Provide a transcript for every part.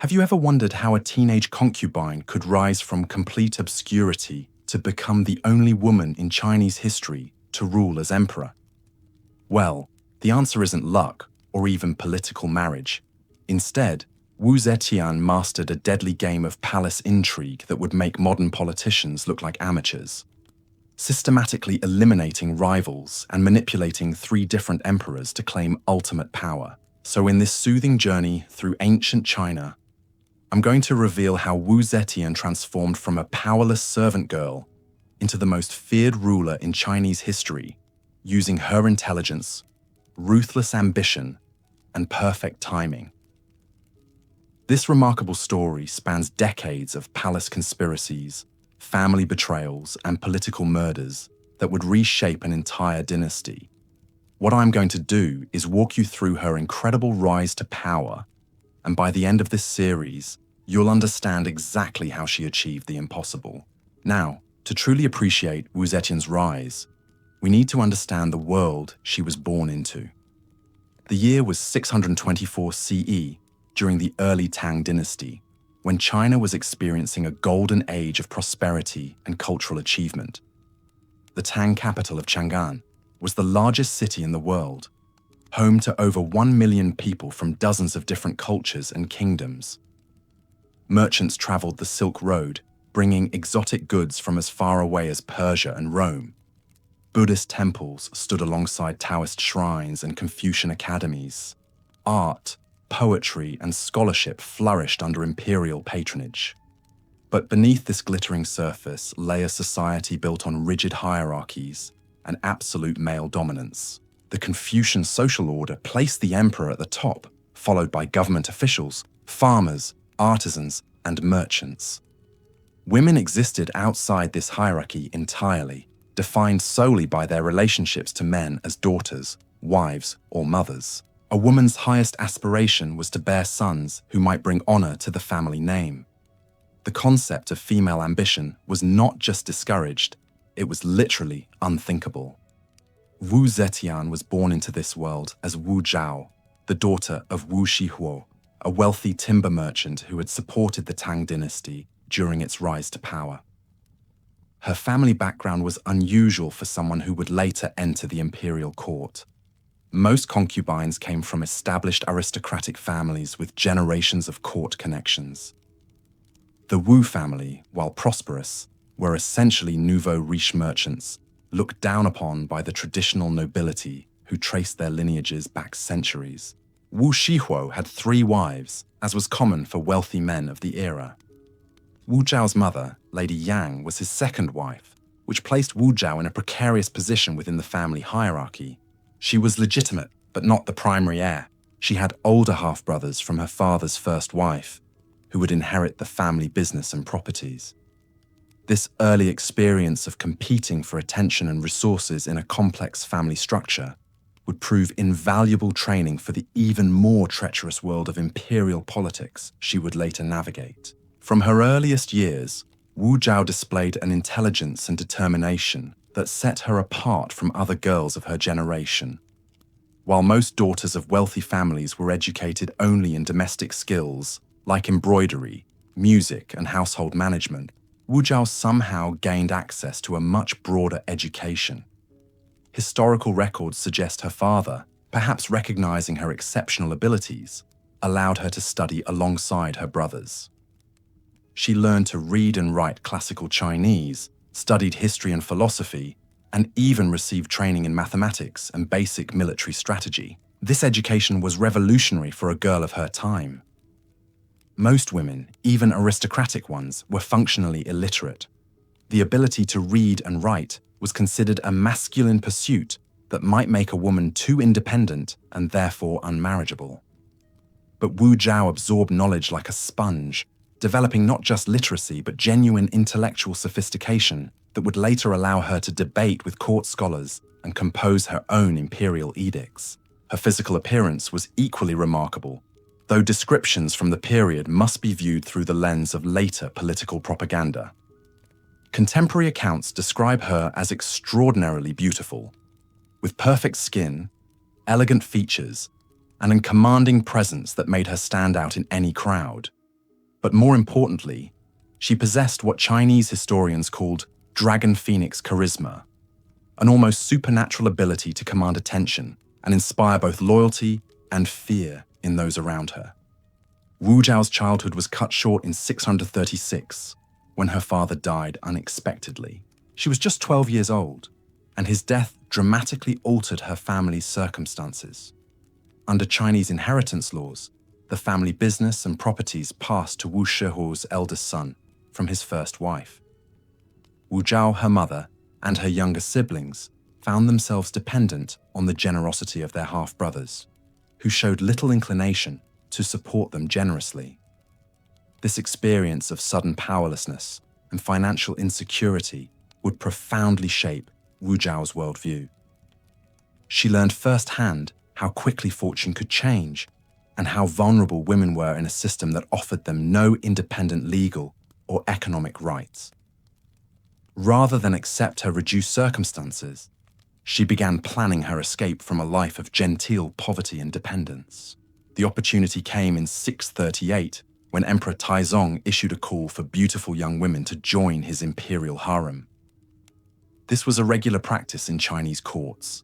Have you ever wondered how a teenage concubine could rise from complete obscurity to become the only woman in Chinese history to rule as emperor? Well, the answer isn't luck or even political marriage. Instead, Wu Zetian mastered a deadly game of palace intrigue that would make modern politicians look like amateurs. Systematically eliminating rivals and manipulating 3 different emperors to claim ultimate power. So in this soothing journey through ancient China, I'm going to reveal how Wu Zetian transformed from a powerless servant girl into the most feared ruler in Chinese history, using her intelligence, ruthless ambition, and perfect timing. This remarkable story spans decades of palace conspiracies, family betrayals, and political murders that would reshape an entire dynasty. What I'm going to do is walk you through her incredible rise to power, and by the end of this series, you'll understand exactly how she achieved the impossible. Now, to truly appreciate Wu Zetian's rise, we need to understand the world she was born into. The year was 624 CE, during the early Tang Dynasty, when China was experiencing a golden age of prosperity and cultural achievement. The Tang capital of Chang'an was the largest city in the world, home to over 1 million people from dozens of different cultures and kingdoms. Merchants traveled the Silk Road, bringing exotic goods from as far away as Persia and Rome. Buddhist temples stood alongside Taoist shrines and Confucian academies. Art, poetry, and scholarship flourished under imperial patronage. But beneath this glittering surface lay a society built on rigid hierarchies and absolute male dominance. The Confucian social order placed the emperor at the top, followed by government officials, farmers, artisans, and merchants. Women existed outside this hierarchy entirely, defined solely by their relationships to men as daughters, wives, or mothers. A woman's highest aspiration was to bear sons who might bring honor to the family name. The concept of female ambition was not just discouraged, it was literally unthinkable. Wu Zetian was born into this world as Wu Zhao, the daughter of Wu Shihuo, a wealthy timber merchant who had supported the Tang Dynasty during its rise to power. Her family background was unusual for someone who would later enter the imperial court. Most concubines came from established aristocratic families with generations of court connections. The Wu family, while prosperous, were essentially nouveau riche merchants, looked down upon by the traditional nobility who traced their lineages back centuries. Wu Shihuo had 3 wives, as was common for wealthy men of the era. Wu Zhao's mother, Lady Yang, was his second wife, which placed Wu Zhao in a precarious position within the family hierarchy. She was legitimate, but not the primary heir. She had older half-brothers from her father's first wife, who would inherit the family business and properties. This early experience of competing for attention and resources in a complex family structure would prove invaluable training for the even more treacherous world of imperial politics she would later navigate. From her earliest years, Wu Zhao displayed an intelligence and determination that set her apart from other girls of her generation. While most daughters of wealthy families were educated only in domestic skills like embroidery, music, and household management, Wu Zhao somehow gained access to a much broader education. Historical records suggest her father, perhaps recognizing her exceptional abilities, allowed her to study alongside her brothers. She learned to read and write classical Chinese, studied history and philosophy, and even received training in mathematics and basic military strategy. This education was revolutionary for a girl of her time. Most women, even aristocratic ones, were functionally illiterate. The ability to read and write was considered a masculine pursuit that might make a woman too independent and therefore unmarriageable. But Wu Zhao absorbed knowledge like a sponge, developing not just literacy but genuine intellectual sophistication that would later allow her to debate with court scholars and compose her own imperial edicts. Her physical appearance was equally remarkable, though descriptions from the period must be viewed through the lens of later political propaganda. Contemporary accounts describe her as extraordinarily beautiful, with perfect skin, elegant features, and a commanding presence that made her stand out in any crowd. But more importantly, she possessed what Chinese historians called dragon phoenix charisma, an almost supernatural ability to command attention and inspire both loyalty and fear in those around her. Wu Zhao's childhood was cut short in 636, when her father died unexpectedly. She was just 12 years old, and his death dramatically altered her family's circumstances. Under Chinese inheritance laws, the family business and properties passed to Wu Shihuo's eldest son from his first wife. Wu Zhao, her mother, and her younger siblings found themselves dependent on the generosity of their half-brothers, who showed little inclination to support them generously. This experience of sudden powerlessness and financial insecurity would profoundly shape Wu Zhao's worldview. She learned firsthand how quickly fortune could change and how vulnerable women were in a system that offered them no independent legal or economic rights. Rather than accept her reduced circumstances, she began planning her escape from a life of genteel poverty and dependence. The opportunity came in 638 when Emperor Taizong issued a call for beautiful young women to join his imperial harem. This was a regular practice in Chinese courts,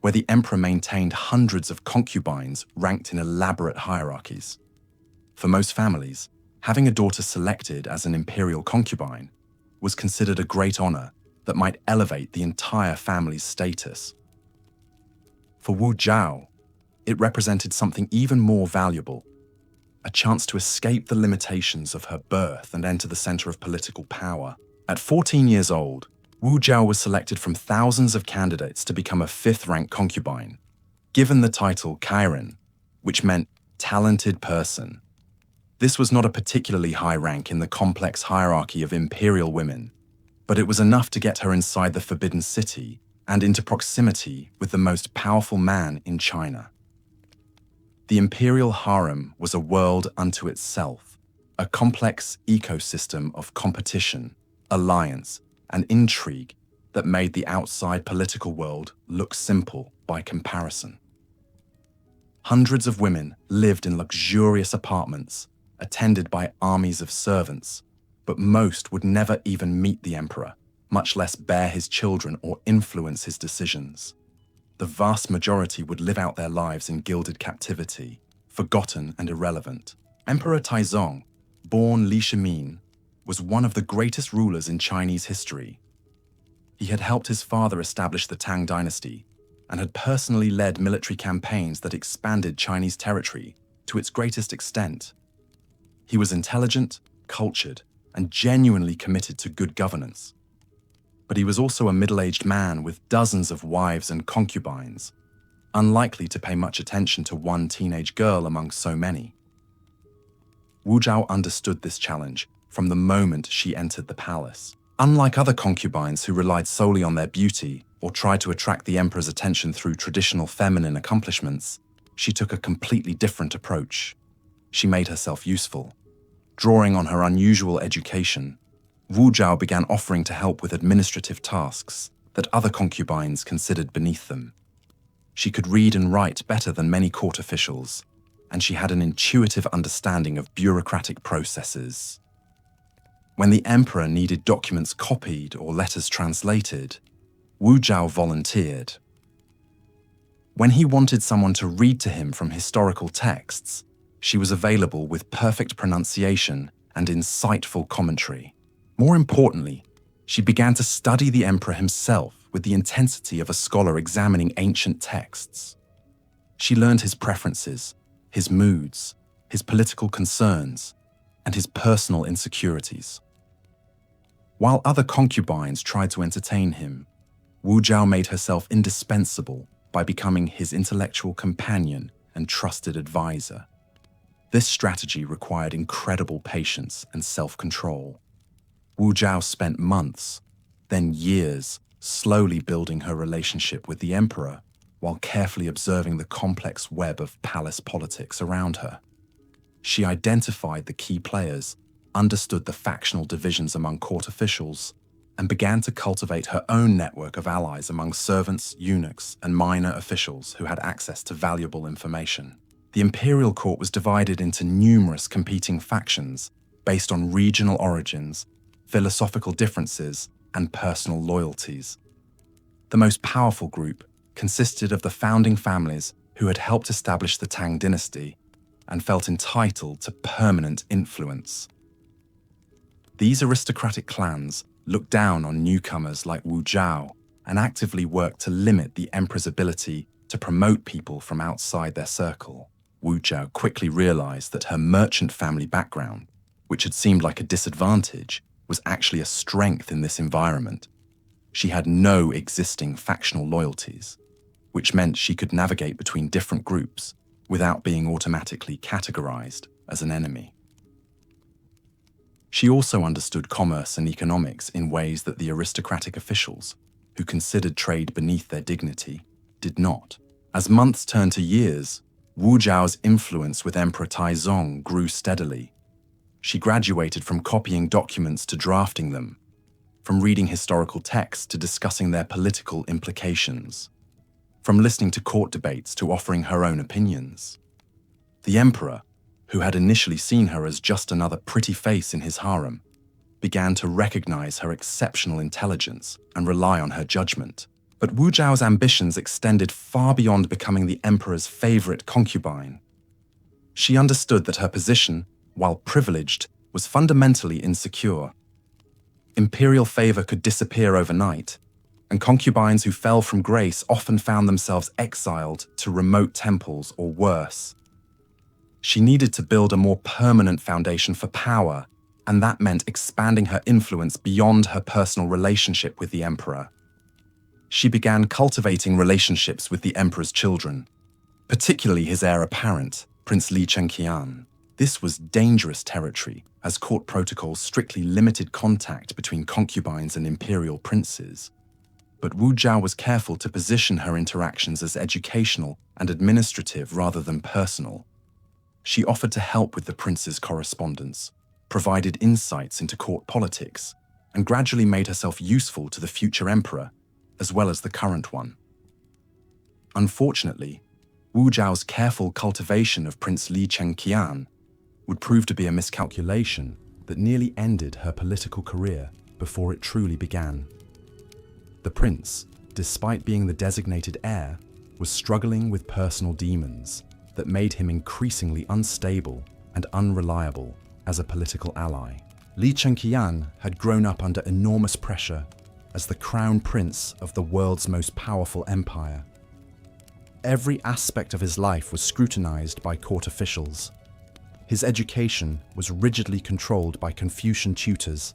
where the emperor maintained hundreds of concubines ranked in elaborate hierarchies. For most families, having a daughter selected as an imperial concubine was considered a great honor that might elevate the entire family's status. For Wu Zhao, it represented something even more valuable, a chance to escape the limitations of her birth and enter the center of political power. At 14 years old, Wu Zhao was selected from thousands of candidates to become a fifth-rank concubine, given the title Kairen, which meant talented person. This was not a particularly high rank in the complex hierarchy of imperial women, but it was enough to get her inside the Forbidden City and into proximity with the most powerful man in China. The imperial harem was a world unto itself, a complex ecosystem of competition, alliance, and intrigue that made the outside political world look simple by comparison. Hundreds of women lived in luxurious apartments, attended by armies of servants, but most would never even meet the emperor, much less bear his children or influence his decisions. The vast majority would live out their lives in gilded captivity, forgotten and irrelevant. Emperor Taizong, born Li Shimin, was one of the greatest rulers in Chinese history. He had helped his father establish the Tang Dynasty and had personally led military campaigns that expanded Chinese territory to its greatest extent. He was intelligent, cultured, and genuinely committed to good governance. But he was also a middle-aged man with dozens of wives and concubines, unlikely to pay much attention to one teenage girl among so many. Wu Zhao understood this challenge from the moment she entered the palace. Unlike other concubines who relied solely on their beauty or tried to attract the emperor's attention through traditional feminine accomplishments, she took a completely different approach. She made herself useful. Drawing on her unusual education, Wu Zhao began offering to help with administrative tasks that other concubines considered beneath them. She could read and write better than many court officials, and she had an intuitive understanding of bureaucratic processes. When the emperor needed documents copied or letters translated, Wu Zhao volunteered. When he wanted someone to read to him from historical texts, she was available with perfect pronunciation and insightful commentary. More importantly, she began to study the emperor himself with the intensity of a scholar examining ancient texts. She learned his preferences, his moods, his political concerns, and his personal insecurities. While other concubines tried to entertain him, Wu Zhao made herself indispensable by becoming his intellectual companion and trusted advisor. This strategy required incredible patience and self-control. Wu Zhao spent months, then years, slowly building her relationship with the emperor while carefully observing the complex web of palace politics around her. She identified the key players, understood the factional divisions among court officials, and began to cultivate her own network of allies among servants, eunuchs, and minor officials who had access to valuable information. The imperial court was divided into numerous competing factions, based on regional origins, philosophical differences, and personal loyalties. The most powerful group consisted of the founding families who had helped establish the Tang Dynasty and felt entitled to permanent influence. These aristocratic clans looked down on newcomers like Wu Zhao and actively worked to limit the emperor's ability to promote people from outside their circle. Wu Zhao quickly realized that her merchant family background, which had seemed like a disadvantage, was actually a strength in this environment. She had no existing factional loyalties, which meant she could navigate between different groups without being automatically categorized as an enemy. She also understood commerce and economics in ways that the aristocratic officials, who considered trade beneath their dignity, did not. As months turned to years, Wu Zhao's influence with Emperor Taizong grew steadily. She graduated from copying documents to drafting them, from reading historical texts to discussing their political implications, from listening to court debates to offering her own opinions. The emperor, who had initially seen her as just another pretty face in his harem, began to recognize her exceptional intelligence and rely on her judgment. But Wu Zhao's ambitions extended far beyond becoming the emperor's favorite concubine. She understood that her position, while privileged, was fundamentally insecure. Imperial favor could disappear overnight, and concubines who fell from grace often found themselves exiled to remote temples or worse. She needed to build a more permanent foundation for power, and that meant expanding her influence beyond her personal relationship with the emperor. She began cultivating relationships with the emperor's children, particularly his heir apparent, Prince Li Chengqian. This was dangerous territory, as court protocols strictly limited contact between concubines and imperial princes. But Wu Zhao was careful to position her interactions as educational and administrative rather than personal. She offered to help with the prince's correspondence, provided insights into court politics, and gradually made herself useful to the future emperor, as well as the current one. Unfortunately, Wu Zhao's careful cultivation of Prince Li Chengqian would prove to be a miscalculation that nearly ended her political career before it truly began. The prince, despite being the designated heir, was struggling with personal demons that made him increasingly unstable and unreliable as a political ally. Li Chengqian had grown up under enormous pressure as the crown prince of the world's most powerful empire. Every aspect of his life was scrutinized by court officials. His education was rigidly controlled by Confucian tutors,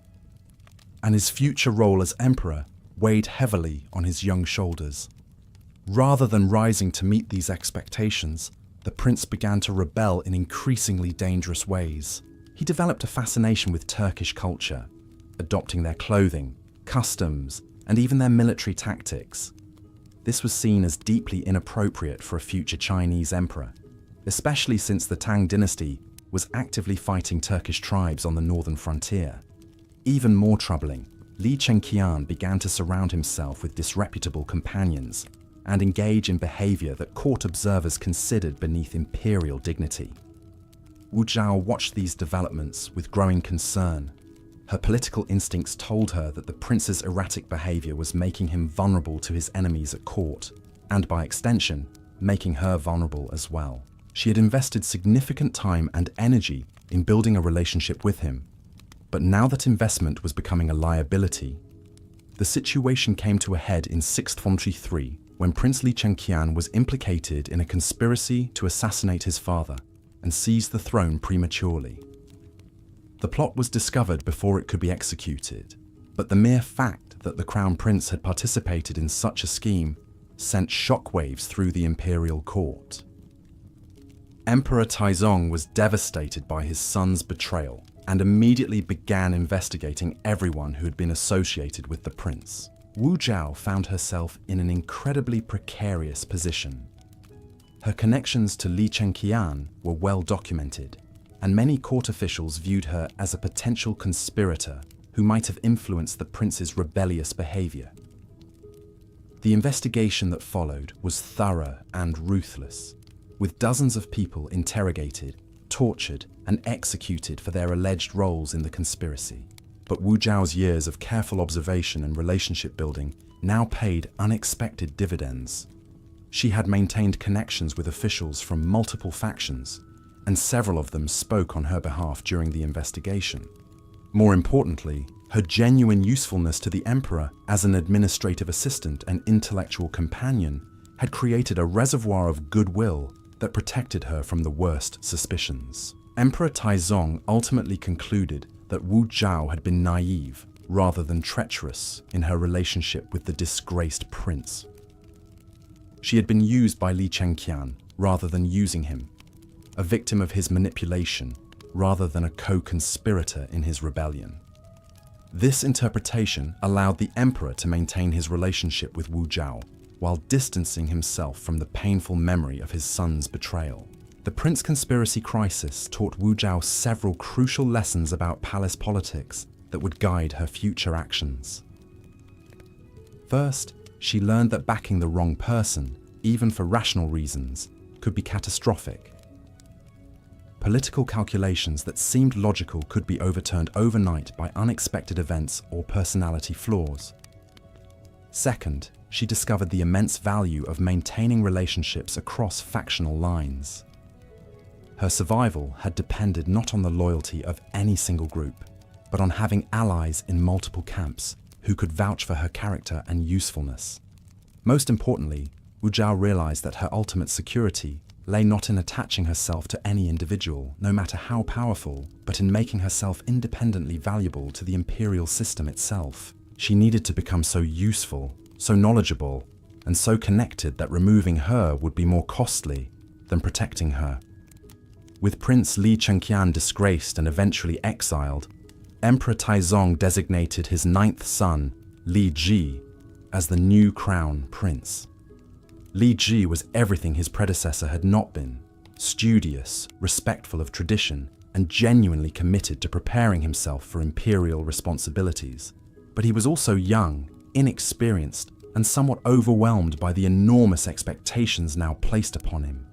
and his future role as emperor weighed heavily on his young shoulders. Rather than rising to meet these expectations, the prince began to rebel in increasingly dangerous ways. He developed a fascination with Turkish culture, adopting their clothing, customs, and even their military tactics. This was seen as deeply inappropriate for a future Chinese emperor, especially since the Tang Dynasty was actively fighting Turkish tribes on the northern frontier. Even more troubling, Li Chengqian began to surround himself with disreputable companions and engage in behavior that court observers considered beneath imperial dignity. Wu Zhao watched these developments with growing concern. Her political instincts told her that the prince's erratic behavior was making him vulnerable to his enemies at court, and by extension, making her vulnerable as well. She had invested significant time and energy in building a relationship with him, but now that investment was becoming a liability, the situation came to a head in 623 when Prince Li Chengqian was implicated in a conspiracy to assassinate his father and seize the throne prematurely. The plot was discovered before it could be executed, but the mere fact that the crown prince had participated in such a scheme sent shockwaves through the imperial court. Emperor Taizong was devastated by his son's betrayal and immediately began investigating everyone who had been associated with the prince. Wu Zhao found herself in an incredibly precarious position. Her connections to Li Chengqian were well documented, and many court officials viewed her as a potential conspirator who might have influenced the prince's rebellious behavior. The investigation that followed was thorough and ruthless, with dozens of people interrogated, tortured, and executed for their alleged roles in the conspiracy. But Wu Zhao's years of careful observation and relationship building now paid unexpected dividends. She had maintained connections with officials from multiple factions, and several of them spoke on her behalf during the investigation. More importantly, her genuine usefulness to the emperor as an administrative assistant and intellectual companion had created a reservoir of goodwill that protected her from the worst suspicions. Emperor Taizong ultimately concluded that Wu Zhao had been naive rather than treacherous in her relationship with the disgraced prince. She had been used by Li Chengqian rather than using him, a victim of his manipulation rather than a co-conspirator in his rebellion. This interpretation allowed the emperor to maintain his relationship with Wu Zhao while distancing himself from the painful memory of his son's betrayal. The prince conspiracy crisis taught Wu Zhao several crucial lessons about palace politics that would guide her future actions. First, she learned that backing the wrong person, even for rational reasons, could be catastrophic. Political calculations that seemed logical could be overturned overnight by unexpected events or personality flaws. Second, she discovered the immense value of maintaining relationships across factional lines. Her survival had depended not on the loyalty of any single group, but on having allies in multiple camps who could vouch for her character and usefulness. Most importantly, Wu Zhao realized that her ultimate security lay not in attaching herself to any individual, no matter how powerful, but in making herself independently valuable to the imperial system itself. She needed to become so useful, so knowledgeable, and so connected that removing her would be more costly than protecting her. With Prince Li Chengqian disgraced and eventually exiled, Emperor Taizong designated his ninth son, Li Ji, as the new crown prince. Li Ji was everything his predecessor had not been: studious, respectful of tradition, and genuinely committed to preparing himself for imperial responsibilities. But he was also young, inexperienced, and somewhat overwhelmed by the enormous expectations now placed upon him.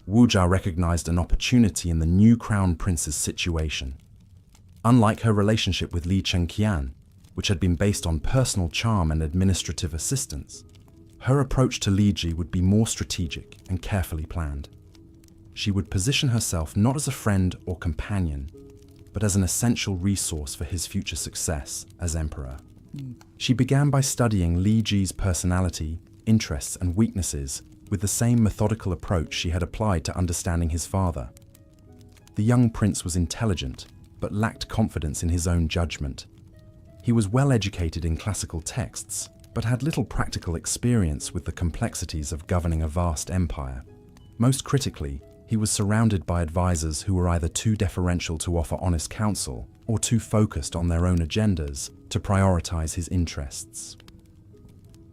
Wu Zhao recognized an opportunity in the new crown prince's situation. Unlike her relationship with Li Chengqian, which had been based on personal charm and administrative assistance, her approach to Li Ji would be more strategic and carefully planned. She would position herself not as a friend or companion, but as an essential resource for his future success as emperor. She began by studying Li Ji's personality, interests, and weaknesses with the same methodical approach she had applied to understanding his father. The young prince was intelligent, but lacked confidence in his own judgment. He was well educated in classical texts, but had little practical experience with the complexities of governing a vast empire. Most critically, he was surrounded by advisors who were either too deferential to offer honest counsel or too focused on their own agendas to prioritize his interests.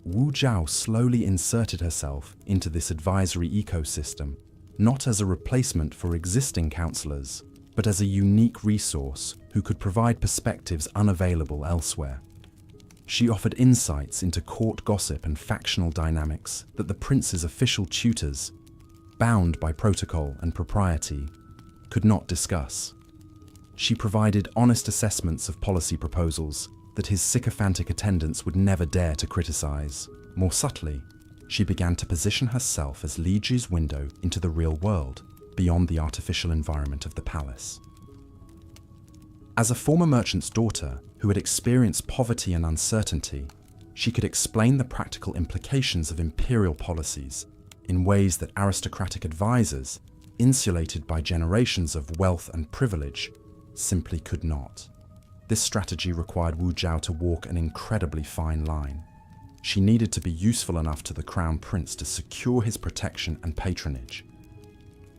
Wu Zhao slowly inserted herself into this advisory ecosystem, not as a replacement for existing counselors, but as a unique resource who could provide perspectives unavailable elsewhere. She offered insights into court gossip and factional dynamics that the prince's official tutors, bound by protocol and propriety, could not discuss. She provided honest assessments of policy proposals that his sycophantic attendants would never dare to criticize. More subtly, she began to position herself as Li Ji's window into the real world, beyond the artificial environment of the palace. As a former merchant's daughter who had experienced poverty and uncertainty, she could explain the practical implications of imperial policies in ways that aristocratic advisors, insulated by generations of wealth and privilege, simply could not. This strategy required Wu Zhao to walk an incredibly fine line. She needed to be useful enough to the crown prince to secure his protection and patronage,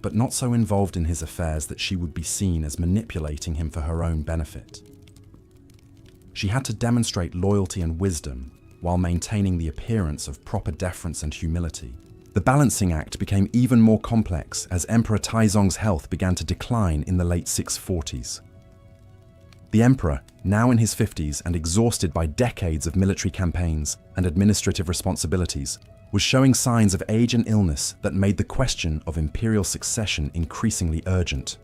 but not so involved in his affairs that she would be seen as manipulating him for her own benefit. She had to demonstrate loyalty and wisdom while maintaining the appearance of proper deference and humility. The balancing act became even more complex as Emperor Taizong's health began to decline in the late 640s. The emperor, now in his 50s and exhausted by decades of military campaigns and administrative responsibilities, was showing signs of age and illness that made the question of imperial succession increasingly urgent.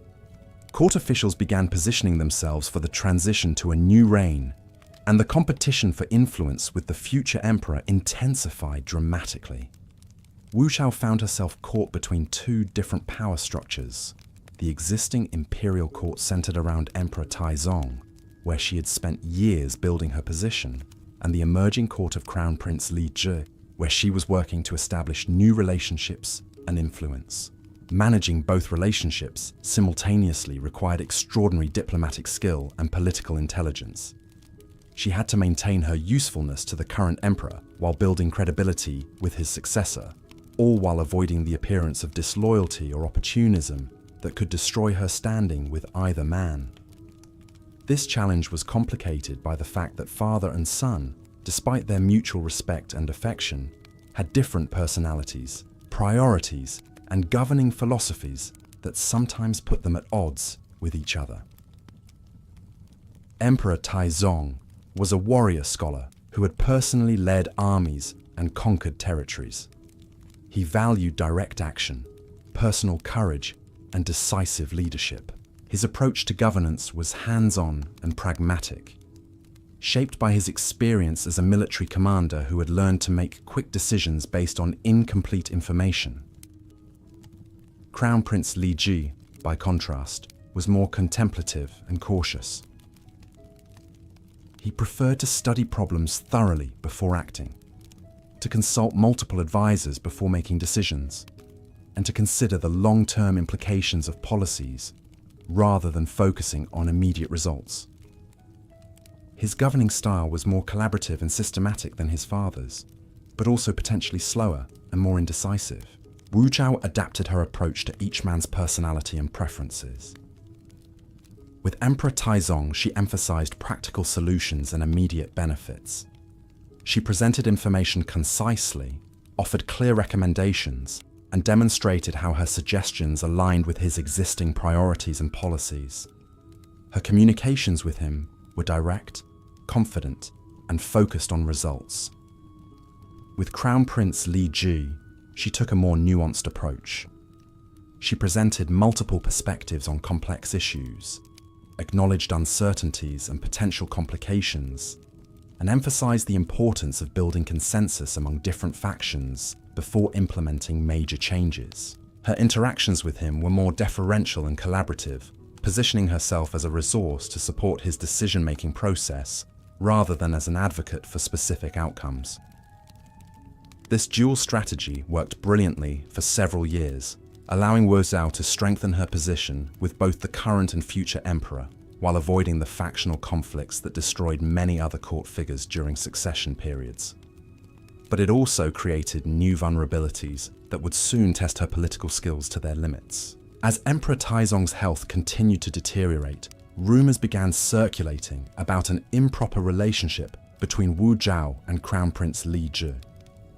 Court officials began positioning themselves for the transition to a new reign, and the competition for influence with the future emperor intensified dramatically. Wu Zhao found herself caught between two different power structures: the existing imperial court centered around Emperor Taizong, where she had spent years building her position, and the emerging court of Crown Prince Li Zhi, where she was working to establish new relationships and influence. Managing both relationships simultaneously required extraordinary diplomatic skill and political intelligence. She had to maintain her usefulness to the current emperor while building credibility with his successor, all while avoiding the appearance of disloyalty or opportunism that could destroy her standing with either man. This challenge was complicated by the fact that father and son, despite their mutual respect and affection, had different personalities, priorities, and governing philosophies that sometimes put them at odds with each other. Emperor Taizong was a warrior scholar who had personally led armies and conquered territories. He valued direct action, personal courage, and decisive leadership. His approach to governance was hands-on and pragmatic, shaped by his experience as a military commander who had learned to make quick decisions based on incomplete information. Crown Prince Li Zhi, by contrast, was more contemplative and cautious. He preferred to study problems thoroughly before acting, to consult multiple advisors before making decisions, and to consider the long-term implications of policies rather than focusing on immediate results. His governing style was more collaborative and systematic than his father's, but also potentially slower and more indecisive. Wu Zhao adapted her approach to each man's personality and preferences. With Emperor Taizong, she emphasized practical solutions and immediate benefits. She presented information concisely, offered clear recommendations, and demonstrated how her suggestions aligned with his existing priorities and policies. Her communications with him were direct, confident, and focused on results. With Crown Prince Li Zhi, she took a more nuanced approach. She presented multiple perspectives on complex issues, acknowledged uncertainties and potential complications, and emphasized the importance of building consensus among different factions before implementing major changes. Her interactions with him were more deferential and collaborative, positioning herself as a resource to support his decision-making process rather than as an advocate for specific outcomes. This dual strategy worked brilliantly for several years, allowing Wu Zhao to strengthen her position with both the current and future emperor, while avoiding the factional conflicts that destroyed many other court figures during succession periods. But it also created new vulnerabilities that would soon test her political skills to their limits. As Emperor Taizong's health continued to deteriorate, rumors began circulating about an improper relationship between Wu Zhao and Crown Prince Li Zhi.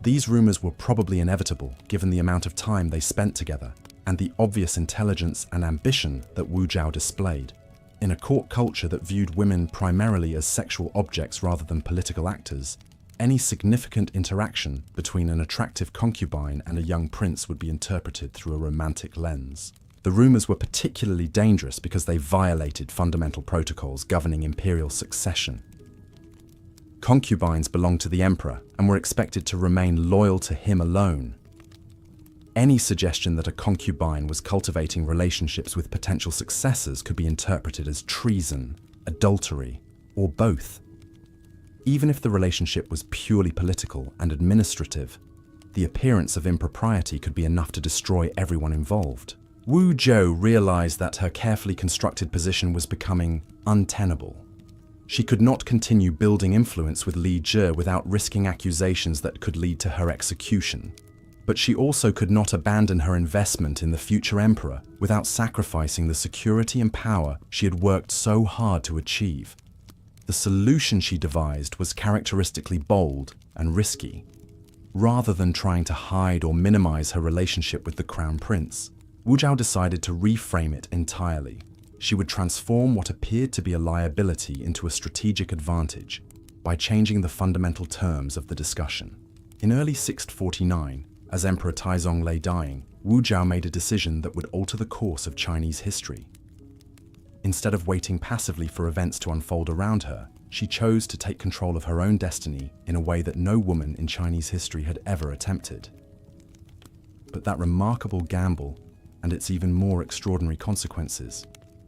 These rumors were probably inevitable given the amount of time they spent together and the obvious intelligence and ambition that Wu Zhao displayed. In a court culture that viewed women primarily as sexual objects rather than political actors, any significant interaction between an attractive concubine and a young prince would be interpreted through a romantic lens. The rumors were particularly dangerous because they violated fundamental protocols governing imperial succession. Concubines belonged to the emperor and were expected to remain loyal to him alone. Any suggestion that a concubine was cultivating relationships with potential successors could be interpreted as treason, adultery, or both. Even if the relationship was purely political and administrative, the appearance of impropriety could be enough to destroy everyone involved. Wu Zhou realized that her carefully constructed position was becoming untenable. She could not continue building influence with Li Zhi without risking accusations that could lead to her execution. But she also could not abandon her investment in the future emperor without sacrificing the security and power she had worked so hard to achieve. The solution she devised was characteristically bold and risky. Rather than trying to hide or minimize her relationship with the crown prince, Wu Zhao decided to reframe it entirely. She would transform what appeared to be a liability into a strategic advantage by changing the fundamental terms of the discussion. In early 649, as Emperor Taizong lay dying, Wu Zhao made a decision that would alter the course of Chinese history. Instead of waiting passively for events to unfold around her, she chose to take control of her own destiny in a way that no woman in Chinese history had ever attempted. But that remarkable gamble, and its even more extraordinary consequences,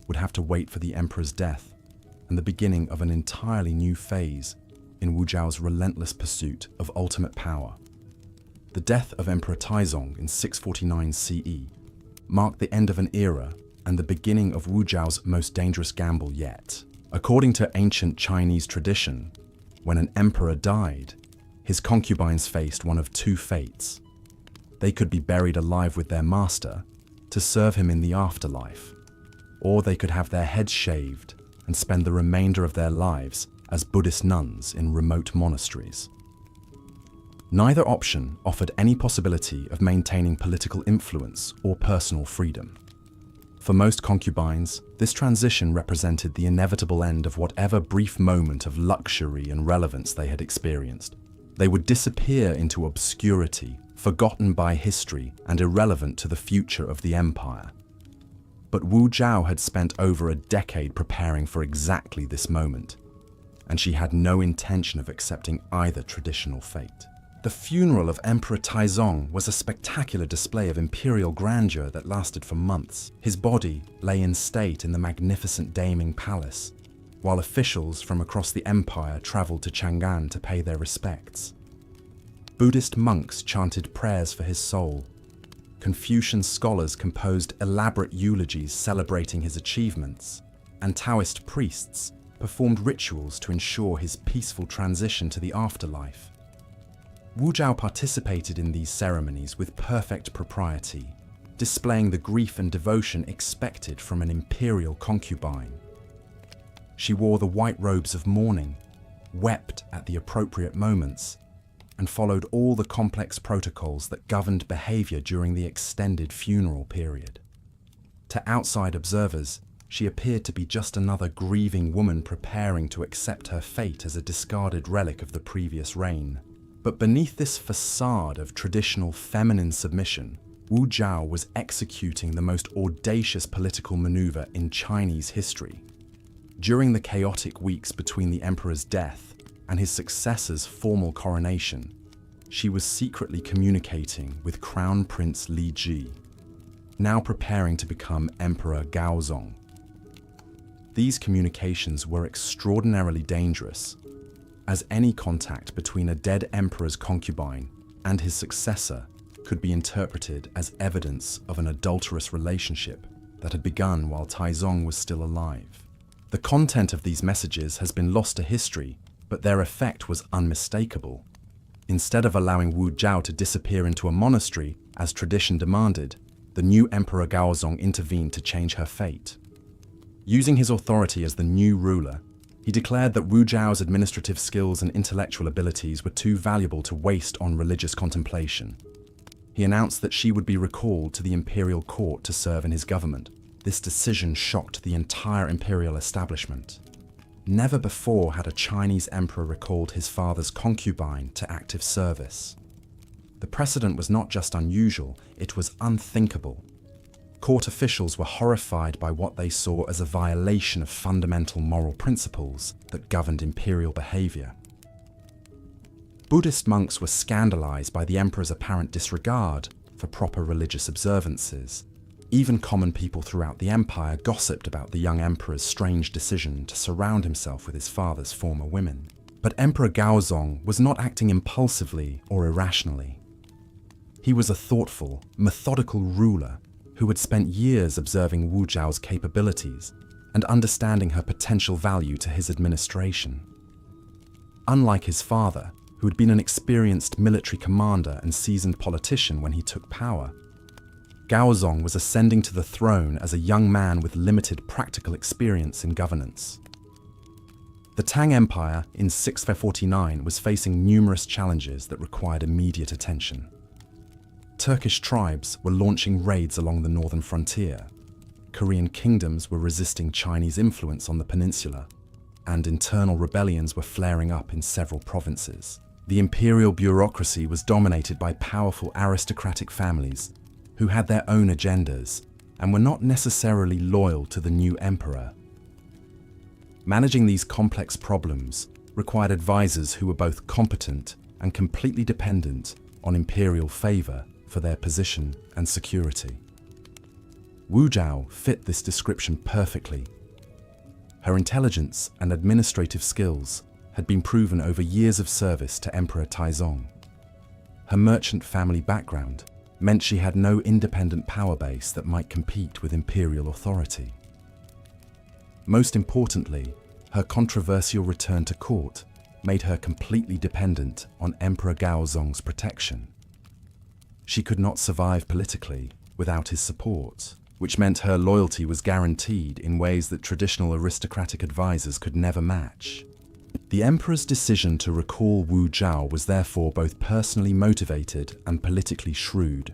would have to wait for the emperor's death and the beginning of an entirely new phase in Wu Zhao's relentless pursuit of ultimate power. The death of Emperor Taizong in 649 CE marked the end of an era and the beginning of Wu Zhao's most dangerous gamble yet. According to ancient Chinese tradition, when an emperor died, his concubines faced one of two fates. They could be buried alive with their master to serve him in the afterlife, or they could have their heads shaved and spend the remainder of their lives as Buddhist nuns in remote monasteries. Neither option offered any possibility of maintaining political influence or personal freedom. For most concubines, this transition represented the inevitable end of whatever brief moment of luxury and relevance they had experienced. They would disappear into obscurity, forgotten by history and irrelevant to the future of the empire. But Wu Zhao had spent over a decade preparing for exactly this moment, and she had no intention of accepting either traditional fate. The funeral of Emperor Taizong was a spectacular display of imperial grandeur that lasted for months. His body lay in state in the magnificent Daming Palace, while officials from across the empire traveled to Chang'an to pay their respects. Buddhist monks chanted prayers for his soul. Confucian scholars composed elaborate eulogies celebrating his achievements, and Taoist priests performed rituals to ensure his peaceful transition to the afterlife. Wu Zhao participated in these ceremonies with perfect propriety, displaying the grief and devotion expected from an imperial concubine. She wore the white robes of mourning, wept at the appropriate moments, and followed all the complex protocols that governed behavior during the extended funeral period. To outside observers, she appeared to be just another grieving woman preparing to accept her fate as a discarded relic of the previous reign. But beneath this facade of traditional feminine submission, Wu Zhao was executing the most audacious political maneuver in Chinese history. During the chaotic weeks between the emperor's death and his successor's formal coronation, she was secretly communicating with Crown Prince Li Ji, now preparing to become Emperor Gaozong. These communications were extraordinarily dangerous, as any contact between a dead emperor's concubine and his successor could be interpreted as evidence of an adulterous relationship that had begun while Taizong was still alive. The content of these messages has been lost to history, but their effect was unmistakable. Instead of allowing Wu Zhao to disappear into a monastery, as tradition demanded, the new Emperor Gaozong intervened to change her fate. Using his authority as the new ruler, he declared that Wu Zhao's administrative skills and intellectual abilities were too valuable to waste on religious contemplation. He announced that she would be recalled to the imperial court to serve in his government. This decision shocked the entire imperial establishment. Never before had a Chinese emperor recalled his father's concubine to active service. The precedent was not just unusual, it was unthinkable. Court officials were horrified by what they saw as a violation of fundamental moral principles that governed imperial behavior. Buddhist monks were scandalized by the emperor's apparent disregard for proper religious observances. Even common people throughout the empire gossiped about the young emperor's strange decision to surround himself with his father's former women. But Emperor Gaozong was not acting impulsively or irrationally. He was a thoughtful, methodical ruler who had spent years observing Wu Zhao's capabilities and understanding her potential value to his administration. Unlike his father, who had been an experienced military commander and seasoned politician when he took power, Gaozong was ascending to the throne as a young man with limited practical experience in governance. The Tang Empire in 649 was facing numerous challenges that required immediate attention. Turkish tribes were launching raids along the northern frontier. Korean kingdoms were resisting Chinese influence on the peninsula, and internal rebellions were flaring up in several provinces. The imperial bureaucracy was dominated by powerful aristocratic families who had their own agendas and were not necessarily loyal to the new emperor. Managing these complex problems required advisors who were both competent and completely dependent on imperial favor for their position and security. Wu Zhao fit this description perfectly. Her intelligence and administrative skills had been proven over years of service to Emperor Taizong. Her merchant family background meant she had no independent power base that might compete with imperial authority. Most importantly, her controversial return to court made her completely dependent on Emperor Gaozong's protection. She could not survive politically without his support, which meant her loyalty was guaranteed in ways that traditional aristocratic advisors could never match. The emperor's decision to recall Wu Zhao was therefore both personally motivated and politically shrewd.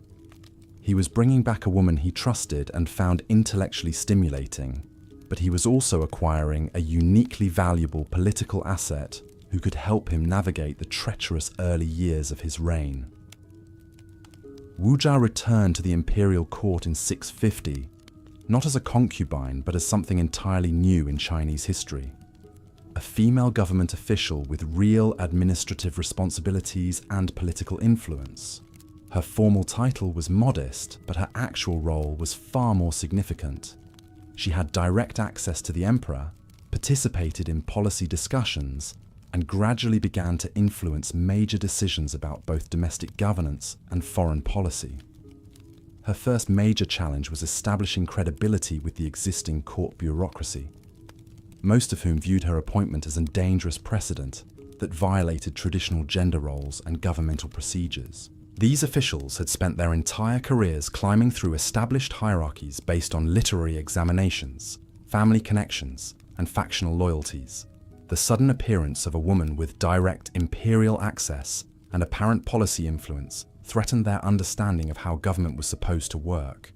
He was bringing back a woman he trusted and found intellectually stimulating, but he was also acquiring a uniquely valuable political asset who could help him navigate the treacherous early years of his reign. Wu Zhao returned to the imperial court in 650, not as a concubine, but as something entirely new in Chinese history. A female government official with real administrative responsibilities and political influence. Her formal title was modest, but her actual role was far more significant. She had direct access to the emperor, participated in policy discussions, and gradually began to influence major decisions about both domestic governance and foreign policy. Her first major challenge was establishing credibility with the existing court bureaucracy, most of whom viewed her appointment as a dangerous precedent that violated traditional gender roles and governmental procedures. These officials had spent their entire careers climbing through established hierarchies based on literary examinations, family connections, and factional loyalties. The sudden appearance of a woman with direct imperial access and apparent policy influence threatened their understanding of how government was supposed to work.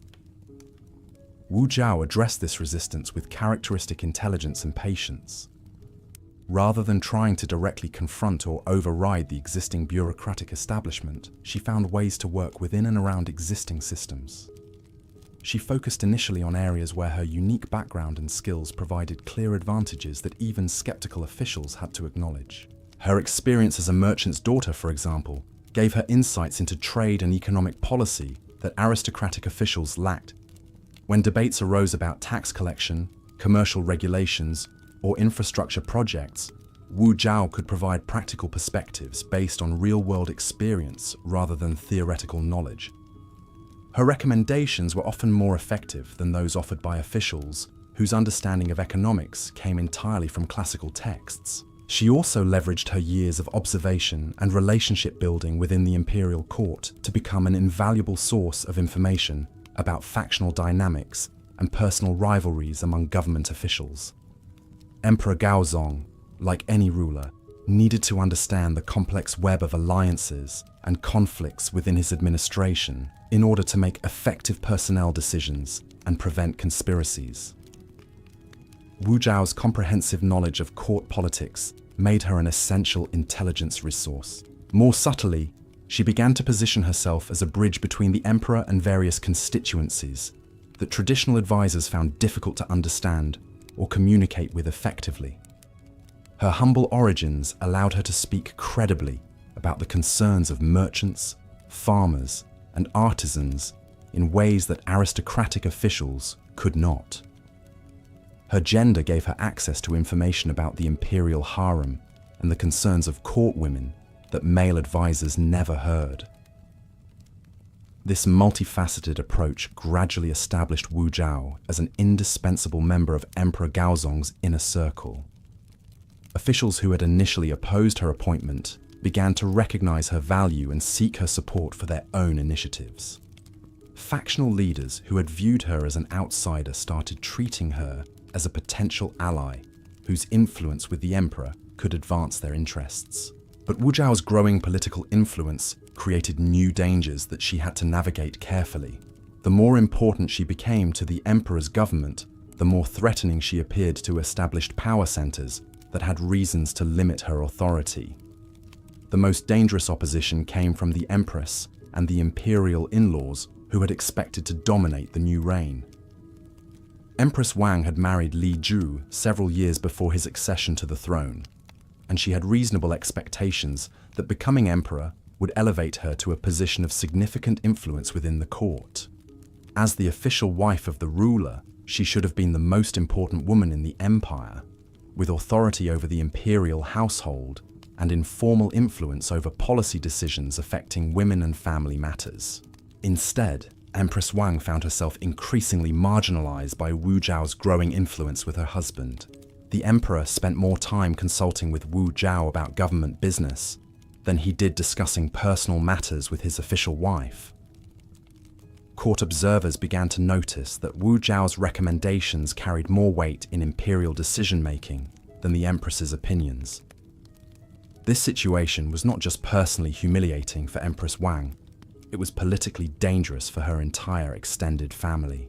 Wu Zhao addressed this resistance with characteristic intelligence and patience. Rather than trying to directly confront or override the existing bureaucratic establishment, she found ways to work within and around existing systems. She focused initially on areas where her unique background and skills provided clear advantages that even skeptical officials had to acknowledge. Her experience as a merchant's daughter, for example, gave her insights into trade and economic policy that aristocratic officials lacked. When debates arose about tax collection, commercial regulations, or infrastructure projects, Wu Zhao could provide practical perspectives based on real-world experience rather than theoretical knowledge. Her recommendations were often more effective than those offered by officials whose understanding of economics came entirely from classical texts. She also leveraged her years of observation and relationship building within the imperial court to become an invaluable source of information about factional dynamics and personal rivalries among government officials. Emperor Gaozong, like any ruler, needed to understand the complex web of alliances and conflicts within his administration in order to make effective personnel decisions and prevent conspiracies. Wu Zhao's comprehensive knowledge of court politics made her an essential intelligence resource. More subtly, she began to position herself as a bridge between the emperor and various constituencies that traditional advisors found difficult to understand or communicate with effectively. Her humble origins allowed her to speak credibly about the concerns of merchants, farmers, and artisans in ways that aristocratic officials could not. Her gender gave her access to information about the imperial harem and the concerns of court women that male advisors never heard. This multifaceted approach gradually established Wu Zhao as an indispensable member of Emperor Gaozong's inner circle. Officials who had initially opposed her appointment began to recognize her value and seek her support for their own initiatives. Factional leaders who had viewed her as an outsider started treating her as a potential ally whose influence with the emperor could advance their interests. But Wu Zhao's growing political influence created new dangers that she had to navigate carefully. The more important she became to the emperor's government, the more threatening she appeared to established power centers that had reasons to limit her authority. The most dangerous opposition came from the Empress and the imperial in-laws who had expected to dominate the new reign. Empress Wang had married Li Ju several years before his accession to the throne, and she had reasonable expectations that becoming emperor would elevate her to a position of significant influence within the court. As the official wife of the ruler, she should have been the most important woman in the empire, with authority over the imperial household and informal influence over policy decisions affecting women and family matters. Instead, Empress Wang found herself increasingly marginalized by Wu Zhao's growing influence with her husband. The emperor spent more time consulting with Wu Zhao about government business than he did discussing personal matters with his official wife. Court observers began to notice that Wu Zhao's recommendations carried more weight in imperial decision-making than the empress's opinions. This situation was not just personally humiliating for Empress Wang, it was politically dangerous for her entire extended family.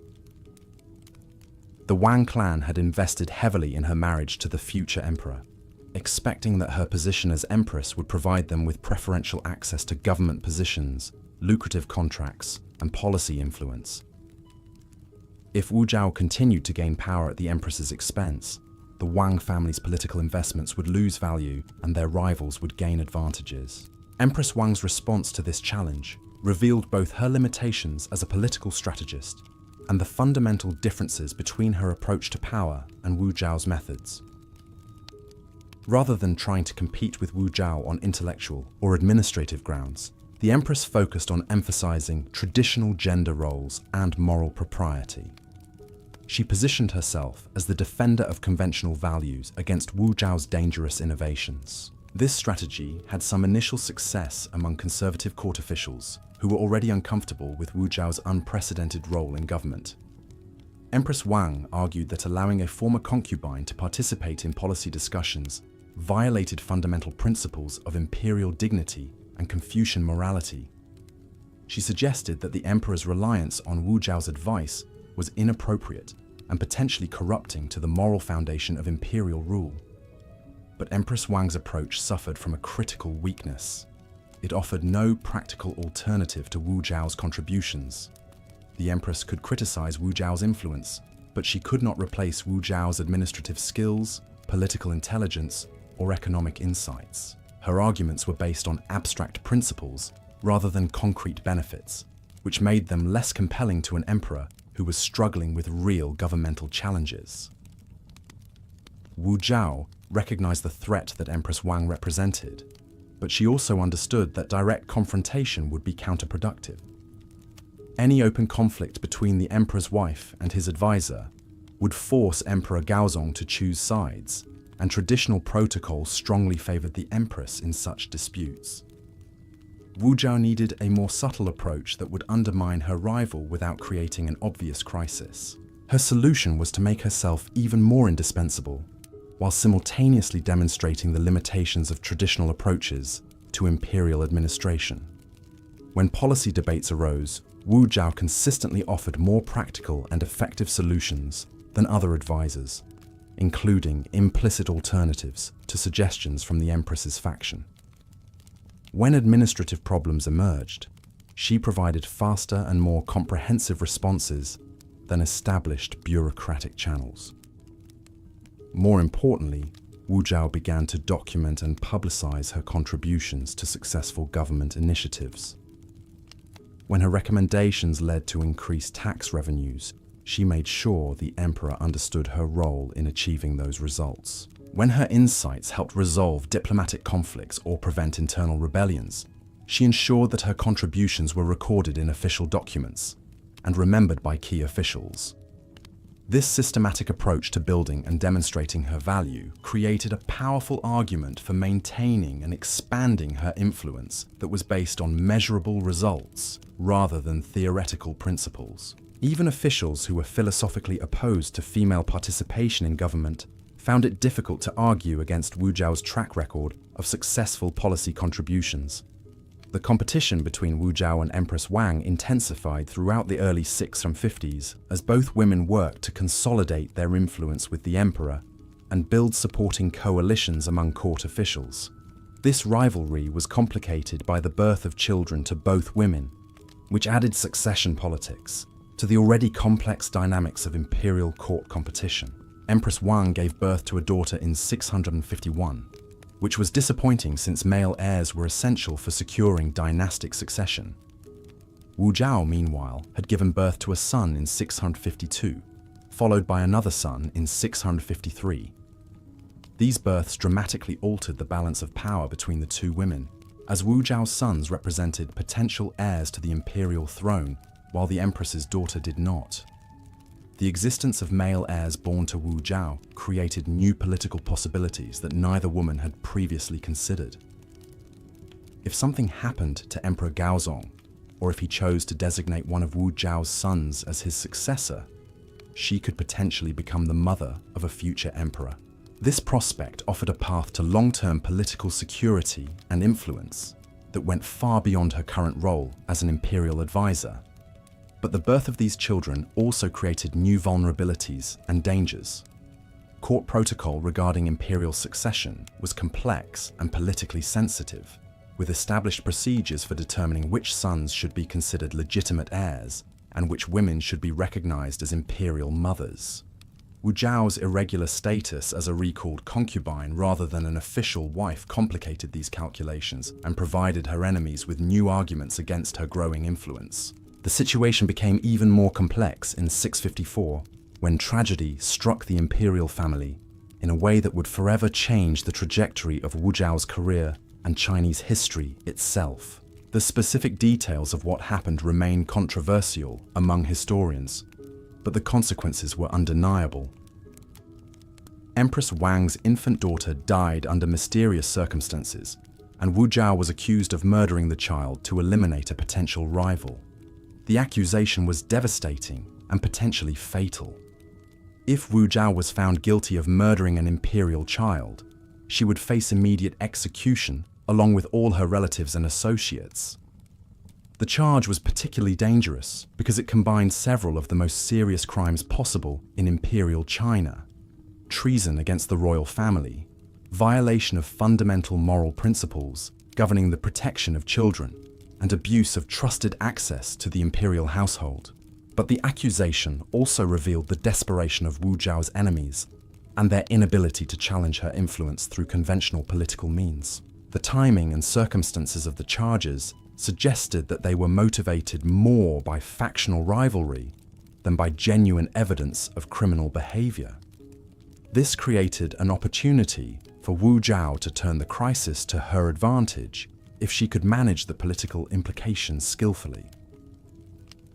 The Wang clan had invested heavily in her marriage to the future emperor, expecting that her position as empress would provide them with preferential access to government positions, lucrative contracts, and policy influence. If Wu Zhao continued to gain power at the empress's expense, the Wang family's political investments would lose value and their rivals would gain advantages. Empress Wang's response to this challenge revealed both her limitations as a political strategist and the fundamental differences between her approach to power and Wu Zhao's methods. Rather than trying to compete with Wu Zhao on intellectual or administrative grounds, the Empress focused on emphasizing traditional gender roles and moral propriety. She positioned herself as the defender of conventional values against Wu Zhao's dangerous innovations. This strategy had some initial success among conservative court officials who were already uncomfortable with Wu Zhao's unprecedented role in government. Empress Wang argued that allowing a former concubine to participate in policy discussions violated fundamental principles of imperial dignity and Confucian morality. She suggested that the emperor's reliance on Wu Zhao's advice was inappropriate and potentially corrupting to the moral foundation of imperial rule. But Empress Wang's approach suffered from a critical weakness. It offered no practical alternative to Wu Zhao's contributions. The Empress could criticize Wu Zhao's influence, but she could not replace Wu Zhao's administrative skills, political intelligence, or economic insights. Her arguments were based on abstract principles rather than concrete benefits, which made them less compelling to an emperor who was struggling with real governmental challenges. Wu Zhao recognized the threat that Empress Wang represented, but she also understood that direct confrontation would be counterproductive. Any open conflict between the emperor's wife and his advisor would force Emperor Gaozong to choose sides, and traditional protocol strongly favored the empress in such disputes. Wu Zhao needed a more subtle approach that would undermine her rival without creating an obvious crisis. Her solution was to make herself even more indispensable, while simultaneously demonstrating the limitations of traditional approaches to imperial administration. When policy debates arose, Wu Zhao consistently offered more practical and effective solutions than other advisors, including implicit alternatives to suggestions from the empress's faction. When administrative problems emerged, she provided faster and more comprehensive responses than established bureaucratic channels. More importantly, Wu Zhao began to document and publicize her contributions to successful government initiatives. When her recommendations led to increased tax revenues, she made sure the emperor understood her role in achieving those results. When her insights helped resolve diplomatic conflicts or prevent internal rebellions, she ensured that her contributions were recorded in official documents and remembered by key officials. This systematic approach to building and demonstrating her value created a powerful argument for maintaining and expanding her influence that was based on measurable results rather than theoretical principles. Even officials who were philosophically opposed to female participation in government found it difficult to argue against Wu Zhao's track record of successful policy contributions. The competition between Wu Zhao and Empress Wang intensified throughout the early 650s as both women worked to consolidate their influence with the emperor and build supporting coalitions among court officials. This rivalry was complicated by the birth of children to both women, which added succession politics to the already complex dynamics of imperial court competition. Empress Wang gave birth to a daughter in 651, which was disappointing since male heirs were essential for securing dynastic succession. Wu Zhao, meanwhile, had given birth to a son in 652, followed by another son in 653. These births dramatically altered the balance of power between the two women, as Wu Zhao's sons represented potential heirs to the imperial throne, while the Empress's daughter did not. The existence of male heirs born to Wu Zhao created new political possibilities that neither woman had previously considered. If something happened to Emperor Gaozong, or if he chose to designate one of Wu Zhao's sons as his successor, she could potentially become the mother of a future emperor. This prospect offered a path to long-term political security and influence that went far beyond her current role as an imperial advisor. But the birth of these children also created new vulnerabilities and dangers. Court protocol regarding imperial succession was complex and politically sensitive, with established procedures for determining which sons should be considered legitimate heirs and which women should be recognized as imperial mothers. Wu Zhao's irregular status as a recalled concubine rather than an official wife complicated these calculations and provided her enemies with new arguments against her growing influence. The situation became even more complex in 654, when tragedy struck the imperial family in a way that would forever change the trajectory of Wu Zhao's career and Chinese history itself. The specific details of what happened remain controversial among historians, but the consequences were undeniable. Empress Wang's infant daughter died under mysterious circumstances, and Wu Zhao was accused of murdering the child to eliminate a potential rival. The accusation was devastating and potentially fatal. If Wu Zhao was found guilty of murdering an imperial child, she would face immediate execution along with all her relatives and associates. The charge was particularly dangerous because it combined several of the most serious crimes possible in imperial China: treason against the royal family, violation of fundamental moral principles governing the protection of children, and abuse of trusted access to the imperial household. But the accusation also revealed the desperation of Wu Zhao's enemies and their inability to challenge her influence through conventional political means. The timing and circumstances of the charges suggested that they were motivated more by factional rivalry than by genuine evidence of criminal behavior. This created an opportunity for Wu Zhao to turn the crisis to her advantage if she could manage the political implications skillfully.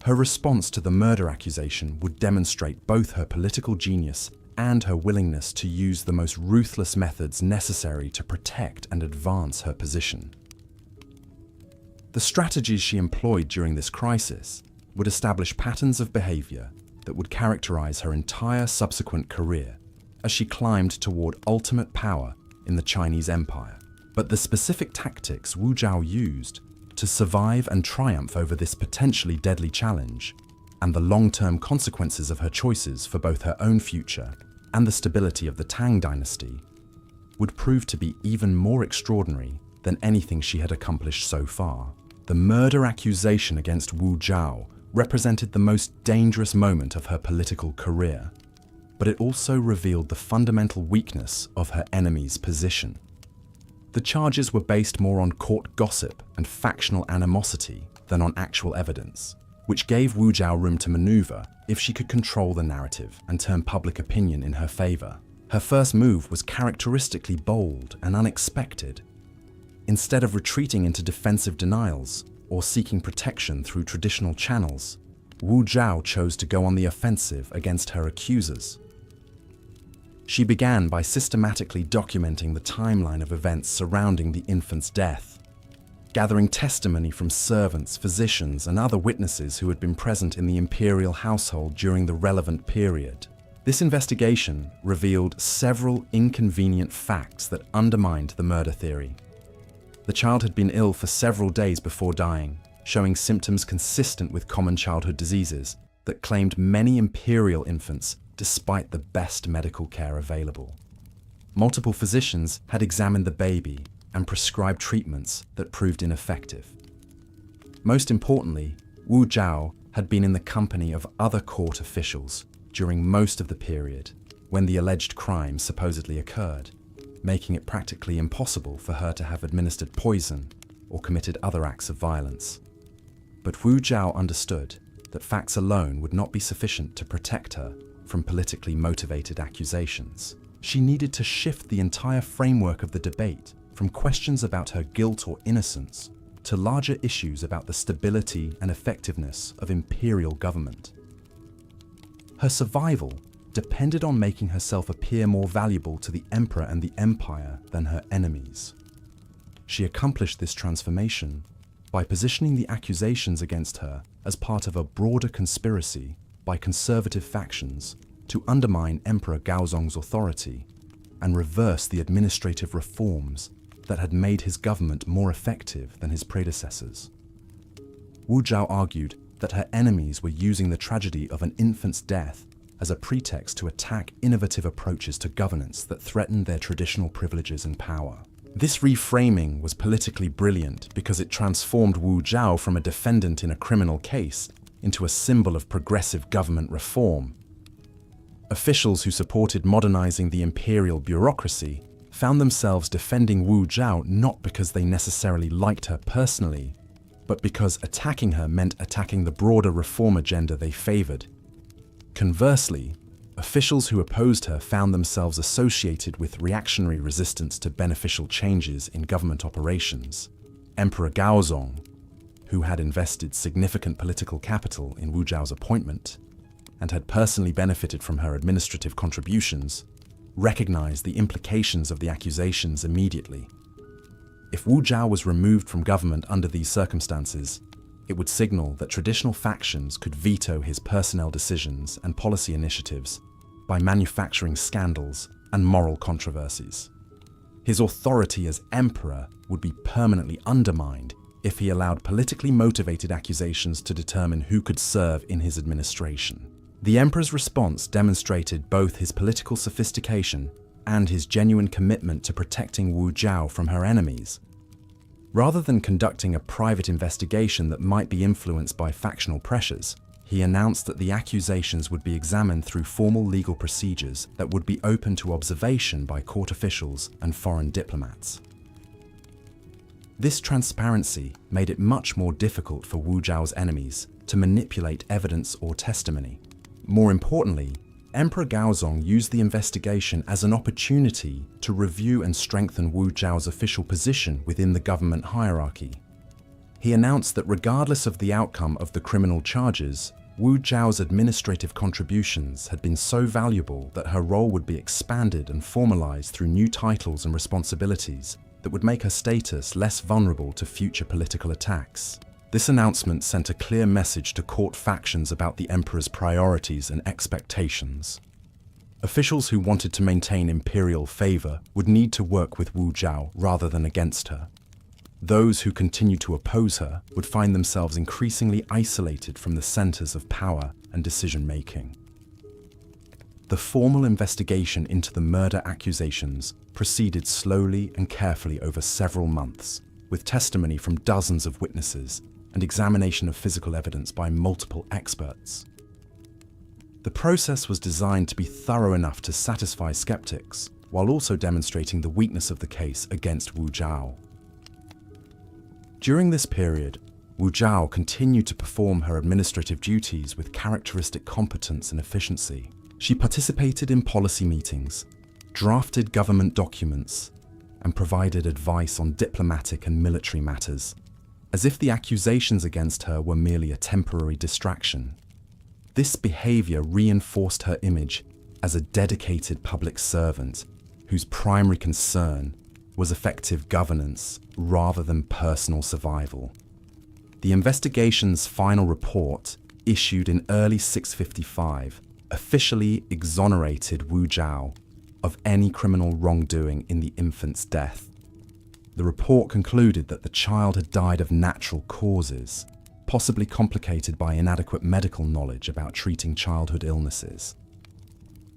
Her response to the murder accusation would demonstrate both her political genius and her willingness to use the most ruthless methods necessary to protect and advance her position. The strategies she employed during this crisis would establish patterns of behavior that would characterize her entire subsequent career as she climbed toward ultimate power in the Chinese Empire. But the specific tactics Wu Zhao used to survive and triumph over this potentially deadly challenge, and the long-term consequences of her choices for both her own future and the stability of the Tang Dynasty, would prove to be even more extraordinary than anything she had accomplished so far. The murder accusation against Wu Zhao represented the most dangerous moment of her political career, but it also revealed the fundamental weakness of her enemy's position. The charges were based more on court gossip and factional animosity than on actual evidence, which gave Wu Zhao room to maneuver if she could control the narrative and turn public opinion in her favor. Her first move was characteristically bold and unexpected. Instead of retreating into defensive denials or seeking protection through traditional channels, Wu Zhao chose to go on the offensive against her accusers. She began by systematically documenting the timeline of events surrounding the infant's death, gathering testimony from servants, physicians, and other witnesses who had been present in the imperial household during the relevant period. This investigation revealed several inconvenient facts that undermined the murder theory. The child had been ill for several days before dying, showing symptoms consistent with common childhood diseases that claimed many imperial infants despite the best medical care available. Multiple physicians had examined the baby and prescribed treatments that proved ineffective. Most importantly, Wu Zhao had been in the company of other court officials during most of the period when the alleged crime supposedly occurred, making it practically impossible for her to have administered poison or committed other acts of violence. But Wu Zhao understood that facts alone would not be sufficient to protect her from politically motivated accusations. She needed to shift the entire framework of the debate from questions about her guilt or innocence to larger issues about the stability and effectiveness of imperial government. Her survival depended on making herself appear more valuable to the emperor and the empire than her enemies. She accomplished this transformation by positioning the accusations against her as part of a broader conspiracy by conservative factions to undermine Emperor Gaozong's authority and reverse the administrative reforms that had made his government more effective than his predecessors. Wu Zhao argued that her enemies were using the tragedy of an infant's death as a pretext to attack innovative approaches to governance that threatened their traditional privileges and power. This reframing was politically brilliant because it transformed Wu Zhao from a defendant in a criminal case into a symbol of progressive government reform. Officials who supported modernizing the imperial bureaucracy found themselves defending Wu Zhao not because they necessarily liked her personally, but because attacking her meant attacking the broader reform agenda they favored. Conversely, officials who opposed her found themselves associated with reactionary resistance to beneficial changes in government operations. Emperor Gaozong, who had invested significant political capital in Wu Zhao's appointment and had personally benefited from her administrative contributions, recognized the implications of the accusations immediately. If Wu Zhao was removed from government under these circumstances, it would signal that traditional factions could veto his personnel decisions and policy initiatives by manufacturing scandals and moral controversies. His authority as emperor would be permanently undermined if he allowed politically motivated accusations to determine who could serve in his administration. The emperor's response demonstrated both his political sophistication and his genuine commitment to protecting Wu Zhao from her enemies. Rather than conducting a private investigation that might be influenced by factional pressures, he announced that the accusations would be examined through formal legal procedures that would be open to observation by court officials and foreign diplomats. This transparency made it much more difficult for Wu Zhao's enemies to manipulate evidence or testimony. More importantly, Emperor Gaozong used the investigation as an opportunity to review and strengthen Wu Zhao's official position within the government hierarchy. He announced that regardless of the outcome of the criminal charges, Wu Zhao's administrative contributions had been so valuable that her role would be expanded and formalized through new titles and responsibilities that would make her status less vulnerable to future political attacks. This announcement sent a clear message to court factions about the emperor's priorities and expectations. Officials who wanted to maintain imperial favor would need to work with Wu Zhao rather than against her. Those who continued to oppose her would find themselves increasingly isolated from the centers of power and decision-making. The formal investigation into the murder accusations proceeded slowly and carefully over several months, with testimony from dozens of witnesses and examination of physical evidence by multiple experts. The process was designed to be thorough enough to satisfy skeptics, while also demonstrating the weakness of the case against Wu Zhao. During this period, Wu Zhao continued to perform her administrative duties with characteristic competence and efficiency. She participated in policy meetings, drafted government documents, and provided advice on diplomatic and military matters, as if the accusations against her were merely a temporary distraction. This behavior reinforced her image as a dedicated public servant whose primary concern was effective governance rather than personal survival. The investigation's final report, issued in early 655, officially exonerated Wu Zhao of any criminal wrongdoing in the infant's death. The report concluded that the child had died of natural causes, possibly complicated by inadequate medical knowledge about treating childhood illnesses.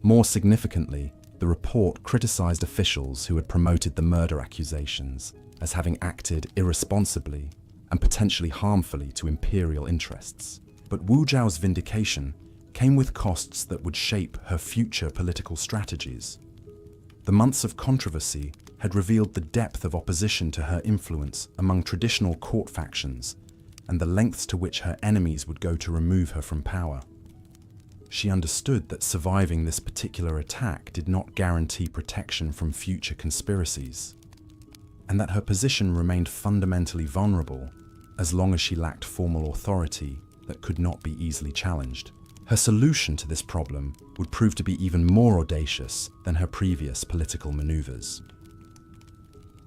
More significantly, the report criticized officials who had promoted the murder accusations as having acted irresponsibly and potentially harmfully to imperial interests. But Wu Zhao's vindication came with costs that would shape her future political strategies. The months of controversy had revealed the depth of opposition to her influence among traditional court factions and the lengths to which her enemies would go to remove her from power. She understood that surviving this particular attack did not guarantee protection from future conspiracies, and that her position remained fundamentally vulnerable as long as she lacked formal authority that could not be easily challenged. Her solution to this problem would prove to be even more audacious than her previous political maneuvers.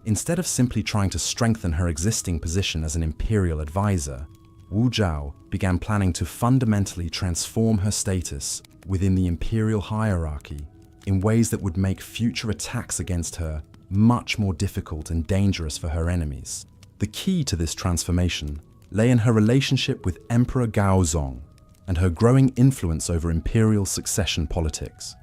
Instead of simply trying to strengthen her existing position as an imperial advisor, Wu Zhao began planning to fundamentally transform her status within the imperial hierarchy in ways that would make future attacks against her much more difficult and dangerous for her enemies. The key to this transformation lay in her relationship with Emperor Gaozong and her growing influence over imperial succession politics.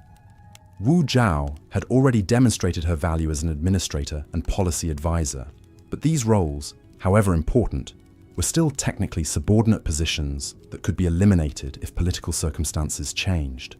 Wu Zhao had already demonstrated her value as an administrator and policy advisor, but these roles, however important, were still technically subordinate positions that could be eliminated if political circumstances changed.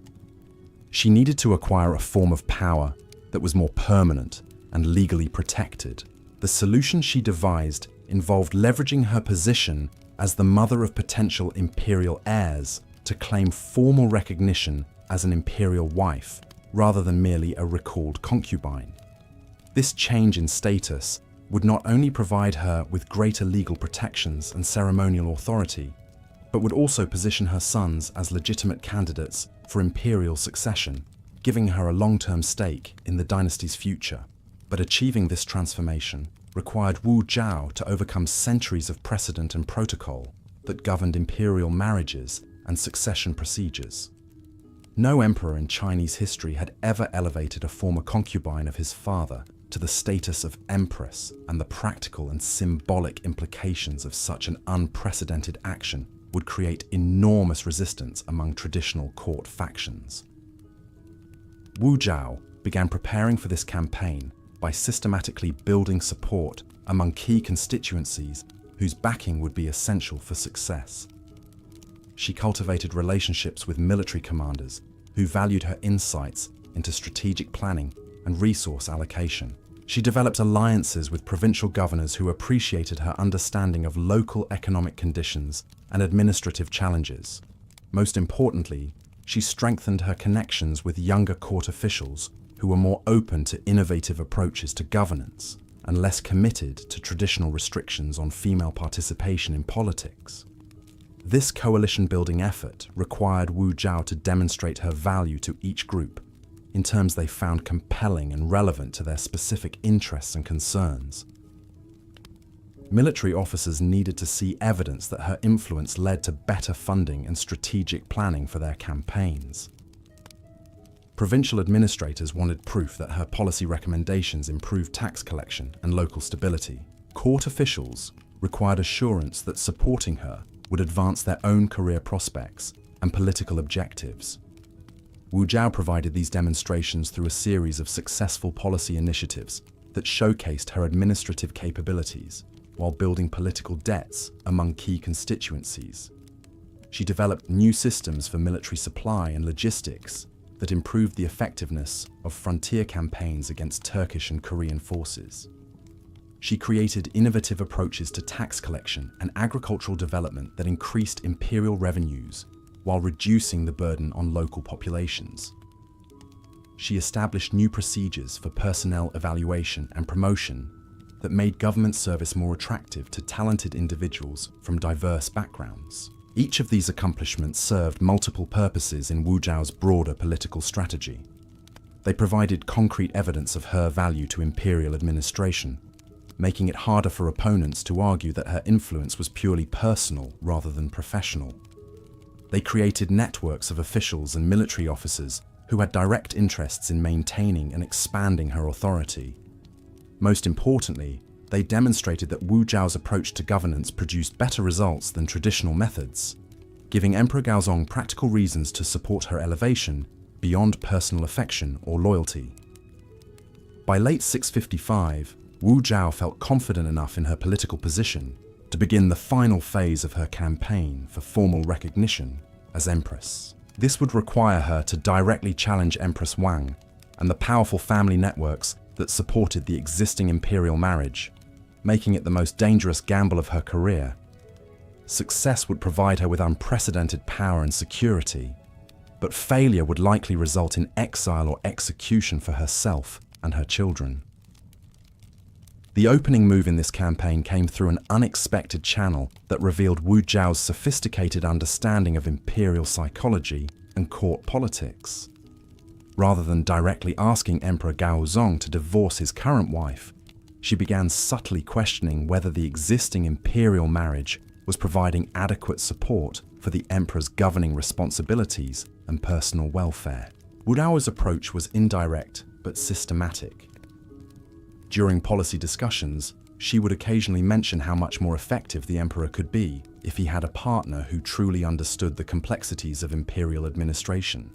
She needed to acquire a form of power that was more permanent and legally protected. The solution she devised involved leveraging her position as the mother of potential imperial heirs to claim formal recognition as an imperial wife, rather than merely a recalled concubine. This change in status would not only provide her with greater legal protections and ceremonial authority, but would also position her sons as legitimate candidates for imperial succession, giving her a long-term stake in the dynasty's future. But achieving this transformation required Wu Zhao to overcome centuries of precedent and protocol that governed imperial marriages and succession procedures. No emperor in Chinese history had ever elevated a former concubine of his father to the status of Empress, and the practical and symbolic implications of such an unprecedented action would create enormous resistance among traditional court factions. Wu Zhao began preparing for this campaign by systematically building support among key constituencies whose backing would be essential for success. She cultivated relationships with military commanders who valued her insights into strategic planning and resource allocation. She developed alliances with provincial governors who appreciated her understanding of local economic conditions and administrative challenges. Most importantly, she strengthened her connections with younger court officials who were more open to innovative approaches to governance and less committed to traditional restrictions on female participation in politics. This coalition-building effort required Wu Zhao to demonstrate her value to each group in terms they found compelling and relevant to their specific interests and concerns. Military officers needed to see evidence that her influence led to better funding and strategic planning for their campaigns. Provincial administrators wanted proof that her policy recommendations improved tax collection and local stability. Court officials required assurance that supporting her would advance their own career prospects and political objectives. Wu Zhao provided these demonstrations through a series of successful policy initiatives that showcased her administrative capabilities while building political debts among key constituencies. She developed new systems for military supply and logistics that improved the effectiveness of frontier campaigns against Turkish and Korean forces. She created innovative approaches to tax collection and agricultural development that increased imperial revenues while reducing the burden on local populations. She established new procedures for personnel evaluation and promotion that made government service more attractive to talented individuals from diverse backgrounds. Each of these accomplishments served multiple purposes in Wu Zhao's broader political strategy. They provided concrete evidence of her value to imperial administration, making it harder for opponents to argue that her influence was purely personal rather than professional. They created networks of officials and military officers who had direct interests in maintaining and expanding her authority. Most importantly, they demonstrated that Wu Zhao's approach to governance produced better results than traditional methods, giving Emperor Gaozong practical reasons to support her elevation beyond personal affection or loyalty. By late 655, Wu Zhao felt confident enough in her political position to begin the final phase of her campaign for formal recognition as Empress. This would require her to directly challenge Empress Wang and the powerful family networks that supported the existing imperial marriage, making it the most dangerous gamble of her career. Success would provide her with unprecedented power and security, but failure would likely result in exile or execution for herself and her children. The opening move in this campaign came through an unexpected channel that revealed Wu Zhao's sophisticated understanding of imperial psychology and court politics. Rather than directly asking Emperor Gaozong to divorce his current wife, she began subtly questioning whether the existing imperial marriage was providing adequate support for the emperor's governing responsibilities and personal welfare. Wu Zhao's approach was indirect but systematic. During policy discussions, she would occasionally mention how much more effective the emperor could be if he had a partner who truly understood the complexities of imperial administration.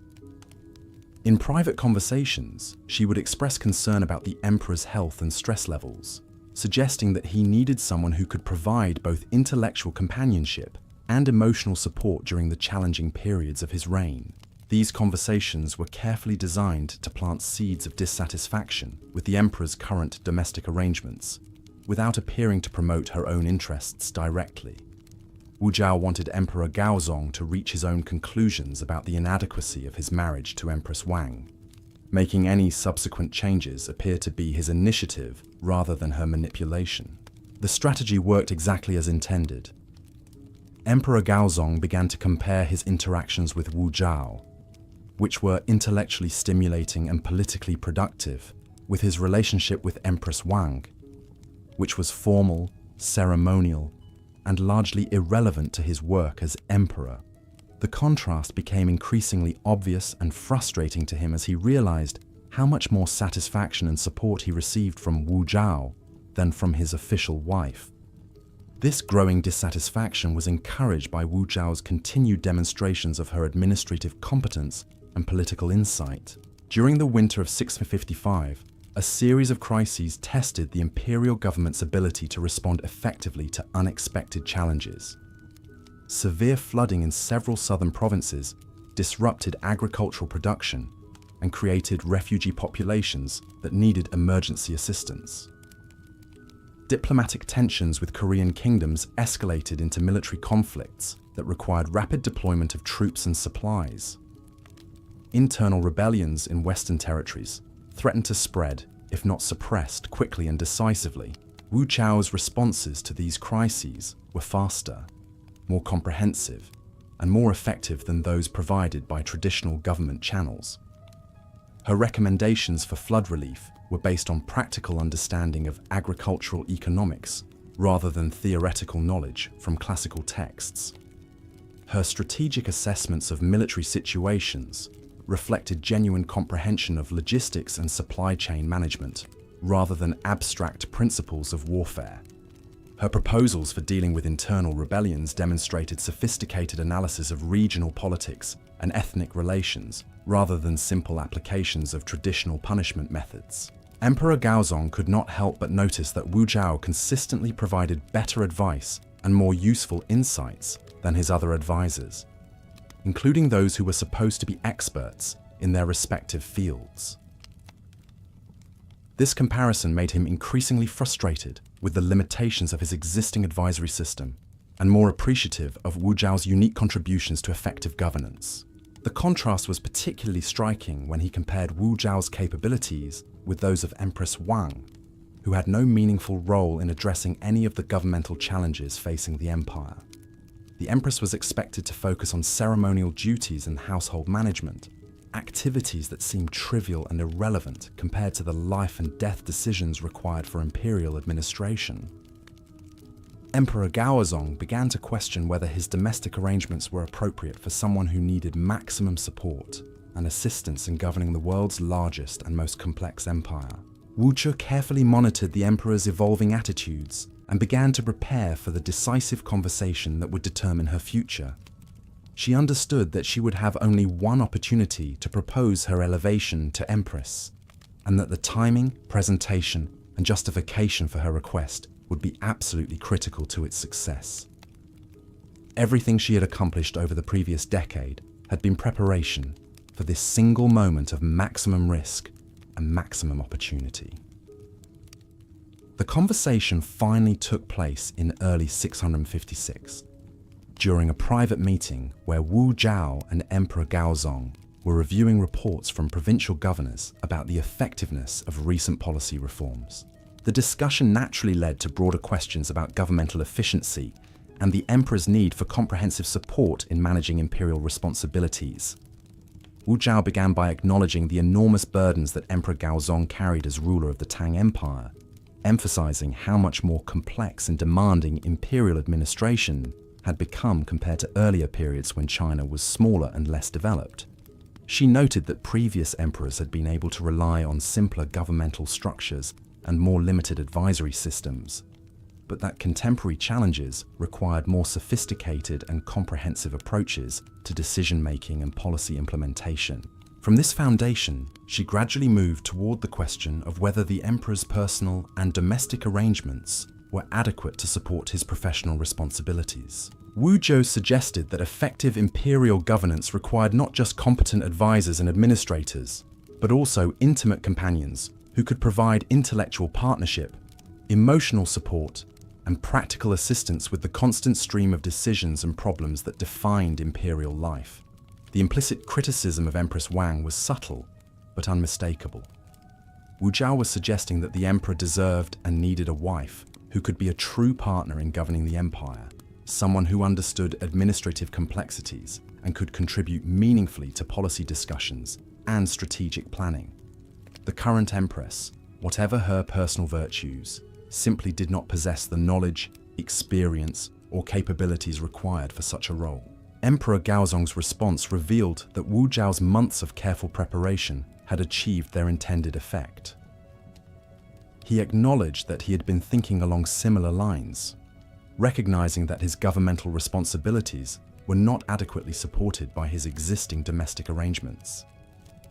In private conversations, she would express concern about the emperor's health and stress levels, suggesting that he needed someone who could provide both intellectual companionship and emotional support during the challenging periods of his reign. These conversations were carefully designed to plant seeds of dissatisfaction with the emperor's current domestic arrangements, without appearing to promote her own interests directly. Wu Zhao wanted Emperor Gaozong to reach his own conclusions about the inadequacy of his marriage to Empress Wang, making any subsequent changes appear to be his initiative rather than her manipulation. The strategy worked exactly as intended. Emperor Gaozong began to compare his interactions with Wu Zhao, which were intellectually stimulating and politically productive, with his relationship with Empress Wang, which was formal, ceremonial, and largely irrelevant to his work as emperor. The contrast became increasingly obvious and frustrating to him as he realized how much more satisfaction and support he received from Wu Zhao than from his official wife. This growing dissatisfaction was encouraged by Wu Zhao's continued demonstrations of her administrative competence and political insight. During the winter of 655, a series of crises tested the imperial government's ability to respond effectively to unexpected challenges. Severe flooding in several southern provinces disrupted agricultural production and created refugee populations that needed emergency assistance. Diplomatic tensions with Korean kingdoms escalated into military conflicts that required rapid deployment of troops and supplies. Internal rebellions in Western territories threatened to spread, if not suppressed, quickly and decisively. Wu Zhao's responses to these crises were faster, more comprehensive, and more effective than those provided by traditional government channels. Her recommendations for flood relief were based on practical understanding of agricultural economics rather than theoretical knowledge from classical texts. Her strategic assessments of military situations reflected genuine comprehension of logistics and supply chain management, rather than abstract principles of warfare. Her proposals for dealing with internal rebellions demonstrated sophisticated analysis of regional politics and ethnic relations, rather than simple applications of traditional punishment methods. Emperor Gaozong could not help but notice that Wu Zhao consistently provided better advice and more useful insights than his other advisors, including those who were supposed to be experts in their respective fields. This comparison made him increasingly frustrated with the limitations of his existing advisory system and more appreciative of Wu Zhao's unique contributions to effective governance. The contrast was particularly striking when he compared Wu Zhao's capabilities with those of Empress Wang, who had no meaningful role in addressing any of the governmental challenges facing the empire. The Empress was expected to focus on ceremonial duties and household management, activities that seemed trivial and irrelevant compared to the life and death decisions required for imperial administration. Emperor Gaozong began to question whether his domestic arrangements were appropriate for someone who needed maximum support and assistance in governing the world's largest and most complex empire. Wu Zhi carefully monitored the emperor's evolving attitudes and began to prepare for the decisive conversation that would determine her future. She understood that she would have only one opportunity to propose her elevation to Empress, and that the timing, presentation, and justification for her request would be absolutely critical to its success. Everything she had accomplished over the previous decade had been preparation for this single moment of maximum risk and maximum opportunity. The conversation finally took place in early 656, during a private meeting where Wu Zhao and Emperor Gaozong were reviewing reports from provincial governors about the effectiveness of recent policy reforms. The discussion naturally led to broader questions about governmental efficiency and the emperor's need for comprehensive support in managing imperial responsibilities. Wu Zhao began by acknowledging the enormous burdens that Emperor Gaozong carried as ruler of the Tang Empire, emphasizing how much more complex and demanding imperial administration had become compared to earlier periods when China was smaller and less developed. She noted that previous emperors had been able to rely on simpler governmental structures and more limited advisory systems, but that contemporary challenges required more sophisticated and comprehensive approaches to decision-making and policy implementation. From this foundation, she gradually moved toward the question of whether the emperor's personal and domestic arrangements were adequate to support his professional responsibilities. Wu Zhou suggested that effective imperial governance required not just competent advisors and administrators, but also intimate companions who could provide intellectual partnership, emotional support, and practical assistance with the constant stream of decisions and problems that defined imperial life. The implicit criticism of Empress Wang was subtle, but unmistakable. Wu Zhao was suggesting that the emperor deserved and needed a wife who could be a true partner in governing the empire, someone who understood administrative complexities and could contribute meaningfully to policy discussions and strategic planning. The current empress, whatever her personal virtues, simply did not possess the knowledge, experience, or capabilities required for such a role. Emperor Gaozong's response revealed that Wu Zhao's months of careful preparation had achieved their intended effect. He acknowledged that he had been thinking along similar lines, recognizing that his governmental responsibilities were not adequately supported by his existing domestic arrangements.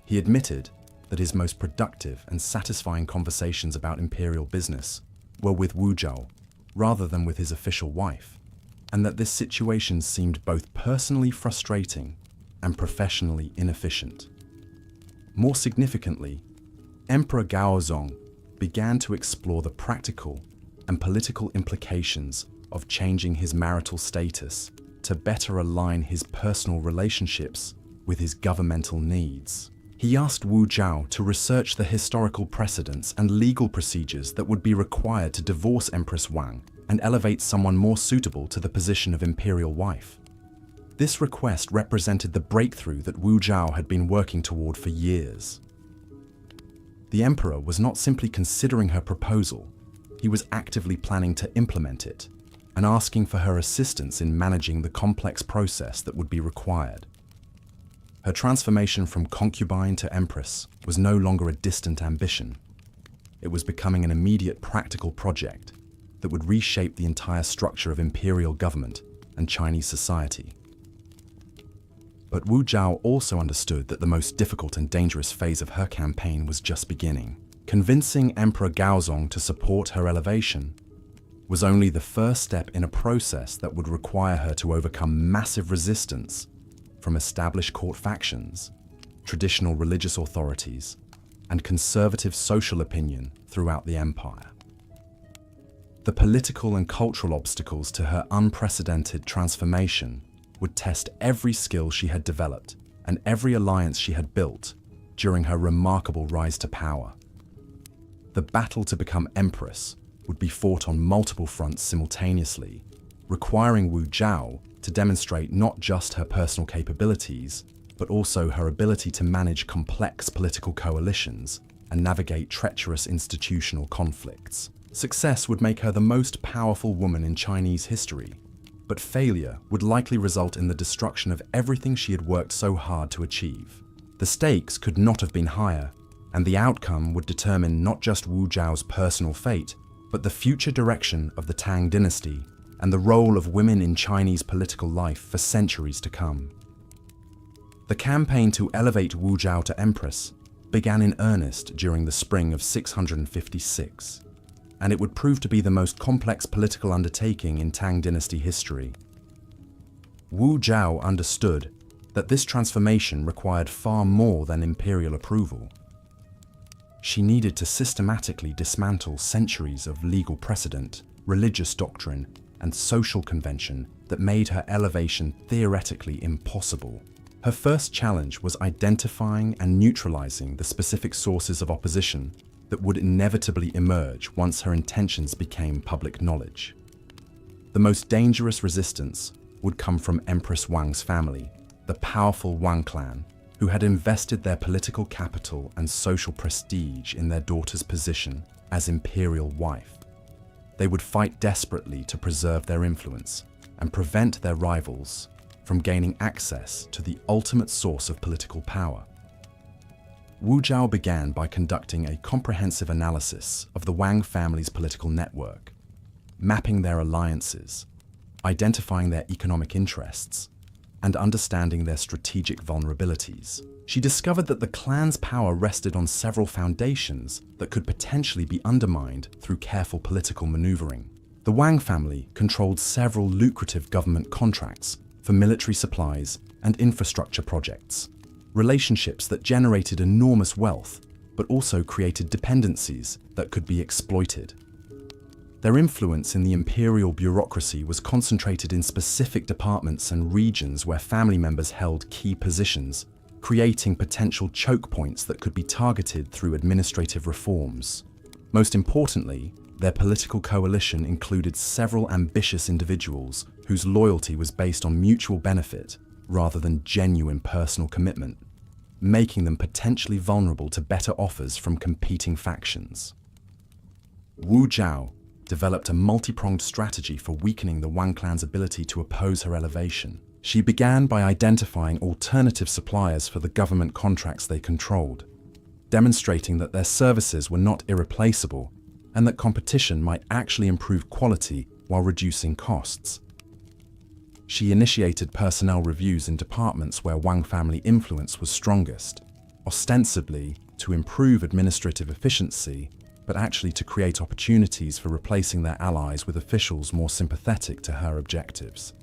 He admitted that his most productive and satisfying conversations about imperial business were with Wu Zhao, rather than with his official wife, and that this situation seemed both personally frustrating and professionally inefficient. More significantly, Emperor Gaozong began to explore the practical and political implications of changing his marital status to better align his personal relationships with his governmental needs. He asked Wu Zhao to research the historical precedents and legal procedures that would be required to divorce Empress Wang and elevate someone more suitable to the position of imperial wife. This request represented the breakthrough that Wu Zhao had been working toward for years. The emperor was not simply considering her proposal, he was actively planning to implement it and asking for her assistance in managing the complex process that would be required. Her transformation from concubine to empress was no longer a distant ambition. It was becoming an immediate practical project that would reshape the entire structure of imperial government and Chinese society. But Wu Zhao also understood that the most difficult and dangerous phase of her campaign was just beginning. Convincing Emperor Gaozong to support her elevation was only the first step in a process that would require her to overcome massive resistance from established court factions, traditional religious authorities, and conservative social opinion throughout the empire. The political and cultural obstacles to her unprecedented transformation would test every skill she had developed and every alliance she had built during her remarkable rise to power. The battle to become empress would be fought on multiple fronts simultaneously, requiring Wu Zhao to demonstrate not just her personal capabilities, but also her ability to manage complex political coalitions and navigate treacherous institutional conflicts. Success would make her the most powerful woman in Chinese history, but failure would likely result in the destruction of everything she had worked so hard to achieve. The stakes could not have been higher, and the outcome would determine not just Wu Zhao's personal fate, but the future direction of the Tang Dynasty and the role of women in Chinese political life for centuries to come. The campaign to elevate Wu Zhao to empress began in earnest during the spring of 656. and it would prove to be the most complex political undertaking in Tang Dynasty history. Wu Zhao understood that this transformation required far more than imperial approval. She needed to systematically dismantle centuries of legal precedent, religious doctrine, and social convention that made her elevation theoretically impossible. Her first challenge was identifying and neutralizing the specific sources of opposition that would inevitably emerge once her intentions became public knowledge. The most dangerous resistance would come from Empress Wang's family, the powerful Wang clan, who had invested their political capital and social prestige in their daughter's position as imperial wife. They would fight desperately to preserve their influence and prevent their rivals from gaining access to the ultimate source of political power. Wu Zhao began by conducting a comprehensive analysis of the Wang family's political network, mapping their alliances, identifying their economic interests, and understanding their strategic vulnerabilities. She discovered that the clan's power rested on several foundations that could potentially be undermined through careful political maneuvering. The Wang family controlled several lucrative government contracts for military supplies and infrastructure projects, relationships that generated enormous wealth but also created dependencies that could be exploited. Their influence in the imperial bureaucracy was concentrated in specific departments and regions where family members held key positions, creating potential choke points that could be targeted through administrative reforms. Most importantly, their political coalition included several ambitious individuals whose loyalty was based on mutual benefit rather than genuine personal commitment, making them potentially vulnerable to better offers from competing factions. Wu Zhao developed a multi-pronged strategy for weakening the Wang clan's ability to oppose her elevation. She began by identifying alternative suppliers for the government contracts they controlled, demonstrating that their services were not irreplaceable and that competition might actually improve quality while reducing costs. She initiated personnel reviews in departments where Wang family influence was strongest, ostensibly to improve administrative efficiency, but actually to create opportunities for replacing their allies with officials more sympathetic to her objectives.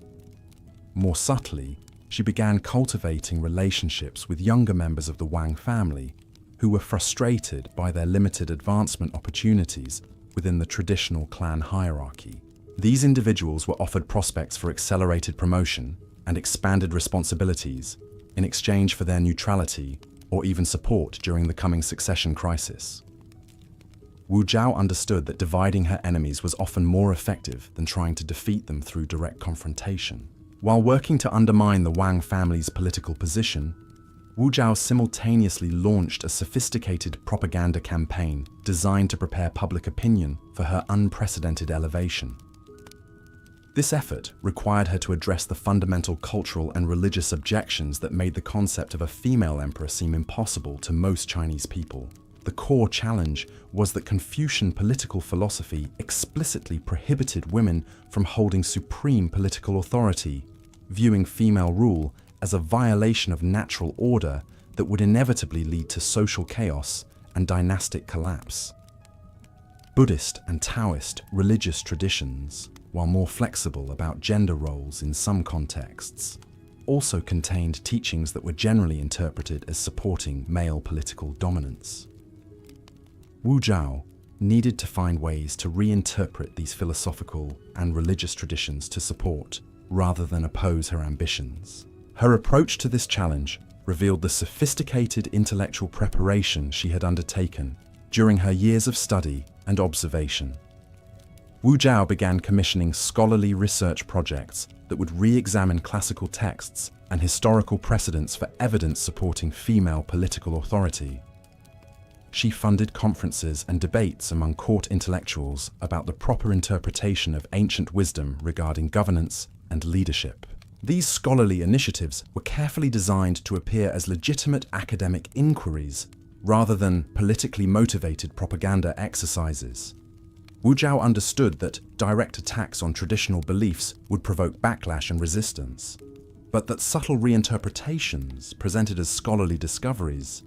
More subtly, she began cultivating relationships with younger members of the Wang family who were frustrated by their limited advancement opportunities within the traditional clan hierarchy. These individuals were offered prospects for accelerated promotion and expanded responsibilities in exchange for their neutrality or even support during the coming succession crisis. Wu Zhao understood that dividing her enemies was often more effective than trying to defeat them through direct confrontation. While working to undermine the Wang family's political position, Wu Zhao simultaneously launched a sophisticated propaganda campaign designed to prepare public opinion for her unprecedented elevation. This effort required her to address the fundamental cultural and religious objections that made the concept of a female emperor seem impossible to most Chinese people. The core challenge was that Confucian political philosophy explicitly prohibited women from holding supreme political authority, viewing female rule as a violation of natural order that would inevitably lead to social chaos and dynastic collapse. Buddhist and Taoist religious traditions, while more flexible about gender roles in some contexts, also contained teachings that were generally interpreted as supporting male political dominance. Wu Zhao needed to find ways to reinterpret these philosophical and religious traditions to support, rather than oppose her ambitions. Her approach to this challenge revealed the sophisticated intellectual preparation she had undertaken during her years of study and observation. Wu Zhao began commissioning scholarly research projects that would re-examine classical texts and historical precedents for evidence supporting female political authority. She funded conferences and debates among court intellectuals about the proper interpretation of ancient wisdom regarding governance and leadership. These scholarly initiatives were carefully designed to appear as legitimate academic inquiries rather than politically motivated propaganda exercises. Wu Zhao understood that direct attacks on traditional beliefs would provoke backlash and resistance, but that subtle reinterpretations presented as scholarly discoveries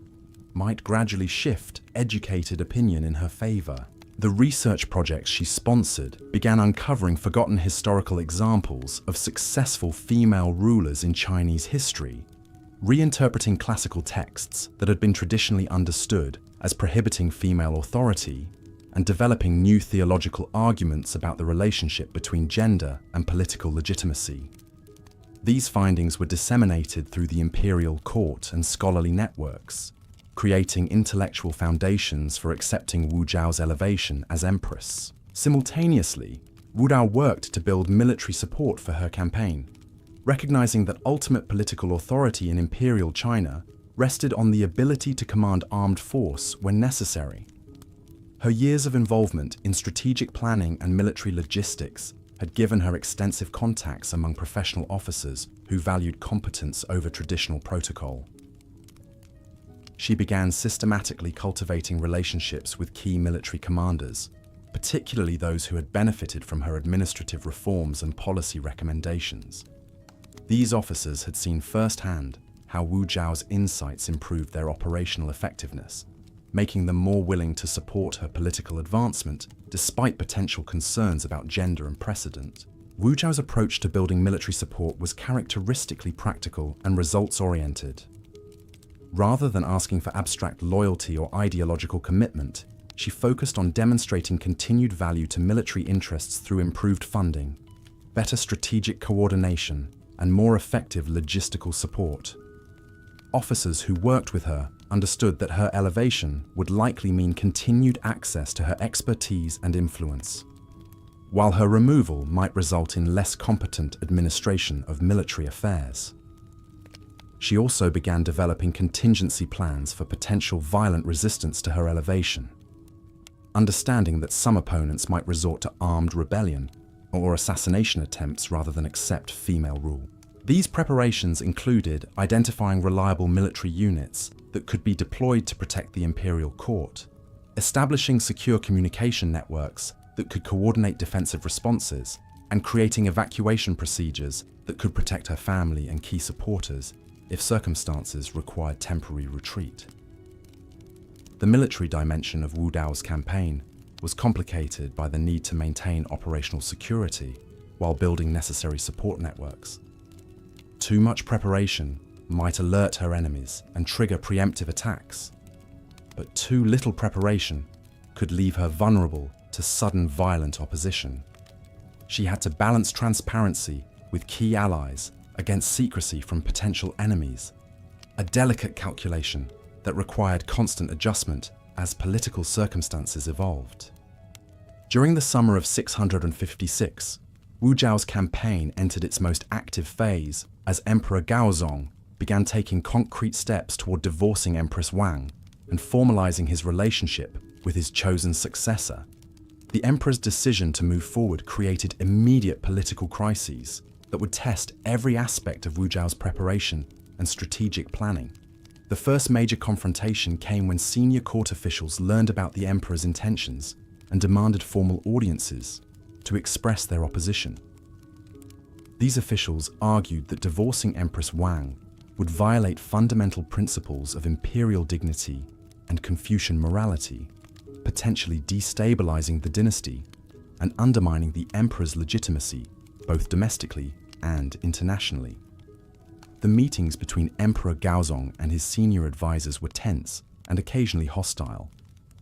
might gradually shift educated opinion in her favor. The research projects she sponsored began uncovering forgotten historical examples of successful female rulers in Chinese history, reinterpreting classical texts that had been traditionally understood as prohibiting female authority, and developing new theological arguments about the relationship between gender and political legitimacy. These findings were disseminated through the imperial court and scholarly networks, creating intellectual foundations for accepting Wu Zhao's elevation as empress. Simultaneously, Wu Zhao worked to build military support for her campaign, recognizing that ultimate political authority in imperial China rested on the ability to command armed force when necessary. Her years of involvement in strategic planning and military logistics had given her extensive contacts among professional officers who valued competence over traditional protocol. She began systematically cultivating relationships with key military commanders, particularly those who had benefited from her administrative reforms and policy recommendations. These officers had seen firsthand how Wu Zhao's insights improved their operational effectiveness, making them more willing to support her political advancement despite potential concerns about gender and precedent. Wu Zhao's approach to building military support was characteristically practical and results-oriented. Rather than asking for abstract loyalty or ideological commitment, she focused on demonstrating continued value to military interests through improved funding, better strategic coordination, and more effective logistical support. Officers who worked with her understood that her elevation would likely mean continued access to her expertise and influence, while her removal might result in less competent administration of military affairs. She also began developing contingency plans for potential violent resistance to her elevation, understanding that some opponents might resort to armed rebellion or assassination attempts rather than accept female rule. These preparations included identifying reliable military units that could be deployed to protect the imperial court, establishing secure communication networks that could coordinate defensive responses, and creating evacuation procedures that could protect her family and key supporters if circumstances required temporary retreat. The military dimension of Wu Zhao's campaign was complicated by the need to maintain operational security while building necessary support networks. Too much preparation might alert her enemies and trigger preemptive attacks, but too little preparation could leave her vulnerable to sudden violent opposition. She had to balance transparency with key allies against secrecy from potential enemies, a delicate calculation that required constant adjustment as political circumstances evolved. During the summer of 656, Wu Zhao's campaign entered its most active phase as Emperor Gaozong began taking concrete steps toward divorcing Empress Wang and formalizing his relationship with his chosen successor. The emperor's decision to move forward created immediate political crises that would test every aspect of Wu Zhao's preparation and strategic planning. The first major confrontation came when senior court officials learned about the emperor's intentions and demanded formal audiences to express their opposition. These officials argued that divorcing Empress Wang would violate fundamental principles of imperial dignity and Confucian morality, potentially destabilizing the dynasty and undermining the emperor's legitimacy both domestically and internationally. The meetings between Emperor Gaozong and his senior advisors were tense and occasionally hostile,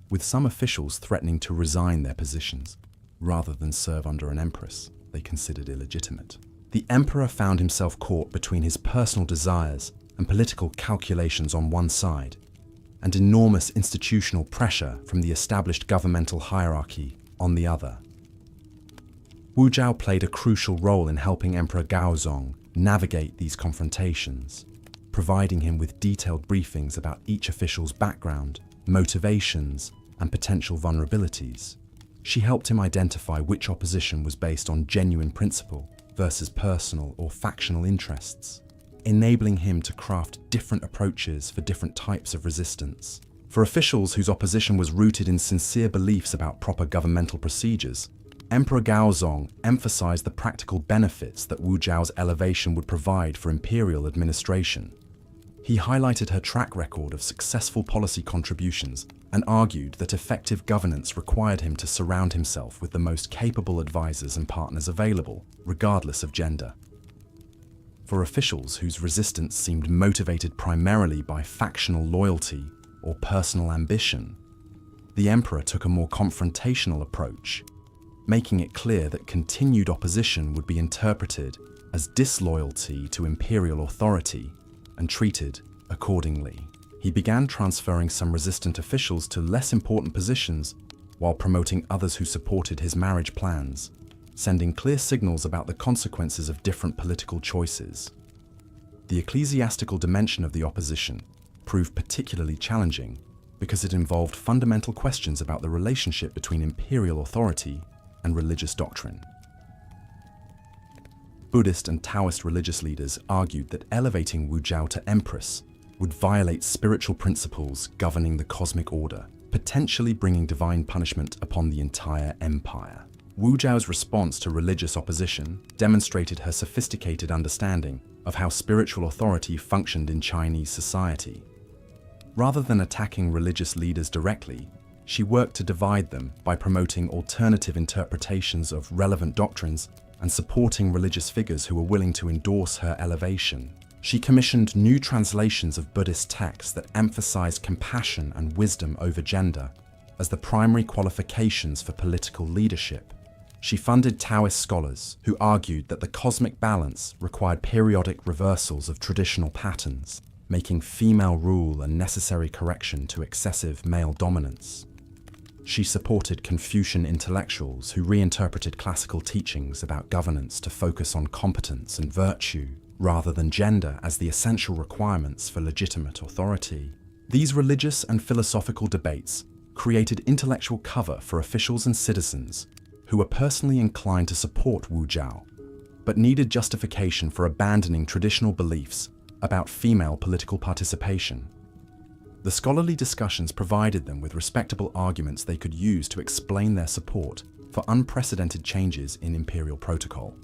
with some officials threatening to resign their positions rather than serve under an empress they considered illegitimate. The emperor found himself caught between his personal desires and political calculations on one side, and enormous institutional pressure from the established governmental hierarchy on the other. Wu Zhao played a crucial role in helping Emperor Gaozong navigate these confrontations, providing him with detailed briefings about each official's background, motivations, and potential vulnerabilities. She helped him identify which opposition was based on genuine principle versus personal or factional interests, enabling him to craft different approaches for different types of resistance. For officials whose opposition was rooted in sincere beliefs about proper governmental procedures, Emperor Gaozong emphasized the practical benefits that Wu Zhao's elevation would provide for imperial administration. He highlighted her track record of successful policy contributions and argued that effective governance required him to surround himself with the most capable advisors and partners available, regardless of gender. For officials whose resistance seemed motivated primarily by factional loyalty or personal ambition, the emperor took a more confrontational approach, making it clear that continued opposition would be interpreted as disloyalty to imperial authority and treated accordingly. He began transferring some resistant officials to less important positions while promoting others who supported his marriage plans, sending clear signals about the consequences of different political choices. The ecclesiastical dimension of the opposition proved particularly challenging because it involved fundamental questions about the relationship between imperial authority and religious doctrine. Buddhist and Taoist religious leaders argued that elevating Wu Zetian to empress would violate spiritual principles governing the cosmic order, potentially bringing divine punishment upon the entire empire. Wu Zetian's response to religious opposition demonstrated her sophisticated understanding of how spiritual authority functioned in Chinese society. Rather than attacking religious leaders directly, she worked to divide them by promoting alternative interpretations of relevant doctrines and supporting religious figures who were willing to endorse her elevation. She commissioned new translations of Buddhist texts that emphasized compassion and wisdom over gender as the primary qualifications for political leadership. She funded Taoist scholars who argued that the cosmic balance required periodic reversals of traditional patterns, making female rule a necessary correction to excessive male dominance. She supported Confucian intellectuals who reinterpreted classical teachings about governance to focus on competence and virtue, rather than gender as the essential requirements for legitimate authority. These religious and philosophical debates created intellectual cover for officials and citizens who were personally inclined to support Wu Zetian, but needed justification for abandoning traditional beliefs about female political participation. The scholarly discussions provided them with respectable arguments they could use to explain their support for unprecedented changes in imperial protocol.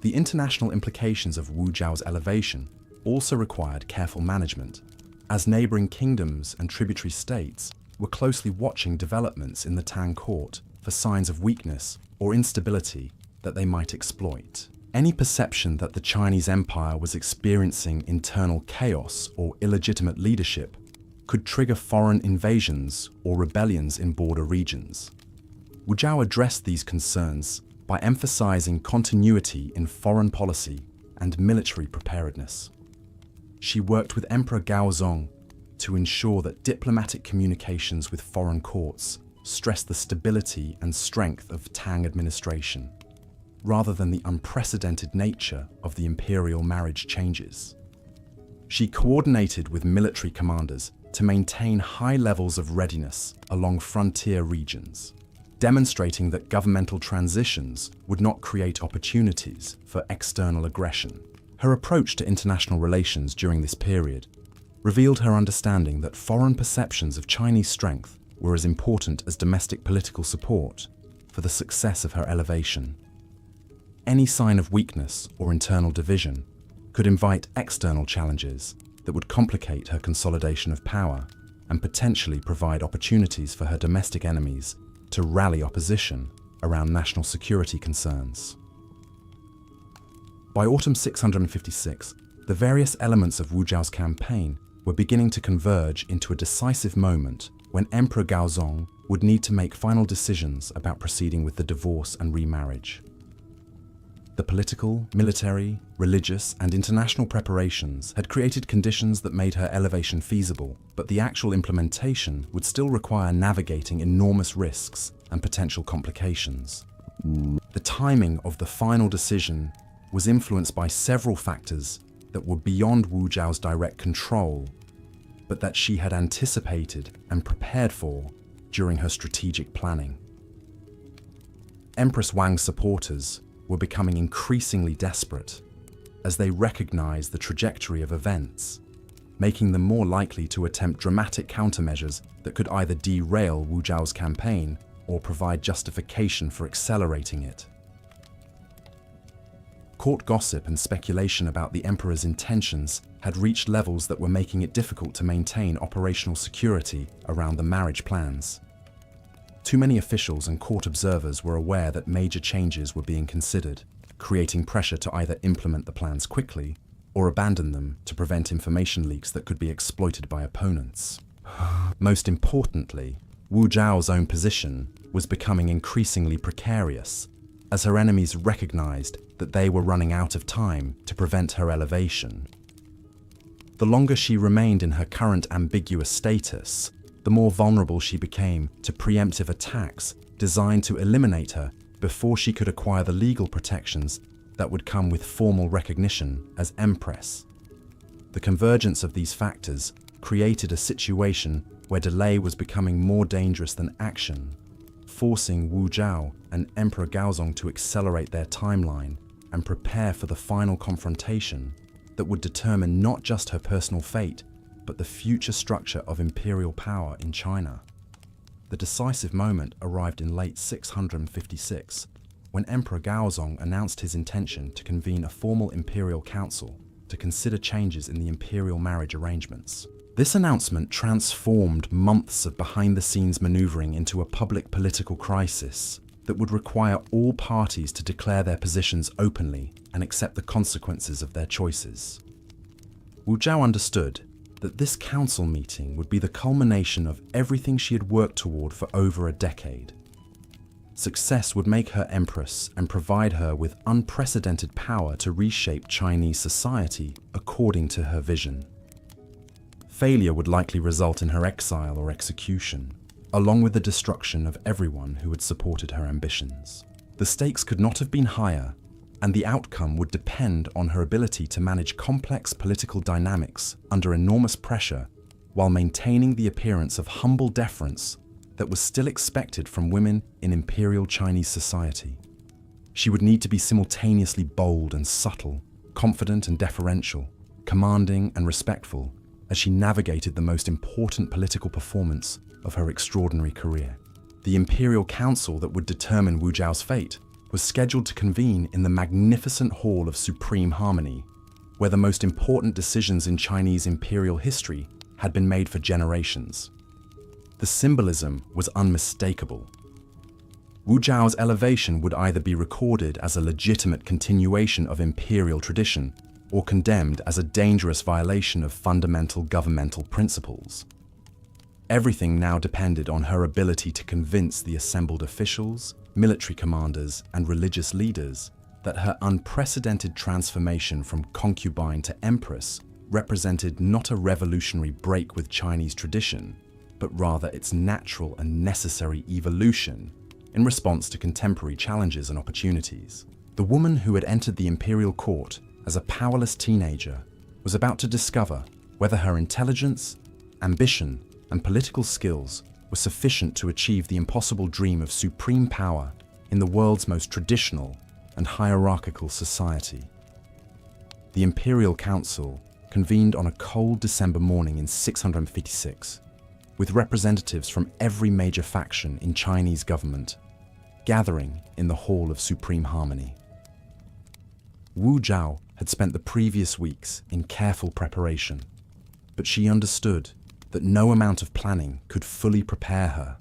The international implications of Wu Zetian's elevation also required careful management, as neighboring kingdoms and tributary states were closely watching developments in the Tang court for signs of weakness or instability that they might exploit. Any perception that the Chinese empire was experiencing internal chaos or illegitimate leadership could trigger foreign invasions or rebellions in border regions. Wu Zetian addressed these concerns by emphasizing continuity in foreign policy and military preparedness. She worked with Emperor Gaozong to ensure that diplomatic communications with foreign courts stressed the stability and strength of Tang administration, rather than the unprecedented nature of the imperial marriage changes. She coordinated with military commanders to maintain high levels of readiness along frontier regions, demonstrating that governmental transitions would not create opportunities for external aggression. Her approach to international relations during this period revealed her understanding that foreign perceptions of Chinese strength were as important as domestic political support for the success of her elevation. Any sign of weakness or internal division could invite external challenges that would complicate her consolidation of power and potentially provide opportunities for her domestic enemies to rally opposition around national security concerns. By autumn 656, the various elements of Wu Zetian's campaign were beginning to converge into a decisive moment when Emperor Gaozong would need to make final decisions about proceeding with the divorce and remarriage. The political, military, religious, and international preparations had created conditions that made her elevation feasible, but the actual implementation would still require navigating enormous risks and potential complications. The timing of the final decision was influenced by several factors that were beyond Wu Zetian's direct control, but that she had anticipated and prepared for during her strategic planning. Empress Wang's supporters were becoming increasingly desperate as they recognized the trajectory of events, making them more likely to attempt dramatic countermeasures that could either derail Wu Zetian's campaign or provide justification for accelerating it. Court gossip and speculation about the emperor's intentions had reached levels that were making it difficult to maintain operational security around the marriage plans. Too many officials and court observers were aware that major changes were being considered, creating pressure to either implement the plans quickly or abandon them to prevent information leaks that could be exploited by opponents. Most importantly, Wu Zhao's own position was becoming increasingly precarious as her enemies recognized that they were running out of time to prevent her elevation. The longer she remained in her current ambiguous status, the more vulnerable she became to preemptive attacks designed to eliminate her before she could acquire the legal protections that would come with formal recognition as Empress. The convergence of these factors created a situation where delay was becoming more dangerous than action, forcing Wu Zhao and Emperor Gaozong to accelerate their timeline and prepare for the final confrontation that would determine not just her personal fate, but the future structure of imperial power in China. The decisive moment arrived in late 656, when Emperor Gaozong announced his intention to convene a formal imperial council to consider changes in the imperial marriage arrangements. This announcement transformed months of behind-the-scenes maneuvering into a public political crisis that would require all parties to declare their positions openly and accept the consequences of their choices. Wu Zhao understood that this council meeting would be the culmination of everything she had worked toward for over a decade. Success would make her empress and provide her with unprecedented power to reshape Chinese society according to her vision. Failure would likely result in her exile or execution, along with the destruction of everyone who had supported her ambitions. The stakes could not have been higher, and the outcome would depend on her ability to manage complex political dynamics under enormous pressure while maintaining the appearance of humble deference that was still expected from women in imperial Chinese society. She would need to be simultaneously bold and subtle, confident and deferential, commanding and respectful, as she navigated the most important political performance of her extraordinary career. The Imperial Council that would determine Wu Zhao's fate was scheduled to convene in the magnificent Hall of Supreme Harmony, where the most important decisions in Chinese imperial history had been made for generations. The symbolism was unmistakable. Wu Zhao's elevation would either be recorded as a legitimate continuation of imperial tradition or condemned as a dangerous violation of fundamental governmental principles. Everything now depended on her ability to convince the assembled officials, military commanders, and religious leaders that her unprecedented transformation from concubine to empress represented not a revolutionary break with Chinese tradition, but rather its natural and necessary evolution in response to contemporary challenges and opportunities. The woman who had entered the imperial court as a powerless teenager was about to discover whether her intelligence, ambition, and political skills were sufficient to achieve the impossible dream of supreme power in the world's most traditional and hierarchical society. The Imperial Council convened on a cold December morning in 656, with representatives from every major faction in Chinese government, gathering in the Hall of Supreme Harmony. Wu Zhao had spent the previous weeks in careful preparation, but she understood that no amount of planning could fully prepare her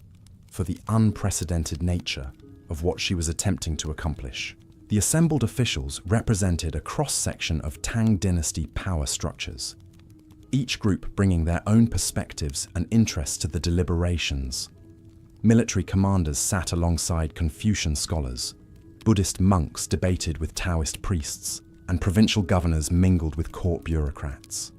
for the unprecedented nature of what she was attempting to accomplish. The assembled officials represented a cross-section of Tang Dynasty power structures, each group bringing their own perspectives and interests to the deliberations. Military commanders sat alongside Confucian scholars, Buddhist monks debated with Taoist priests, and provincial governors mingled with court bureaucrats.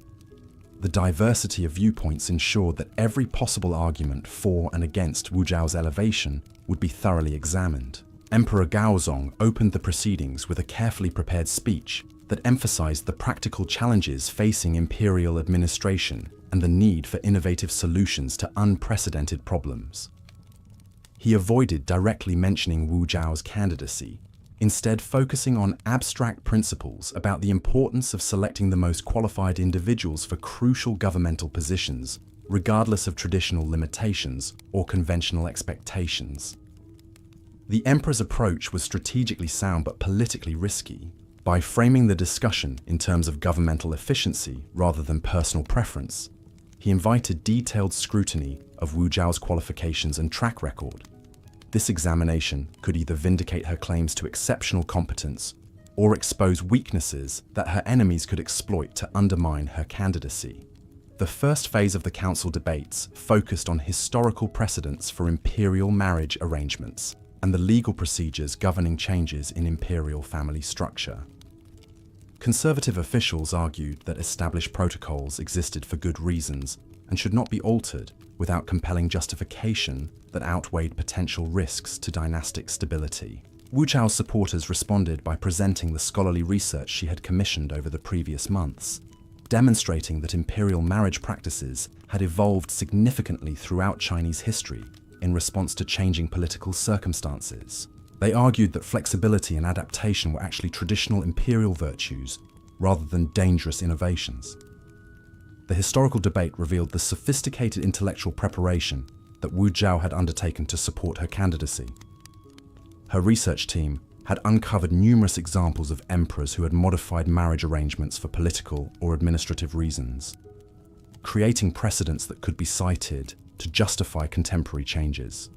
The diversity of viewpoints ensured that every possible argument for and against Wu Zhao's elevation would be thoroughly examined. Emperor Gaozong opened the proceedings with a carefully prepared speech that emphasized the practical challenges facing imperial administration and the need for innovative solutions to unprecedented problems. He avoided directly mentioning Wu Zhao's candidacy, instead focusing on abstract principles about the importance of selecting the most qualified individuals for crucial governmental positions, regardless of traditional limitations or conventional expectations. The emperor's approach was strategically sound but politically risky. By framing the discussion in terms of governmental efficiency rather than personal preference, he invited detailed scrutiny of Wu Zhao's qualifications and track record. This examination could either vindicate her claims to exceptional competence or expose weaknesses that her enemies could exploit to undermine her candidacy. The first phase of the council debates focused on historical precedents for imperial marriage arrangements and the legal procedures governing changes in imperial family structure. Conservative officials argued that established protocols existed for good reasons and should not be altered without compelling justification that outweighed potential risks to dynastic stability. Wu Zhao's supporters responded by presenting the scholarly research she had commissioned over the previous months, demonstrating that imperial marriage practices had evolved significantly throughout Chinese history in response to changing political circumstances. They argued that flexibility and adaptation were actually traditional imperial virtues rather than dangerous innovations. The historical debate revealed the sophisticated intellectual preparation that Wu Zhao had undertaken to support her candidacy. Her research team had uncovered numerous examples of emperors who had modified marriage arrangements for political or administrative reasons, creating precedents that could be cited to justify contemporary changes.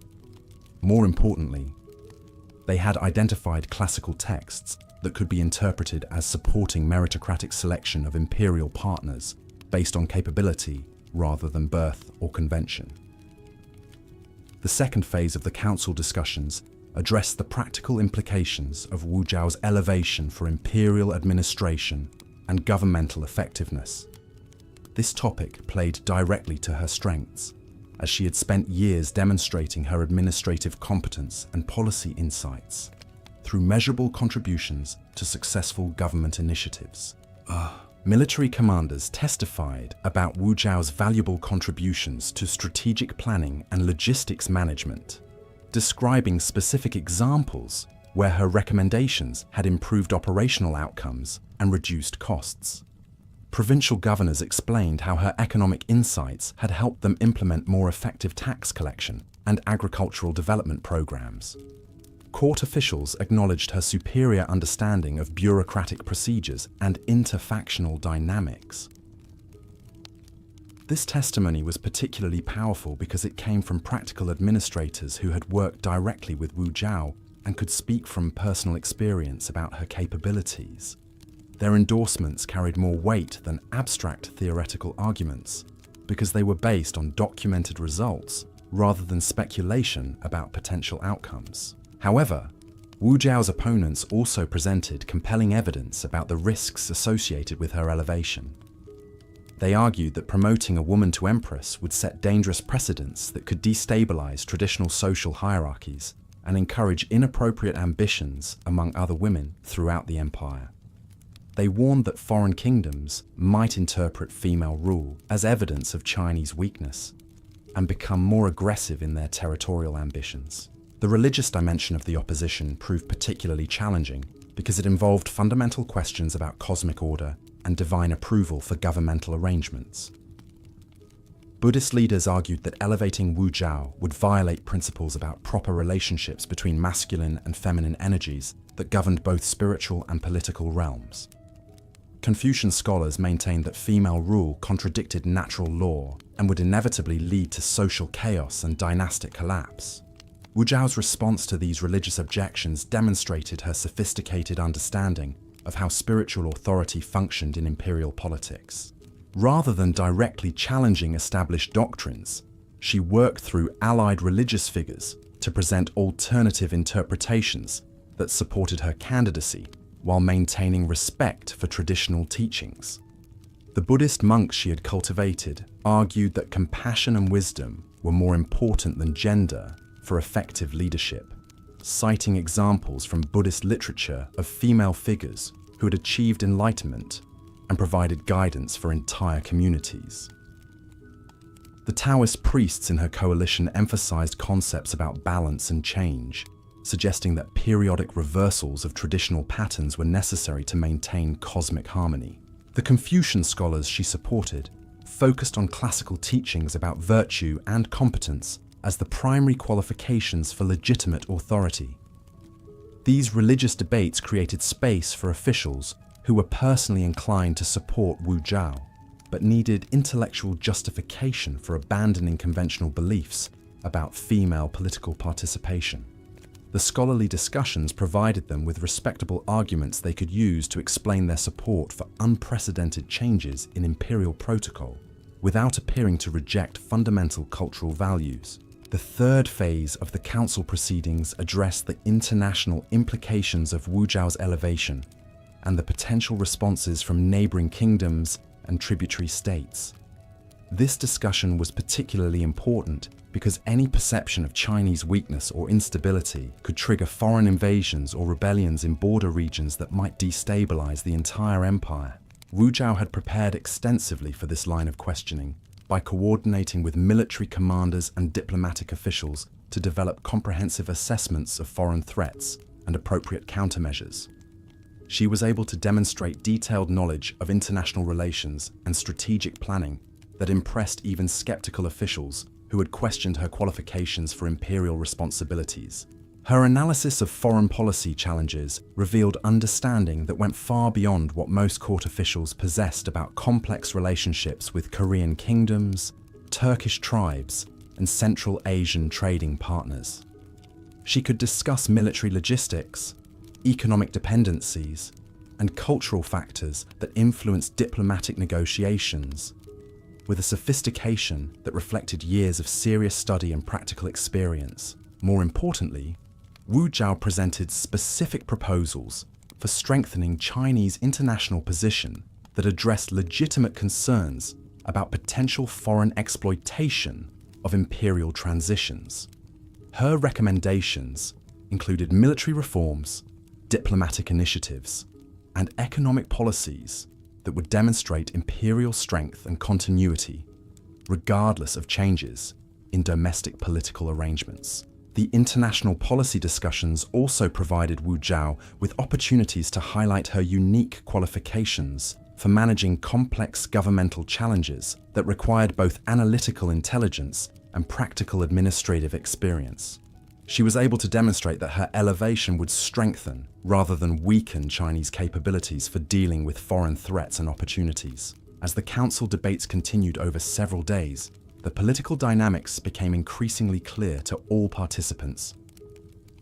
More importantly, they had identified classical texts that could be interpreted as supporting meritocratic selection of imperial partners based on capability rather than birth or convention. The second phase of the council discussions addressed the practical implications of Wu Zhao's elevation for imperial administration and governmental effectiveness. This topic played directly to her strengths, as she had spent years demonstrating her administrative competence and policy insights through measurable contributions to successful government initiatives. Military commanders testified about Wu Zhao's valuable contributions to strategic planning and logistics management, describing specific examples where her recommendations had improved operational outcomes and reduced costs. Provincial governors explained how her economic insights had helped them implement more effective tax collection and agricultural development programs. Court officials acknowledged her superior understanding of bureaucratic procedures and interfactional dynamics. This testimony was particularly powerful because it came from practical administrators who had worked directly with Wu Zhao and could speak from personal experience about her capabilities. Their endorsements carried more weight than abstract theoretical arguments because they were based on documented results rather than speculation about potential outcomes. However, Wu Zhao's opponents also presented compelling evidence about the risks associated with her elevation. They argued that promoting a woman to empress would set dangerous precedents that could destabilize traditional social hierarchies and encourage inappropriate ambitions among other women throughout the empire. They warned that foreign kingdoms might interpret female rule as evidence of Chinese weakness and become more aggressive in their territorial ambitions. The religious dimension of the opposition proved particularly challenging because it involved fundamental questions about cosmic order and divine approval for governmental arrangements. Buddhist leaders argued that elevating Wu Zhao would violate principles about proper relationships between masculine and feminine energies that governed both spiritual and political realms. Confucian scholars maintained that female rule contradicted natural law and would inevitably lead to social chaos and dynastic collapse. Wu Zhao's response to these religious objections demonstrated her sophisticated understanding of how spiritual authority functioned in imperial politics. Rather than directly challenging established doctrines, she worked through allied religious figures to present alternative interpretations that supported her candidacy while maintaining respect for traditional teachings. The Buddhist monks she had cultivated argued that compassion and wisdom were more important than gender for effective leadership, citing examples from Buddhist literature of female figures who had achieved enlightenment and provided guidance for entire communities. The Taoist priests in her coalition emphasized concepts about balance and change, suggesting that periodic reversals of traditional patterns were necessary to maintain cosmic harmony. The Confucian scholars she supported focused on classical teachings about virtue and competence as the primary qualifications for legitimate authority. These religious debates created space for officials who were personally inclined to support Wu Zhao, but needed intellectual justification for abandoning conventional beliefs about female political participation. The scholarly discussions provided them with respectable arguments they could use to explain their support for unprecedented changes in imperial protocol, without appearing to reject fundamental cultural values. The third phase of the council proceedings addressed the international implications of Wu Zhao's elevation and the potential responses from neighboring kingdoms and tributary states. This discussion was particularly important because any perception of Chinese weakness or instability could trigger foreign invasions or rebellions in border regions that might destabilize the entire empire. Wu Zhao had prepared extensively for this line of questioning by coordinating with military commanders and diplomatic officials to develop comprehensive assessments of foreign threats and appropriate countermeasures. She was able to demonstrate detailed knowledge of international relations and strategic planning that impressed even skeptical officials who had questioned her qualifications for imperial responsibilities. Her analysis of foreign policy challenges revealed understanding that went far beyond what most court officials possessed about complex relationships with Korean kingdoms, Turkish tribes, and Central Asian trading partners. She could discuss military logistics, economic dependencies, and cultural factors that influenced diplomatic negotiations, with a sophistication that reflected years of serious study and practical experience. More importantly, Wu Zhao presented specific proposals for strengthening Chinese international position that addressed legitimate concerns about potential foreign exploitation of imperial transitions. Her recommendations included military reforms, diplomatic initiatives, and economic policies that would demonstrate imperial strength and continuity, regardless of changes in domestic political arrangements. The international policy discussions also provided Wu Zhao with opportunities to highlight her unique qualifications for managing complex governmental challenges that required both analytical intelligence and practical administrative experience. She was able to demonstrate that her elevation would strengthen rather than weaken Chinese capabilities for dealing with foreign threats and opportunities. As the council debates continued over several days, the political dynamics became increasingly clear to all participants.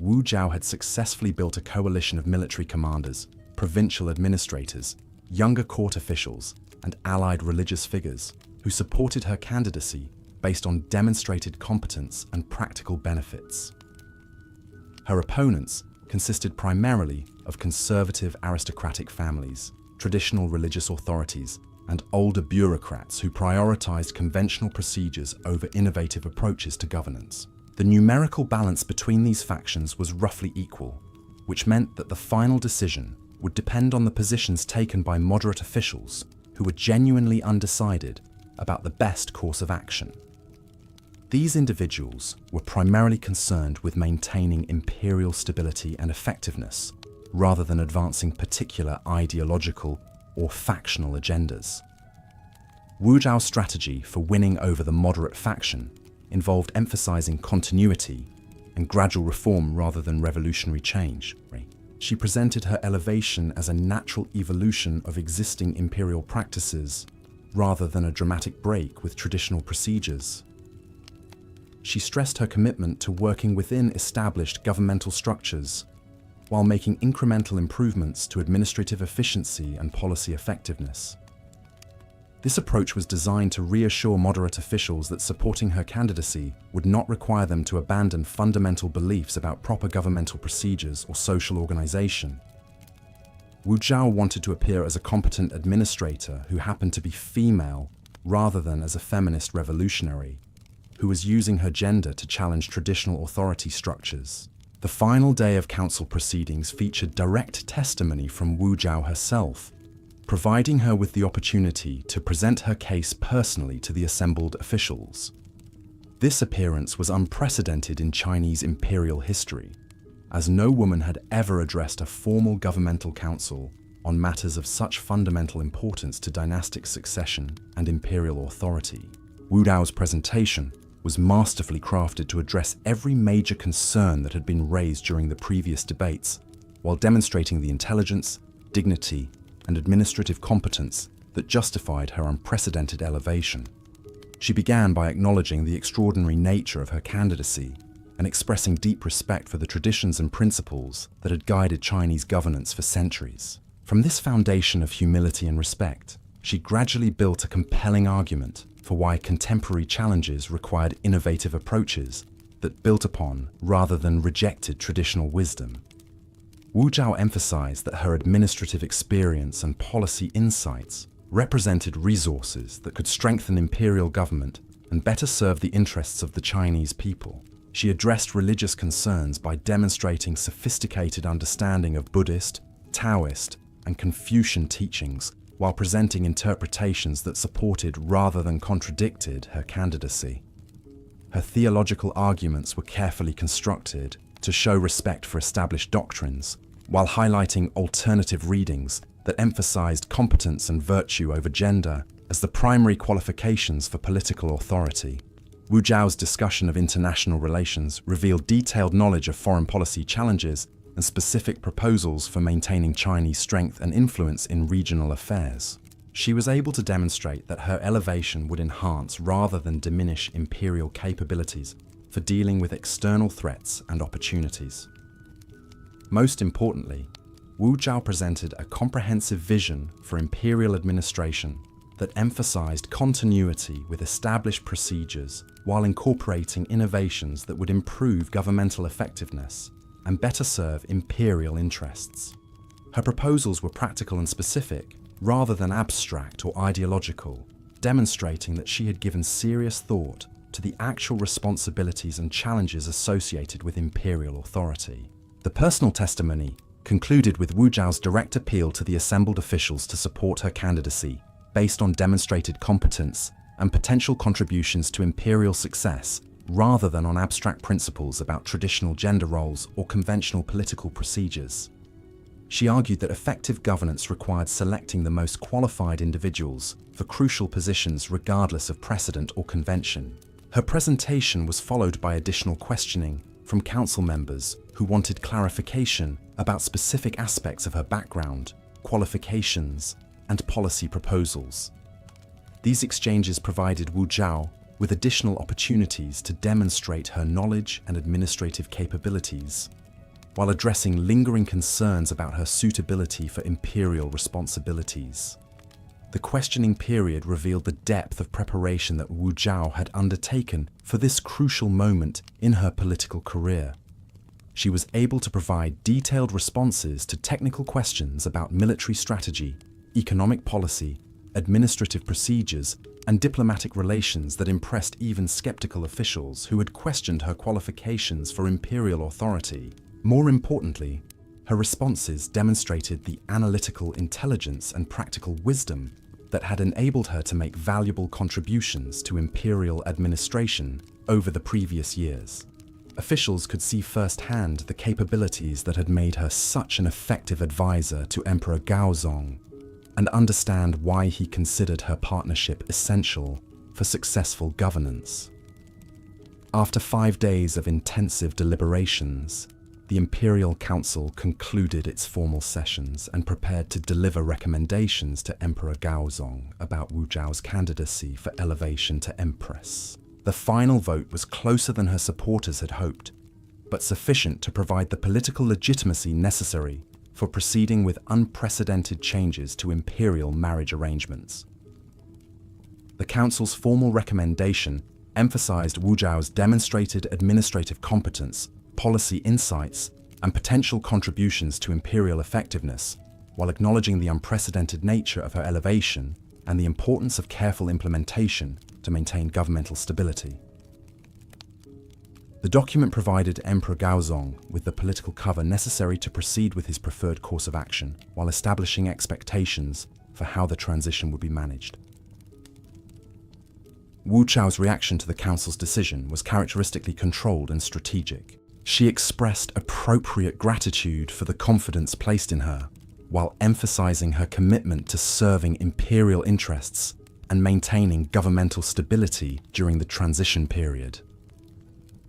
Wu Zhao had successfully built a coalition of military commanders, provincial administrators, younger court officials, and allied religious figures who supported her candidacy based on demonstrated competence and practical benefits. Her opponents consisted primarily of conservative aristocratic families, traditional religious authorities, and older bureaucrats who prioritized conventional procedures over innovative approaches to governance. The numerical balance between these factions was roughly equal, which meant that the final decision would depend on the positions taken by moderate officials who were genuinely undecided about the best course of action. These individuals were primarily concerned with maintaining imperial stability and effectiveness, rather than advancing particular ideological or factional agendas. Wu Zhao's strategy for winning over the moderate faction involved emphasizing continuity and gradual reform rather than revolutionary change. She presented her elevation as a natural evolution of existing imperial practices rather than a dramatic break with traditional procedures. She stressed her commitment to working within established governmental structures while making incremental improvements to administrative efficiency and policy effectiveness. This approach was designed to reassure moderate officials that supporting her candidacy would not require them to abandon fundamental beliefs about proper governmental procedures or social organization. Wu Zhao wanted to appear as a competent administrator who happened to be female rather than as a feminist revolutionary who was using her gender to challenge traditional authority structures. The final day of council proceedings featured direct testimony from Wu Zhao herself, providing her with the opportunity to present her case personally to the assembled officials. This appearance was unprecedented in Chinese imperial history, as no woman had ever addressed a formal governmental council on matters of such fundamental importance to dynastic succession and imperial authority. Wu Zhao's presentation was masterfully crafted to address every major concern that had been raised during the previous debates while demonstrating the intelligence, dignity, and administrative competence that justified her unprecedented elevation. She began by acknowledging the extraordinary nature of her candidacy and expressing deep respect for the traditions and principles that had guided Chinese governance for centuries. From this foundation of humility and respect, she gradually built a compelling argument for why contemporary challenges required innovative approaches that built upon rather than rejected traditional wisdom. Wu Zhao emphasized that her administrative experience and policy insights represented resources that could strengthen imperial government and better serve the interests of the Chinese people. She addressed religious concerns by demonstrating sophisticated understanding of Buddhist, Taoist, and Confucian teachings, while presenting interpretations that supported rather than contradicted her candidacy. Her theological arguments were carefully constructed to show respect for established doctrines, while highlighting alternative readings that emphasized competence and virtue over gender as the primary qualifications for political authority. Wu Zhao's discussion of international relations revealed detailed knowledge of foreign policy challenges and specific proposals for maintaining Chinese strength and influence in regional affairs. She was able to demonstrate that her elevation would enhance rather than diminish imperial capabilities for dealing with external threats and opportunities. Most importantly, Wu Zhao presented a comprehensive vision for imperial administration that emphasized continuity with established procedures while incorporating innovations that would improve governmental effectiveness and better serve imperial interests. Her proposals were practical and specific, rather than abstract or ideological, demonstrating that she had given serious thought to the actual responsibilities and challenges associated with imperial authority. The personal testimony concluded with Wu Zhao's direct appeal to the assembled officials to support her candidacy based on demonstrated competence and potential contributions to imperial success, rather than on abstract principles about traditional gender roles or conventional political procedures. She argued that effective governance required selecting the most qualified individuals for crucial positions regardless of precedent or convention. Her presentation was followed by additional questioning from council members who wanted clarification about specific aspects of her background, qualifications, and policy proposals. These exchanges provided Wu Zhao with additional opportunities to demonstrate her knowledge and administrative capabilities, while addressing lingering concerns about her suitability for imperial responsibilities. The questioning period revealed the depth of preparation that Wu Zhao had undertaken for this crucial moment in her political career. She was able to provide detailed responses to technical questions about military strategy, economic policy, administrative procedures, and diplomatic relations that impressed even skeptical officials who had questioned her qualifications for imperial authority. More importantly, her responses demonstrated the analytical intelligence and practical wisdom that had enabled her to make valuable contributions to imperial administration over the previous years. Officials could see firsthand the capabilities that had made her such an effective advisor to Emperor Gaozong, and understand why he considered her partnership essential for successful governance. After 5 days of intensive deliberations, the Imperial Council concluded its formal sessions and prepared to deliver recommendations to Emperor Gaozong about Wu Zhao's candidacy for elevation to Empress. The final vote was closer than her supporters had hoped, but sufficient to provide the political legitimacy necessary for proceeding with unprecedented changes to imperial marriage arrangements. The Council's formal recommendation emphasized Wu Zhao's demonstrated administrative competence, policy insights, and potential contributions to imperial effectiveness, while acknowledging the unprecedented nature of her elevation and the importance of careful implementation to maintain governmental stability. The document provided Emperor Gaozong with the political cover necessary to proceed with his preferred course of action, while establishing expectations for how the transition would be managed. Wu Zhao's reaction to the council's decision was characteristically controlled and strategic. She expressed appropriate gratitude for the confidence placed in her, while emphasizing her commitment to serving imperial interests and maintaining governmental stability during the transition period.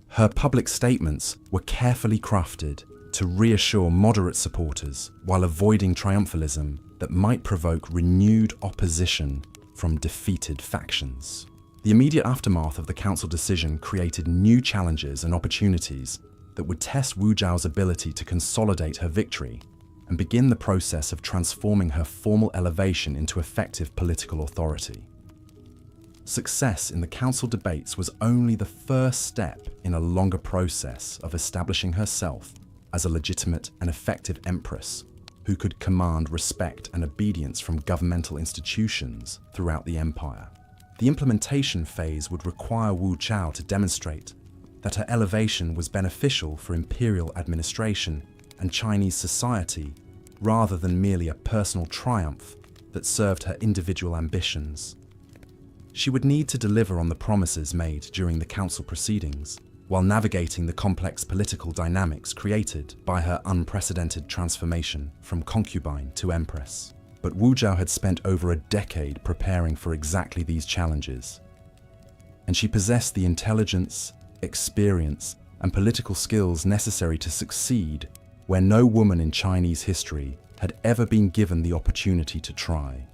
Her public statements were carefully crafted to reassure moderate supporters while avoiding triumphalism that might provoke renewed opposition from defeated factions. The immediate aftermath of the council decision created new challenges and opportunities that would test Wu Zhao's ability to consolidate her victory and begin the process of transforming her formal elevation into effective political authority. Success in the council debates was only the first step in a longer process of establishing herself as a legitimate and effective empress who could command respect and obedience from governmental institutions throughout the empire. The implementation phase would require Wu Zhao to demonstrate that her elevation was beneficial for imperial administration and Chinese society rather than merely a personal triumph that served her individual ambitions. She would need to deliver on the promises made during the council proceedings, while navigating the complex political dynamics created by her unprecedented transformation from concubine to empress. But Wu Zhao had spent over a decade preparing for exactly these challenges, and she possessed the intelligence, experience, and political skills necessary to succeed where no woman in Chinese history had ever been given the opportunity to try.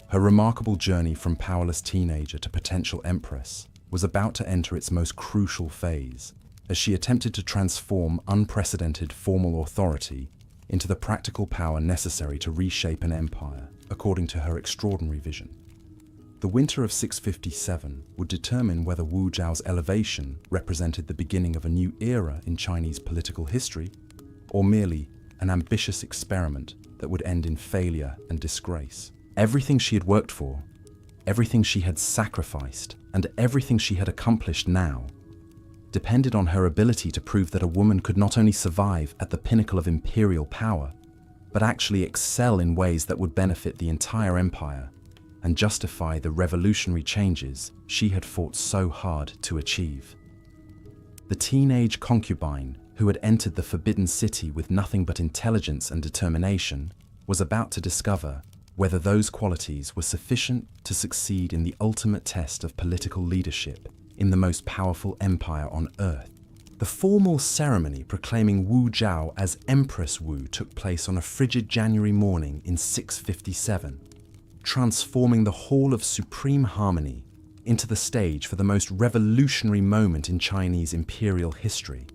Her remarkable journey from powerless teenager to potential empress was about to enter its most crucial phase, as she attempted to transform unprecedented formal authority into the practical power necessary to reshape an empire, according to her extraordinary vision. The winter of 657 would determine whether Wu Zhao's elevation represented the beginning of a new era in Chinese political history, or merely an ambitious experiment that would end in failure and disgrace. Everything she had worked for, everything she had sacrificed, and everything she had accomplished now depended on her ability to prove that a woman could not only survive at the pinnacle of imperial power, but actually excel in ways that would benefit the entire empire and justify the revolutionary changes she had fought so hard to achieve. The teenage concubine who had entered the Forbidden City with nothing but intelligence and determination was about to discover whether those qualities were sufficient to succeed in the ultimate test of political leadership in the most powerful empire on earth. The formal ceremony proclaiming Wu Zhao as Empress Wu took place on a frigid January morning in 657, transforming the Hall of Supreme Harmony into the stage for the most revolutionary moment in Chinese imperial history.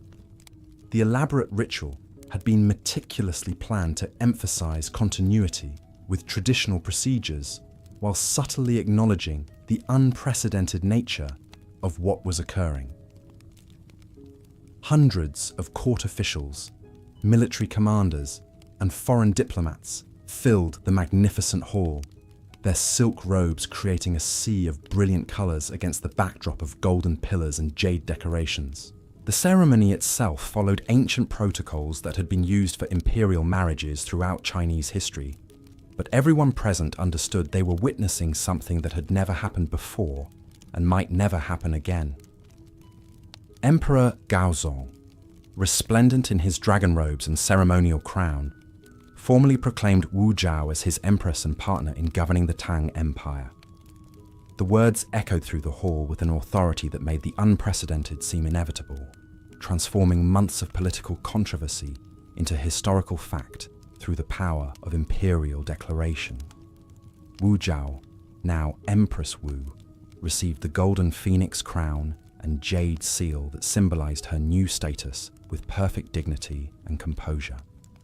The elaborate ritual had been meticulously planned to emphasize continuity with traditional procedures, while subtly acknowledging the unprecedented nature of what was occurring. Hundreds of court officials, military commanders, and foreign diplomats filled the magnificent hall, their silk robes creating a sea of brilliant colors against the backdrop of golden pillars and jade decorations. The ceremony itself followed ancient protocols that had been used for imperial marriages throughout Chinese history, but everyone present understood they were witnessing something that had never happened before and might never happen again. Emperor Gaozong, resplendent in his dragon robes and ceremonial crown, formally proclaimed Wu Zhao as his empress and partner in governing the Tang Empire. The words echoed through the hall with an authority that made the unprecedented seem inevitable, transforming months of political controversy into historical fact through the power of imperial declaration. Wu Zhao, now Empress Wu, received the golden phoenix crown and jade seal that symbolized her new status with perfect dignity and composure.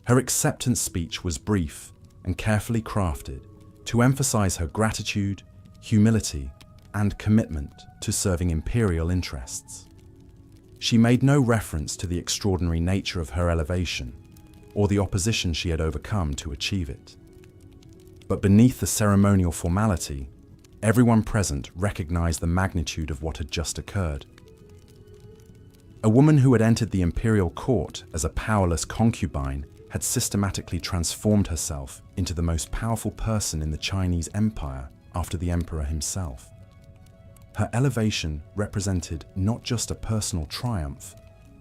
Her acceptance speech was brief and carefully crafted to emphasize her gratitude, humility, and commitment to serving imperial interests. She made no reference to the extraordinary nature of her elevation or the opposition she had overcome to achieve it. But beneath the ceremonial formality, everyone present recognized the magnitude of what had just occurred. A woman who had entered the imperial court as a powerless concubine had systematically transformed herself into the most powerful person in the Chinese empire after the emperor himself. Her elevation represented not just a personal triumph,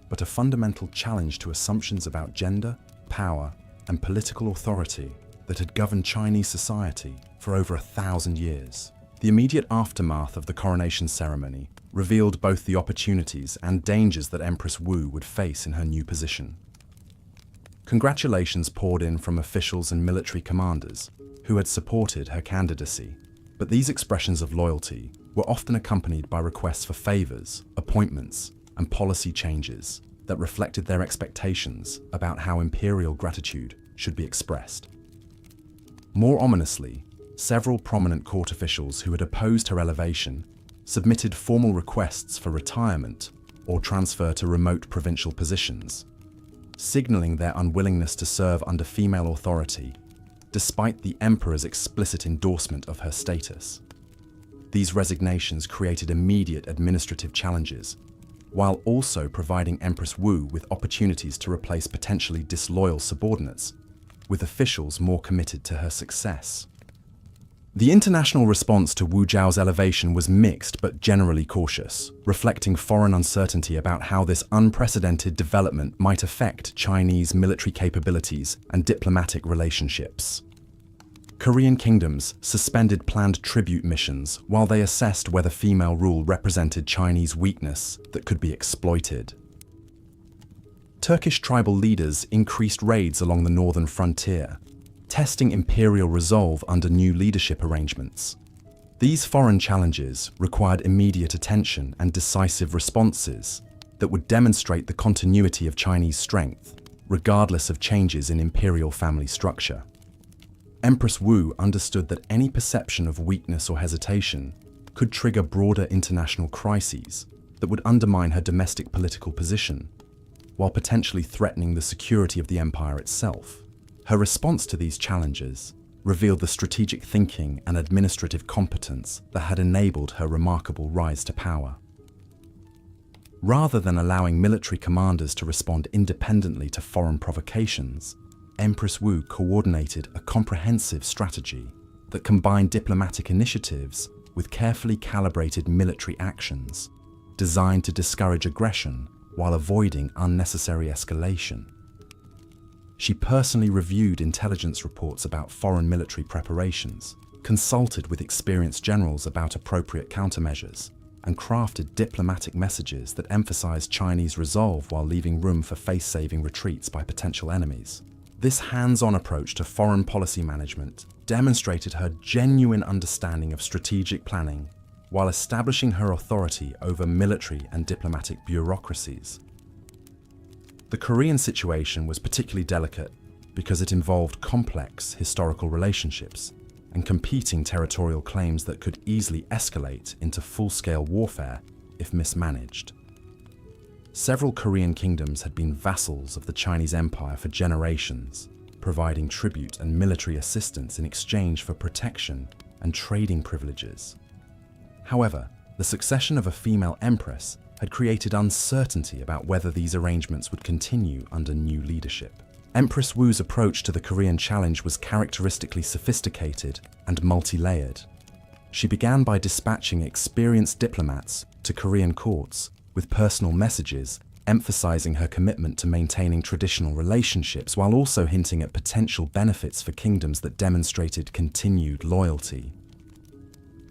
but a fundamental challenge to assumptions about gender, power, and political authority that had governed Chinese society for over 1,000 years. The immediate aftermath of the coronation ceremony revealed both the opportunities and dangers that Empress Wu would face in her new position. Congratulations poured in from officials and military commanders who had supported her candidacy. But these expressions of loyalty were often accompanied by requests for favors, appointments, and policy changes that reflected their expectations about how imperial gratitude should be expressed. More ominously, several prominent court officials who had opposed her elevation submitted formal requests for retirement or transfer to remote provincial positions, signaling their unwillingness to serve under female authority, despite the emperor's explicit endorsement of her status. These resignations created immediate administrative challenges, while also providing Empress Wu with opportunities to replace potentially disloyal subordinates, with officials more committed to her success. The international response to Wu Zhao's elevation was mixed but generally cautious, reflecting foreign uncertainty about how this unprecedented development might affect Chinese military capabilities and diplomatic relationships. Korean kingdoms suspended planned tribute missions while they assessed whether female rule represented Chinese weakness that could be exploited. Turkish tribal leaders increased raids along the northern frontier, testing imperial resolve under new leadership arrangements. These foreign challenges required immediate attention and decisive responses that would demonstrate the continuity of Chinese strength, regardless of changes in imperial family structure. Empress Wu understood that any perception of weakness or hesitation could trigger broader international crises that would undermine her domestic political position, while potentially threatening the security of the empire itself. Her response to these challenges revealed the strategic thinking and administrative competence that had enabled her remarkable rise to power. Rather than allowing military commanders to respond independently to foreign provocations, Empress Wu coordinated a comprehensive strategy that combined diplomatic initiatives with carefully calibrated military actions, designed to discourage aggression while avoiding unnecessary escalation. She personally reviewed intelligence reports about foreign military preparations, consulted with experienced generals about appropriate countermeasures, and crafted diplomatic messages that emphasized Chinese resolve while leaving room for face-saving retreats by potential enemies. This hands-on approach to foreign policy management demonstrated her genuine understanding of strategic planning while establishing her authority over military and diplomatic bureaucracies. The Korean situation was particularly delicate because it involved complex historical relationships and competing territorial claims that could easily escalate into full-scale warfare if mismanaged. Several Korean kingdoms had been vassals of the Chinese Empire for generations, providing tribute and military assistance in exchange for protection and trading privileges. However, the succession of a female empress had created uncertainty about whether these arrangements would continue under new leadership. Empress Wu's approach to the Korean challenge was characteristically sophisticated and multi-layered. She began by dispatching experienced diplomats to Korean courts with personal messages emphasizing her commitment to maintaining traditional relationships while also hinting at potential benefits for kingdoms that demonstrated continued loyalty.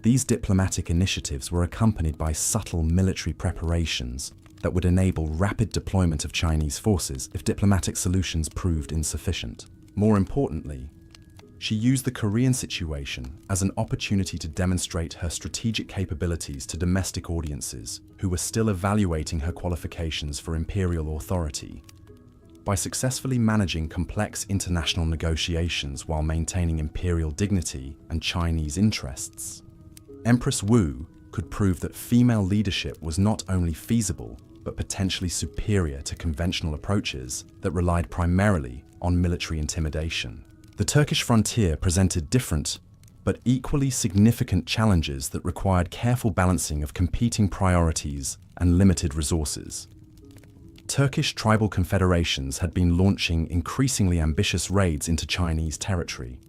These diplomatic initiatives were accompanied by subtle military preparations that would enable rapid deployment of Chinese forces if diplomatic solutions proved insufficient. More importantly, she used the Korean situation as an opportunity to demonstrate her strategic capabilities to domestic audiences who were still evaluating her qualifications for imperial authority. By successfully managing complex international negotiations while maintaining imperial dignity and Chinese interests, Empress Wu could prove that female leadership was not only feasible, but potentially superior to conventional approaches that relied primarily on military intimidation. The Turkish frontier presented different, but equally significant challenges that required careful balancing of competing priorities and limited resources. Turkish tribal confederations had been launching increasingly ambitious raids into Chinese territory,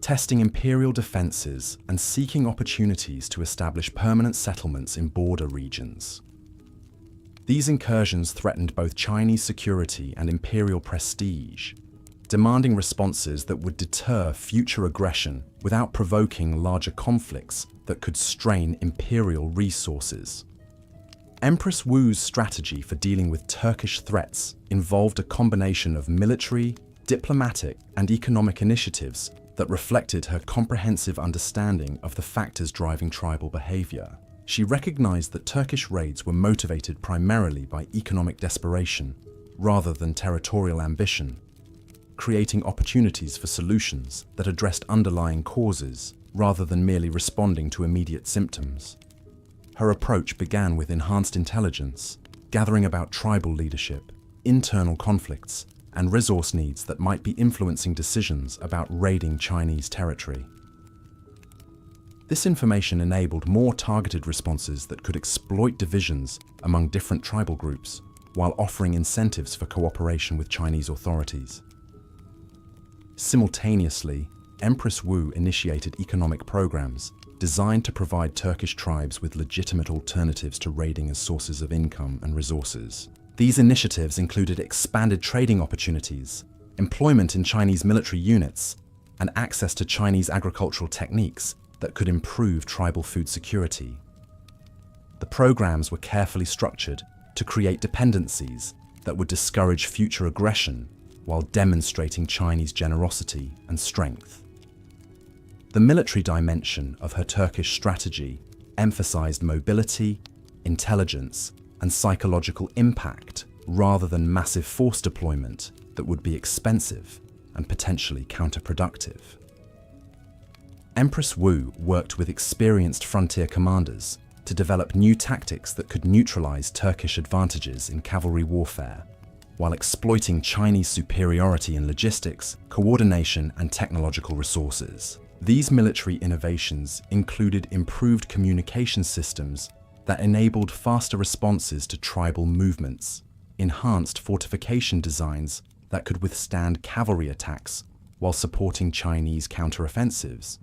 testing imperial defenses and seeking opportunities to establish permanent settlements in border regions. These incursions threatened both Chinese security and imperial prestige, demanding responses that would deter future aggression without provoking larger conflicts that could strain imperial resources. Empress Wu's strategy for dealing with Turkish threats involved a combination of military, diplomatic and economic initiatives that reflected her comprehensive understanding of the factors driving tribal behavior. She recognized that Turkish raids were motivated primarily by economic desperation rather than territorial ambition, creating opportunities for solutions that addressed underlying causes rather than merely responding to immediate symptoms. Her approach began with enhanced intelligence, gathering about tribal leadership, internal conflicts, and resource needs that might be influencing decisions about raiding Chinese territory. This information enabled more targeted responses that could exploit divisions among different tribal groups while offering incentives for cooperation with Chinese authorities. Simultaneously, Empress Wu initiated economic programs designed to provide Turkish tribes with legitimate alternatives to raiding as sources of income and resources. These initiatives included expanded trading opportunities, employment in Chinese military units, and access to Chinese agricultural techniques that could improve tribal food security. The programs were carefully structured to create dependencies that would discourage future aggression while demonstrating Chinese generosity and strength. The military dimension of her Turkish strategy emphasized mobility, intelligence, and psychological impact rather than massive force deployment that would be expensive and potentially counterproductive. Empress Wu worked with experienced frontier commanders to develop new tactics that could neutralize Turkish advantages in cavalry warfare, while exploiting Chinese superiority in logistics, coordination, and technological resources. These military innovations included improved communication systems that enabled faster responses to tribal movements, enhanced fortification designs that could withstand cavalry attacks while supporting Chinese counteroffensives,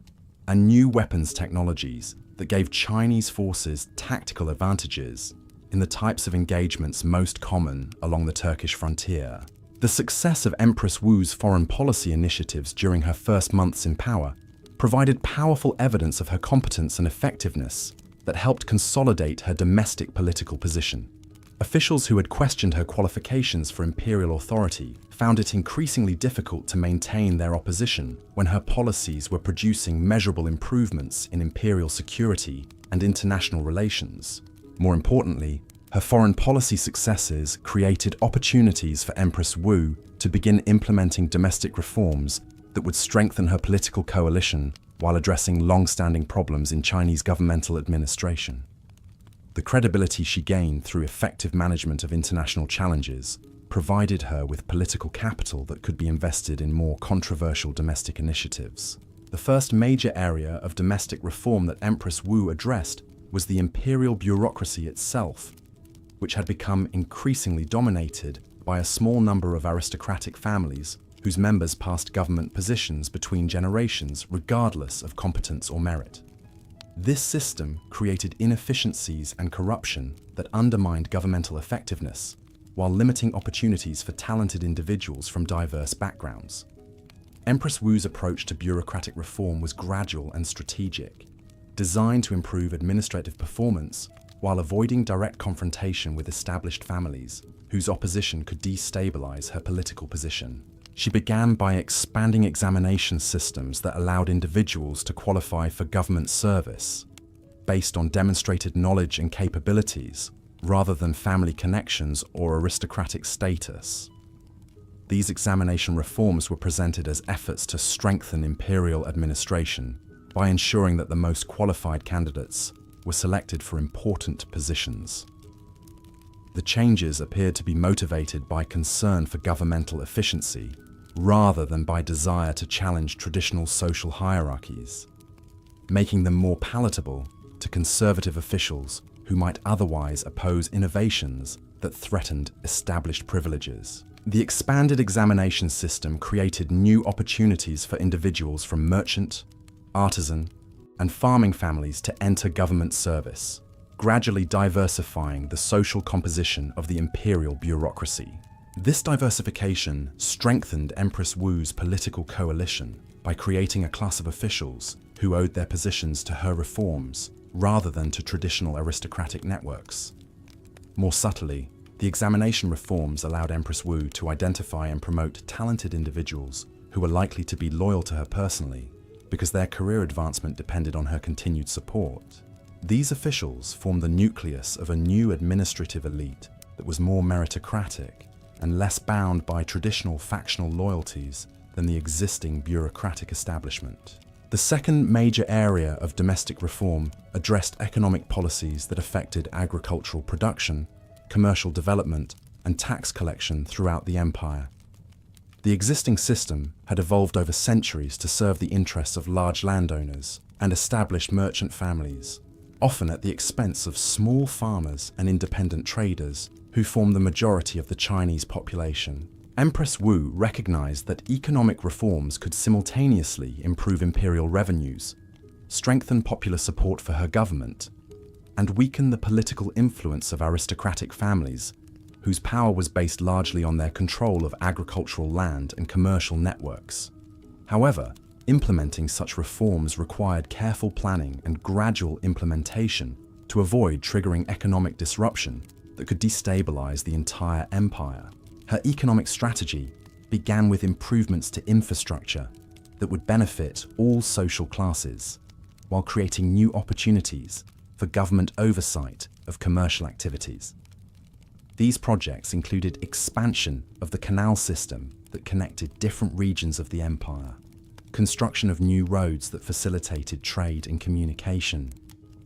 and new weapons technologies that gave Chinese forces tactical advantages in the types of engagements most common along the Turkish frontier. The success of Empress Wu's foreign policy initiatives during her first months in power provided powerful evidence of her competence and effectiveness that helped consolidate her domestic political position. Officials who had questioned her qualifications for imperial authority found it increasingly difficult to maintain their opposition when her policies were producing measurable improvements in imperial security and international relations. More importantly, her foreign policy successes created opportunities for Empress Wu to begin implementing domestic reforms that would strengthen her political coalition while addressing long-standing problems in Chinese governmental administration. The credibility she gained through effective management of international challenges provided her with political capital that could be invested in more controversial domestic initiatives. The first major area of domestic reform that Empress Wu addressed was the imperial bureaucracy itself, which had become increasingly dominated by a small number of aristocratic families whose members passed government positions between generations regardless of competence or merit. This system created inefficiencies and corruption that undermined governmental effectiveness, while limiting opportunities for talented individuals from diverse backgrounds. Empress Wu's approach to bureaucratic reform was gradual and strategic, designed to improve administrative performance while avoiding direct confrontation with established families whose opposition could destabilize her political position. She began by expanding examination systems that allowed individuals to qualify for government service based on demonstrated knowledge and capabilities rather than family connections or aristocratic status. These examination reforms were presented as efforts to strengthen imperial administration by ensuring that the most qualified candidates were selected for important positions. The changes appeared to be motivated by concern for governmental efficiency rather than by desire to challenge traditional social hierarchies, making them more palatable to conservative officials who might otherwise oppose innovations that threatened established privileges. The expanded examination system created new opportunities for individuals from merchant, artisan, and farming families to enter government service, gradually diversifying the social composition of the imperial bureaucracy. This diversification strengthened Empress Wu's political coalition by creating a class of officials who owed their positions to her reforms rather than to traditional aristocratic networks. More subtly, The examination reforms allowed Empress Wu to identify and promote talented individuals who were likely to be loyal to her personally because their career advancement depended on her continued support. These officials formed the nucleus of a new administrative elite that was more meritocratic and less bound by traditional factional loyalties than the existing bureaucratic establishment. The second major area of domestic reform addressed economic policies that affected agricultural production, commercial development, and tax collection throughout the empire. The existing system had evolved over centuries to serve the interests of large landowners and established merchant families, often at the expense of small farmers and independent traders who form the majority of the Chinese population. Empress Wu recognized that economic reforms could simultaneously improve imperial revenues, strengthen popular support for her government, and weaken the political influence of aristocratic families, whose power was based largely on their control of agricultural land and commercial networks. However, implementing such reforms required careful planning and gradual implementation to avoid triggering economic disruption that could destabilize the entire empire. Her economic strategy began with improvements to infrastructure that would benefit all social classes, while creating new opportunities for government oversight of commercial activities. These projects included expansion of the canal system that connected different regions of the empire, construction of new roads that facilitated trade and communication,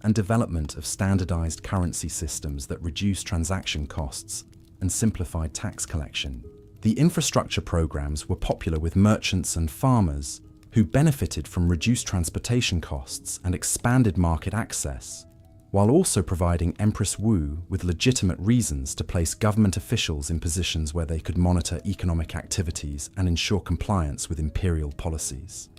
and development of standardized currency systems that reduced transaction costs and simplified tax collection. The infrastructure programs were popular with merchants and farmers who benefited from reduced transportation costs and expanded market access, while also providing Empress Wu with legitimate reasons to place government officials in positions where they could monitor economic activities and ensure compliance with imperial policies.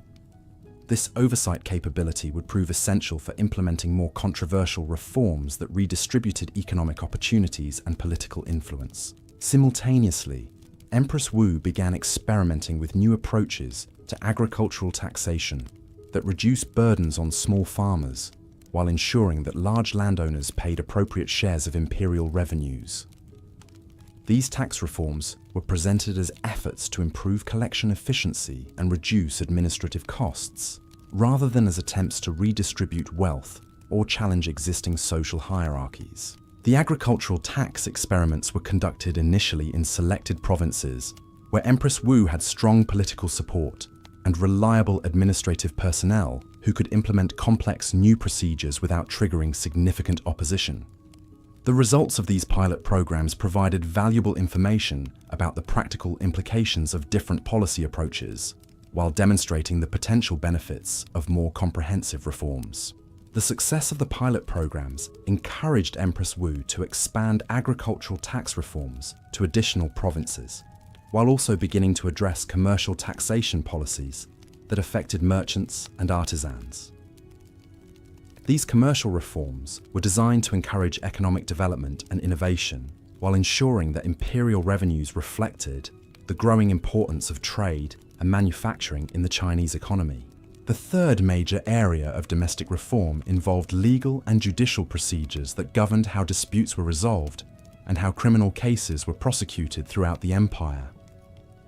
This oversight capability would prove essential for implementing more controversial reforms that redistributed economic opportunities and political influence. Simultaneously, Empress Wu began experimenting with new approaches to agricultural taxation that reduced burdens on small farmers while ensuring that large landowners paid appropriate shares of imperial revenues. These tax reforms were presented as efforts to improve collection efficiency and reduce administrative costs, rather than as attempts to redistribute wealth or challenge existing social hierarchies. The agricultural tax experiments were conducted initially in selected provinces, where Empress Wu had strong political support and reliable administrative personnel who could implement complex new procedures without triggering significant opposition. The results of these pilot programs provided valuable information about the practical implications of different policy approaches, while demonstrating the potential benefits of more comprehensive reforms. The success of the pilot programs encouraged Empress Wu to expand agricultural tax reforms to additional provinces, while also beginning to address commercial taxation policies that affected merchants and artisans. These commercial reforms were designed to encourage economic development and innovation, while ensuring that imperial revenues reflected the growing importance of trade and manufacturing in the Chinese economy. The third major area of domestic reform involved legal and judicial procedures that governed how disputes were resolved and how criminal cases were prosecuted throughout the empire.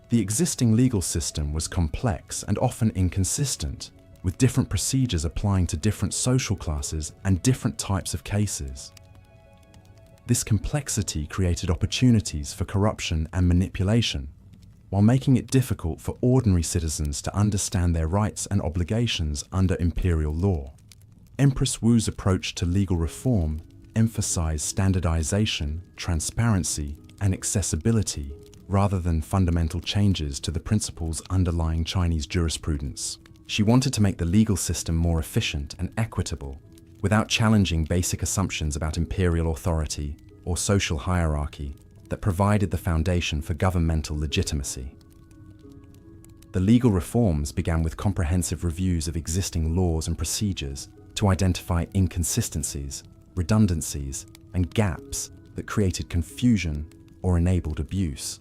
The existing legal system was complex and often inconsistent, with different procedures applying to different social classes and different types of cases. This complexity created opportunities for corruption and manipulation, while making it difficult for ordinary citizens to understand their rights and obligations under imperial law. Empress Wu's approach to legal reform emphasized standardization, transparency, and accessibility, rather than fundamental changes to the principles underlying Chinese jurisprudence. She wanted to make the legal system more efficient and equitable, without challenging basic assumptions about imperial authority or social hierarchy that provided the foundation for governmental legitimacy. The legal reforms began with comprehensive reviews of existing laws and procedures to identify inconsistencies, redundancies, and gaps that created confusion or enabled abuse.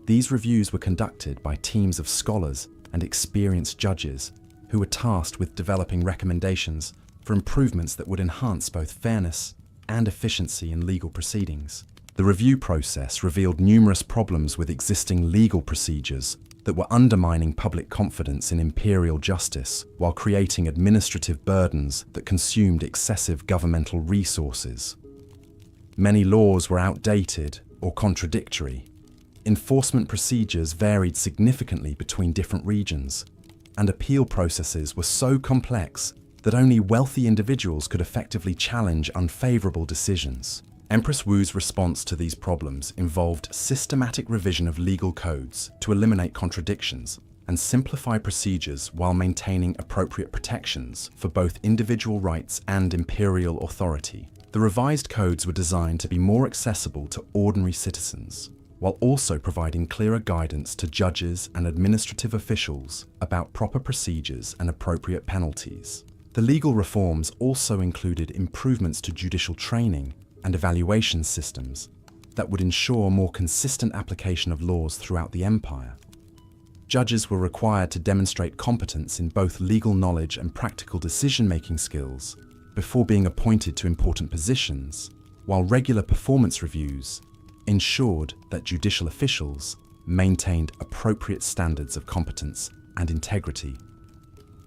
These reviews were conducted by teams of scholars and experienced judges who were tasked with developing recommendations for improvements that would enhance both fairness and efficiency in legal proceedings. The review process revealed numerous problems with existing legal procedures that were undermining public confidence in imperial justice while creating administrative burdens that consumed excessive governmental resources. Many laws were outdated or contradictory. Enforcement procedures varied significantly between different regions, and appeal processes were so complex that only wealthy individuals could effectively challenge unfavorable decisions. Empress Wu's response to these problems involved systematic revision of legal codes to eliminate contradictions and simplify procedures while maintaining appropriate protections for both individual rights and imperial authority. The revised codes were designed to be more accessible to ordinary citizens, while also providing clearer guidance to judges and administrative officials about proper procedures and appropriate penalties. The legal reforms also included improvements to judicial training and evaluation systems that would ensure more consistent application of laws throughout the empire. Judges were required to demonstrate competence in both legal knowledge and practical decision-making skills before being appointed to important positions, while regular performance reviews ensured that judicial officials maintained appropriate standards of competence and integrity.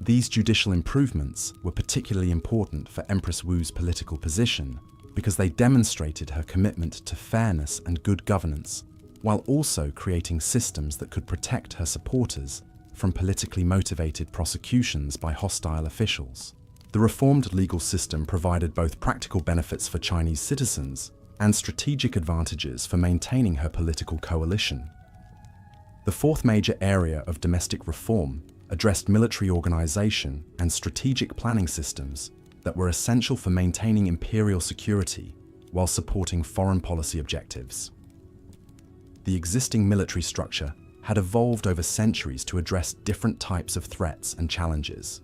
These judicial improvements were particularly important for Empress Wu's political position because they demonstrated her commitment to fairness and good governance, while also creating systems that could protect her supporters from politically motivated prosecutions by hostile officials. The reformed legal system provided both practical benefits for Chinese citizens and strategic advantages for maintaining her political coalition. The fourth major area of domestic reform addressed military organization and strategic planning systems that were essential for maintaining imperial security while supporting foreign policy objectives. The existing military structure had evolved over centuries to address different types of threats and challenges,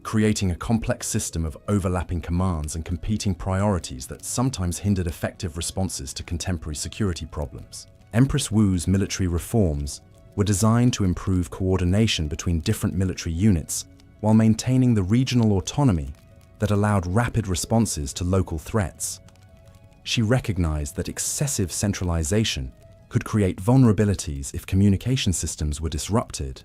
creating a complex system of overlapping commands and competing priorities that sometimes hindered effective responses to contemporary security problems. Empress Wu's military reforms were designed to improve coordination between different military units while maintaining the regional autonomy that allowed rapid responses to local threats. She recognized that excessive centralization could create vulnerabilities if communication systems were disrupted,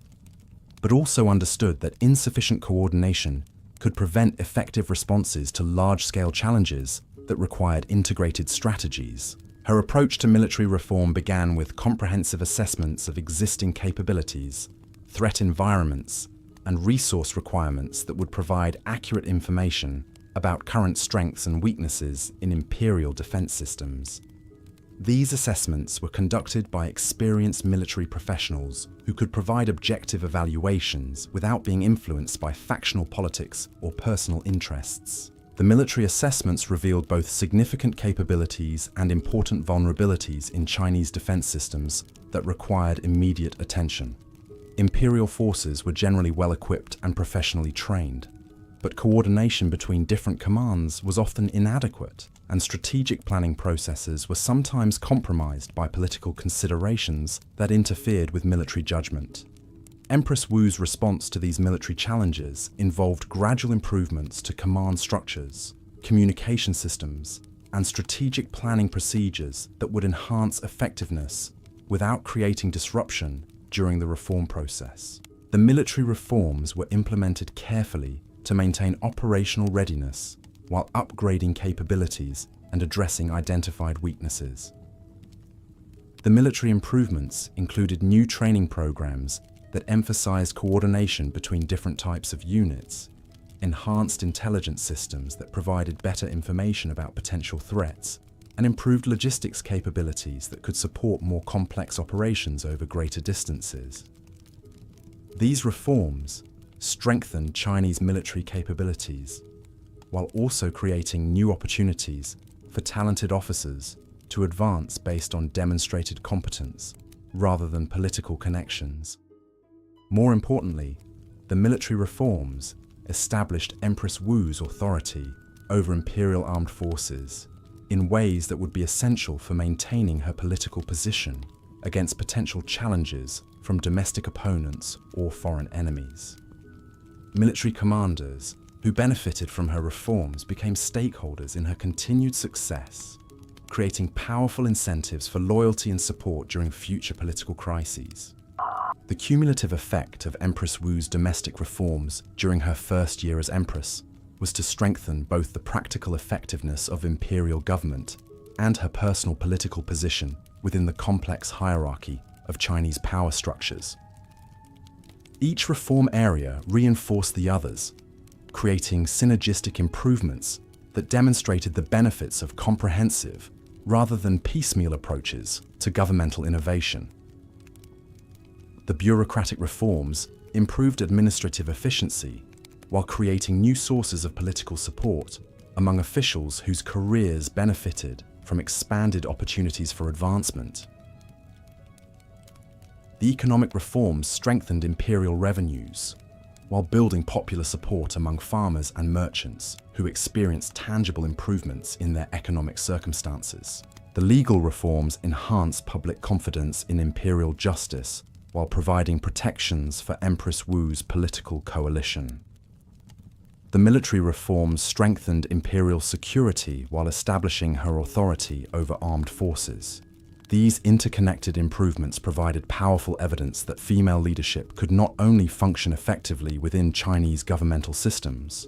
but also understood that insufficient coordination could prevent effective responses to large-scale challenges that required integrated strategies. Her approach to military reform began with comprehensive assessments of existing capabilities, threat environments, and resource requirements that would provide accurate information about current strengths and weaknesses in imperial defense systems. These assessments were conducted by experienced military professionals who could provide objective evaluations without being influenced by factional politics or personal interests. The military assessments revealed both significant capabilities and important vulnerabilities in Chinese defense systems that required immediate attention. Imperial forces were generally well-equipped and professionally trained, but coordination between different commands was often inadequate, and strategic planning processes were sometimes compromised by political considerations that interfered with military judgment. Empress Wu's response to these military challenges involved gradual improvements to command structures, communication systems, and strategic planning procedures that would enhance effectiveness without creating disruption during the reform process. The military reforms were implemented carefully to maintain operational readiness while upgrading capabilities and addressing identified weaknesses. The military improvements included new training programs that emphasized coordination between different types of units, enhanced intelligence systems that provided better information about potential threats, and improved logistics capabilities that could support more complex operations over greater distances. These reforms strengthened Chinese military capabilities, while also creating new opportunities for talented officers to advance based on demonstrated competence rather than political connections. More importantly, the military reforms established Empress Wu's authority over imperial armed forces in ways that would be essential for maintaining her political position against potential challenges from domestic opponents or foreign enemies. Military commanders who benefited from her reforms became stakeholders in her continued success. creating powerful incentives for loyalty and support during future political crises. The cumulative effect of Empress Wu's domestic reforms during her first year as Empress was to strengthen both the practical effectiveness of imperial government and her personal political position within the complex hierarchy of Chinese power structures. Each reform area reinforced the others, creating synergistic improvements that demonstrated the benefits of comprehensive rather than piecemeal approaches to governmental innovation. The bureaucratic reforms improved administrative efficiency while creating new sources of political support among officials whose careers benefited from expanded opportunities for advancement. The economic reforms strengthened imperial revenues while building popular support among farmers and merchants who experienced tangible improvements in their economic circumstances. The legal reforms enhanced public confidence in imperial justice while providing protections for Empress Wu's political coalition. The military reforms strengthened imperial security while establishing her authority over armed forces. These interconnected improvements provided powerful evidence that female leadership could not only function effectively within Chinese governmental systems,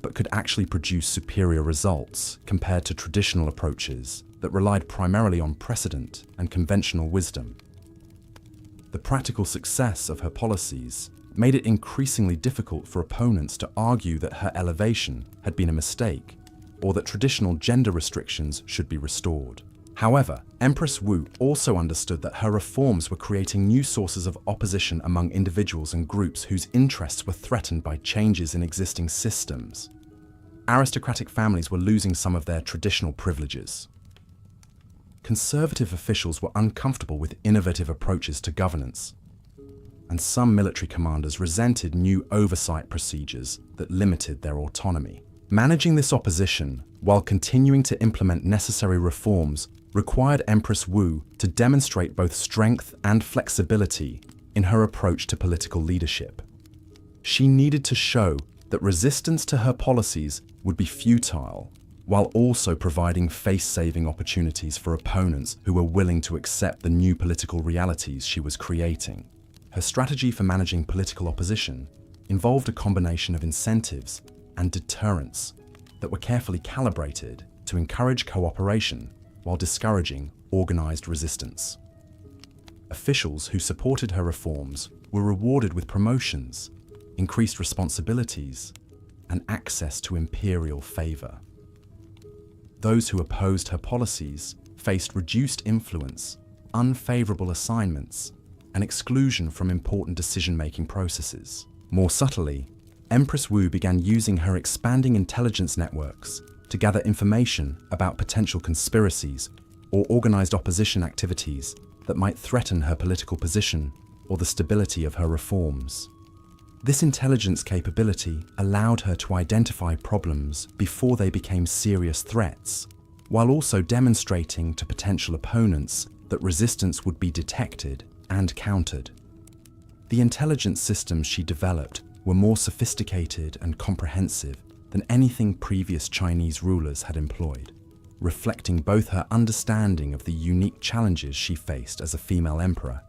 but could actually produce superior results compared to traditional approaches that relied primarily on precedent and conventional wisdom. The practical success of her policies made it increasingly difficult for opponents to argue that her elevation had been a mistake or that traditional gender restrictions should be restored. However, Empress Wu also understood that her reforms were creating new sources of opposition among individuals and groups whose interests were threatened by changes in existing systems. Aristocratic families were losing some of their traditional privileges. Conservative officials were uncomfortable with innovative approaches to governance, and some military commanders resented new oversight procedures that limited their autonomy. Managing this opposition while continuing to implement necessary reforms required Empress Wu to demonstrate both strength and flexibility in her approach to political leadership. She needed to show that resistance to her policies would be futile, while also providing face-saving opportunities for opponents who were willing to accept the new political realities she was creating. Her strategy for managing political opposition involved a combination of incentives and deterrents that were carefully calibrated to encourage cooperation while discouraging organized resistance. Officials who supported her reforms were rewarded with promotions, increased responsibilities, and access to imperial favor. Those who opposed her policies faced reduced influence, unfavorable assignments, and exclusion from important decision-making processes. More subtly, Empress Wu began using her expanding intelligence networks to gather information about potential conspiracies or organized opposition activities that might threaten her political position or the stability of her reforms. This intelligence capability allowed her to identify problems before they became serious threats, while also demonstrating to potential opponents that resistance would be detected and countered. The intelligence systems she developed were more sophisticated and comprehensive than anything previous Chinese rulers had employed, reflecting both her understanding of the unique challenges she faced as a female emperor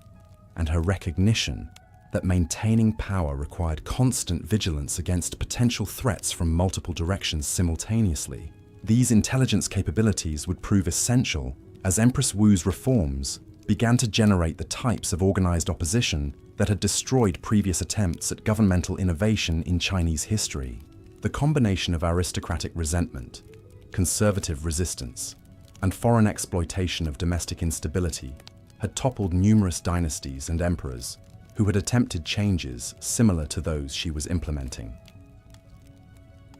and her recognition that maintaining power required constant vigilance against potential threats from multiple directions simultaneously. These intelligence capabilities would prove essential as Empress Wu's reforms began to generate the types of organized opposition that had destroyed previous attempts at governmental innovation in Chinese history. The combination of aristocratic resentment, conservative resistance, and foreign exploitation of domestic instability had toppled numerous dynasties and emperors who had attempted changes similar to those she was implementing.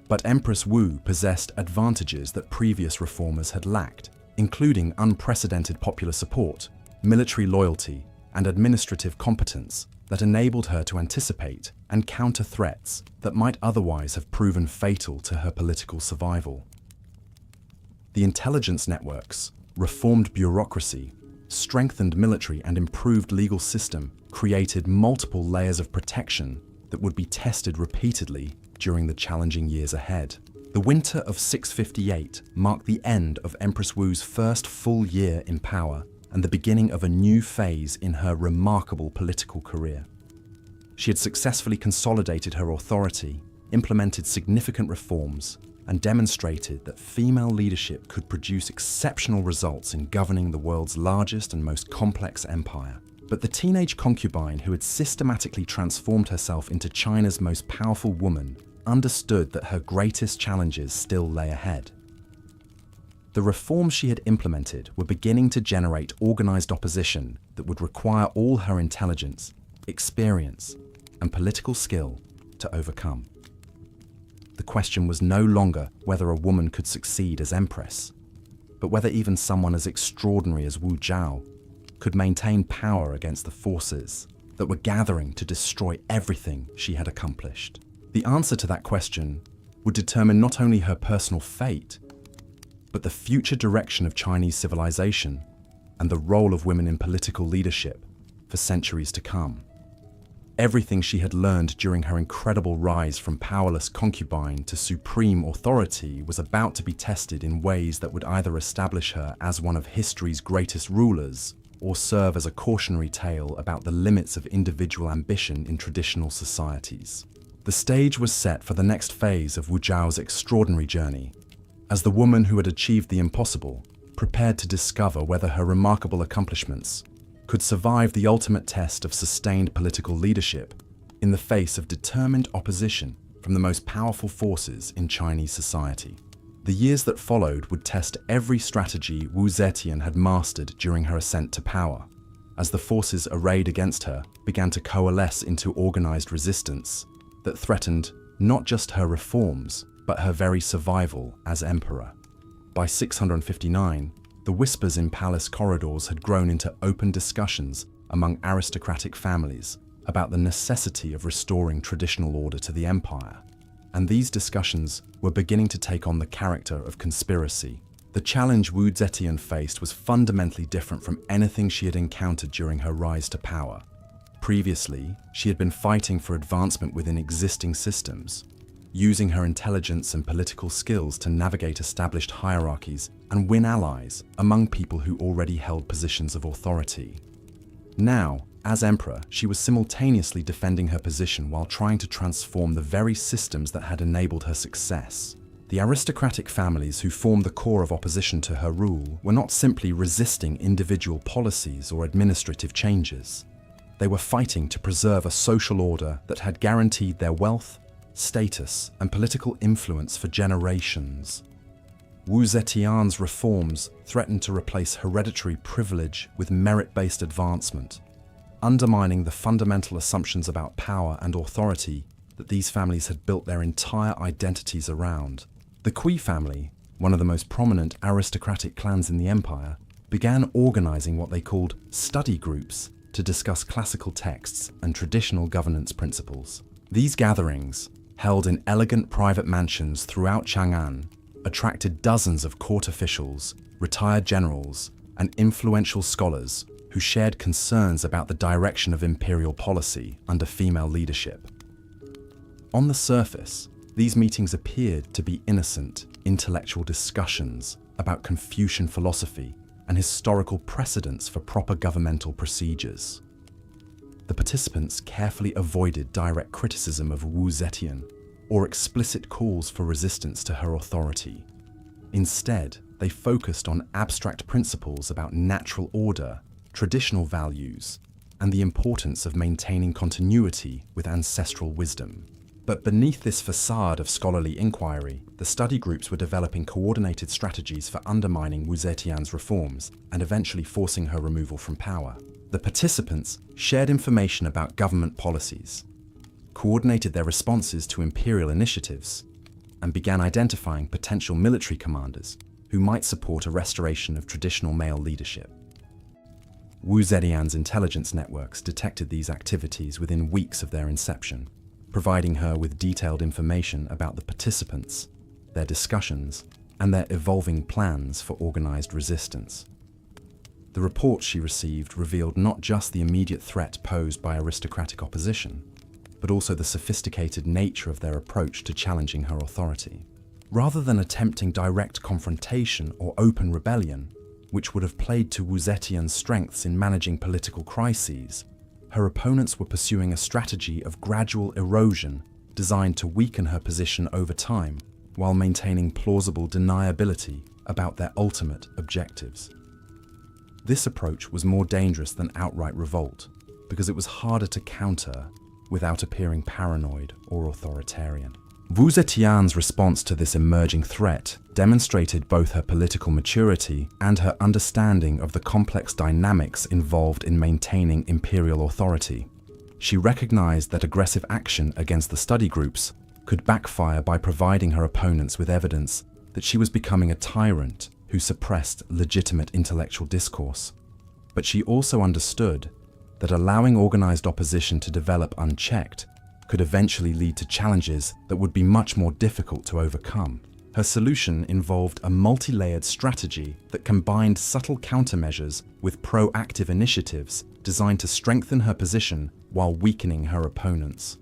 But Empress Wu possessed advantages that previous reformers had lacked, including unprecedented popular support, military loyalty, and administrative competence that enabled her to anticipate and counter threats that might otherwise have proven fatal to her political survival. The intelligence networks, reformed bureaucracy, strengthened military and improved legal system created multiple layers of protection that would be tested repeatedly during the challenging years ahead. The winter of 658 marked the end of Empress Wu's first full year in power and the beginning of a new phase in her remarkable political career. She had successfully consolidated her authority, implemented significant reforms, and demonstrated that female leadership could produce exceptional results in governing the world's largest and most complex empire. But the teenage concubine who had systematically transformed herself into China's most powerful woman understood that her greatest challenges still lay ahead. The reforms she had implemented were beginning to generate organized opposition that would require all her intelligence, experience, and political skill to overcome. The question was no longer whether a woman could succeed as empress, but whether even someone as extraordinary as Wu Zhao could maintain power against the forces that were gathering to destroy everything she had accomplished. The answer to that question would determine not only her personal fate, but the future direction of Chinese civilization and the role of women in political leadership for centuries to come. Everything she had learned during her incredible rise from powerless concubine to supreme authority was about to be tested in ways that would either establish her as one of history's greatest rulers or serve as a cautionary tale about the limits of individual ambition in traditional societies. The stage was set for the next phase of Wu Zhao's extraordinary journey, as the woman who had achieved the impossible prepared to discover whether her remarkable accomplishments could survive the ultimate test of sustained political leadership in the face of determined opposition from the most powerful forces in Chinese society. The years that followed would test every strategy Wu Zetian had mastered during her ascent to power, as the forces arrayed against her began to coalesce into organized resistance that threatened not just her reforms, but her very survival as emperor. By 659, the whispers in palace corridors had grown into open discussions among aristocratic families about the necessity of restoring traditional order to the empire. And these discussions were beginning to take on the character of conspiracy. The challenge Wu Zetian faced was fundamentally different from anything she had encountered during her rise to power. Previously, she had been fighting for advancement within existing systems, using her intelligence and political skills to navigate established hierarchies and win allies among people who already held positions of authority. Now, as emperor, she was simultaneously defending her position while trying to transform the very systems that had enabled her success. The aristocratic families who formed the core of opposition to her rule were not simply resisting individual policies or administrative changes. They were fighting to preserve a social order that had guaranteed their wealth, status, and political influence for generations. Wu Zetian's reforms threatened to replace hereditary privilege with merit-based advancement, undermining the fundamental assumptions about power and authority that these families had built their entire identities around. The Kui family, one of the most prominent aristocratic clans in the empire, began organizing what they called study groups to discuss classical texts and traditional governance principles. These gatherings, held in elegant private mansions throughout Chang'an, attracted dozens of court officials, retired generals, and influential scholars who shared concerns about the direction of imperial policy under female leadership. On the surface, these meetings appeared to be innocent, intellectual discussions about Confucian philosophy and historical precedents for proper governmental procedures. The participants carefully avoided direct criticism of Wu Zetian or explicit calls for resistance to her authority. Instead, they focused on abstract principles about natural order, traditional values, and the importance of maintaining continuity with ancestral wisdom. But beneath this facade of scholarly inquiry, the study groups were developing coordinated strategies for undermining Wu Zetian's reforms and eventually forcing her removal from power. The participants shared information about government policies, coordinated their responses to imperial initiatives, and began identifying potential military commanders who might support a restoration of traditional male leadership. Wu Zetian's intelligence networks detected these activities within weeks of their inception, providing her with detailed information about the participants, their discussions, and their evolving plans for organized resistance. The reports she received revealed not just the immediate threat posed by aristocratic opposition, but also the sophisticated nature of their approach to challenging her authority. Rather than attempting direct confrontation or open rebellion, which would have played to Wu Zetian's strengths in managing political crises, her opponents were pursuing a strategy of gradual erosion designed to weaken her position over time while maintaining plausible deniability about their ultimate objectives. This approach was more dangerous than outright revolt because it was harder to counter without appearing paranoid or authoritarian. Wu Zetian's response to this emerging threat demonstrated both her political maturity and her understanding of the complex dynamics involved in maintaining imperial authority. She recognized that aggressive action against the study groups could backfire by providing her opponents with evidence that she was becoming a tyrant who suppressed legitimate intellectual discourse. But she also understood that allowing organized opposition to develop unchecked could eventually lead to challenges that would be much more difficult to overcome. Her solution involved a multi-layered strategy that combined subtle countermeasures with proactive initiatives designed to strengthen her position while weakening her opponents.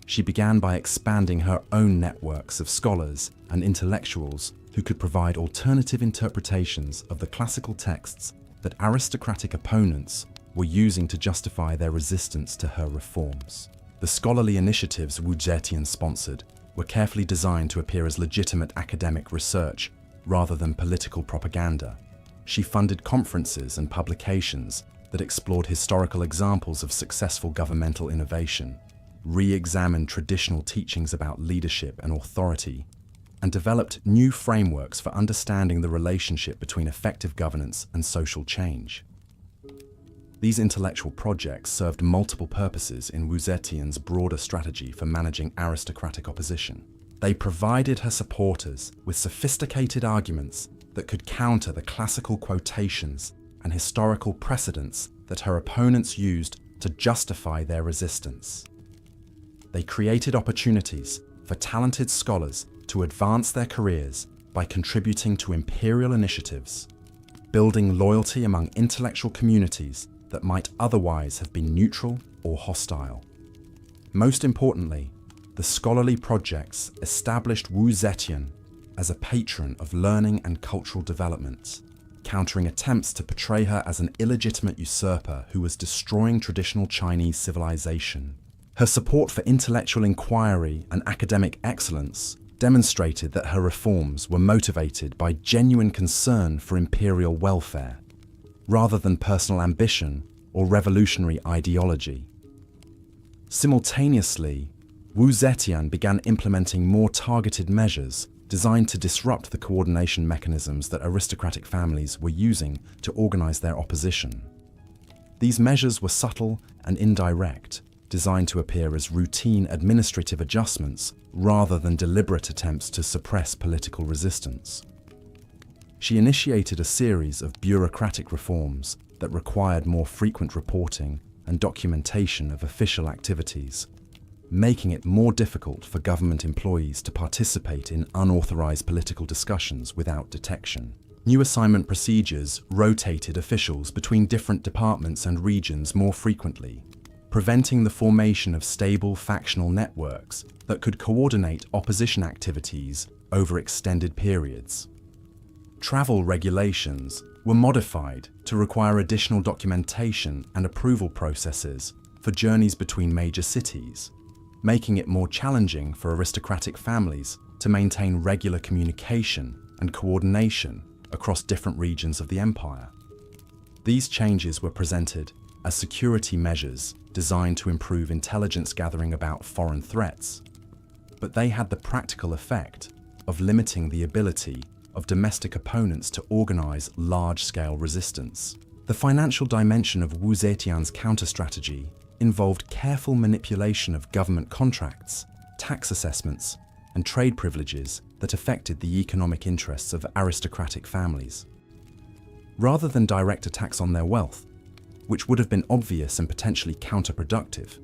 She began by expanding her own networks of scholars and intellectuals who could provide alternative interpretations of the classical texts that aristocratic opponents were using to justify their resistance to her reforms. The scholarly initiatives Wu Zetian sponsored were carefully designed to appear as legitimate academic research rather than political propaganda. She funded conferences and publications that explored historical examples of successful governmental innovation, re-examined traditional teachings about leadership and authority, and developed new frameworks for understanding the relationship between effective governance and social change. These intellectual projects served multiple purposes in Wu Zetian's broader strategy for managing aristocratic opposition. They provided her supporters with sophisticated arguments that could counter the classical quotations and historical precedents that her opponents used to justify their resistance. They created opportunities for talented scholars to advance their careers by contributing to imperial initiatives, building loyalty among intellectual communities that might otherwise have been neutral or hostile. Most importantly, the scholarly projects established Wu Zetian as a patron of learning and cultural development, countering attempts to portray her as an illegitimate usurper who was destroying traditional Chinese civilization. Her support for intellectual inquiry and academic excellence demonstrated that her reforms were motivated by genuine concern for imperial welfare, rather than personal ambition or revolutionary ideology. Simultaneously, Wu Zetian began implementing more targeted measures designed to disrupt the coordination mechanisms that aristocratic families were using to organize their opposition. These measures were subtle and indirect, designed to appear as routine administrative adjustments rather than deliberate attempts to suppress political resistance. She initiated a series of bureaucratic reforms that required more frequent reporting and documentation of official activities, making it more difficult for government employees to participate in unauthorized political discussions without detection. New assignment procedures rotated officials between different departments and regions more frequently, preventing the formation of stable factional networks that could coordinate opposition activities over extended periods. Travel regulations were modified to require additional documentation and approval processes for journeys between major cities, making it more challenging for aristocratic families to maintain regular communication and coordination across different regions of the empire. These changes were presented as security measures designed to improve intelligence gathering about foreign threats, but they had the practical effect of limiting the ability of domestic opponents to organize large-scale resistance. The financial dimension of Wu Zetian's counter-strategy involved careful manipulation of government contracts, tax assessments, and trade privileges that affected the economic interests of aristocratic families. Rather than direct attacks on their wealth, which would have been obvious and potentially counterproductive,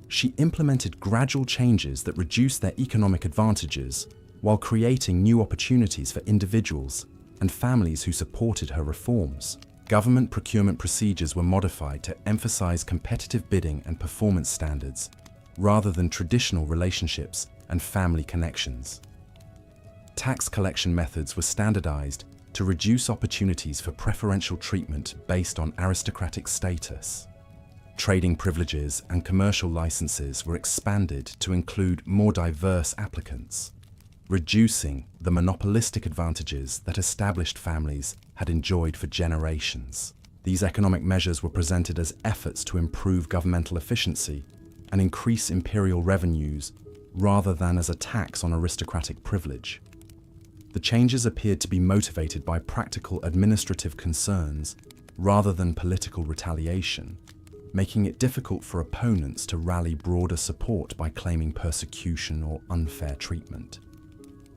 she implemented gradual changes that reduced their economic advantages while creating new opportunities for individuals and families who supported her reforms. Government procurement procedures were modified to emphasize competitive bidding and performance standards, rather than traditional relationships and family connections. Tax collection methods were standardized to reduce opportunities for preferential treatment based on aristocratic status. Trading privileges and commercial licenses were expanded to include more diverse applicants, reducing the monopolistic advantages that established families had enjoyed for generations. These economic measures were presented as efforts to improve governmental efficiency and increase imperial revenues rather than as a tax on aristocratic privilege. The changes appeared to be motivated by practical administrative concerns rather than political retaliation, making it difficult for opponents to rally broader support by claiming persecution or unfair treatment.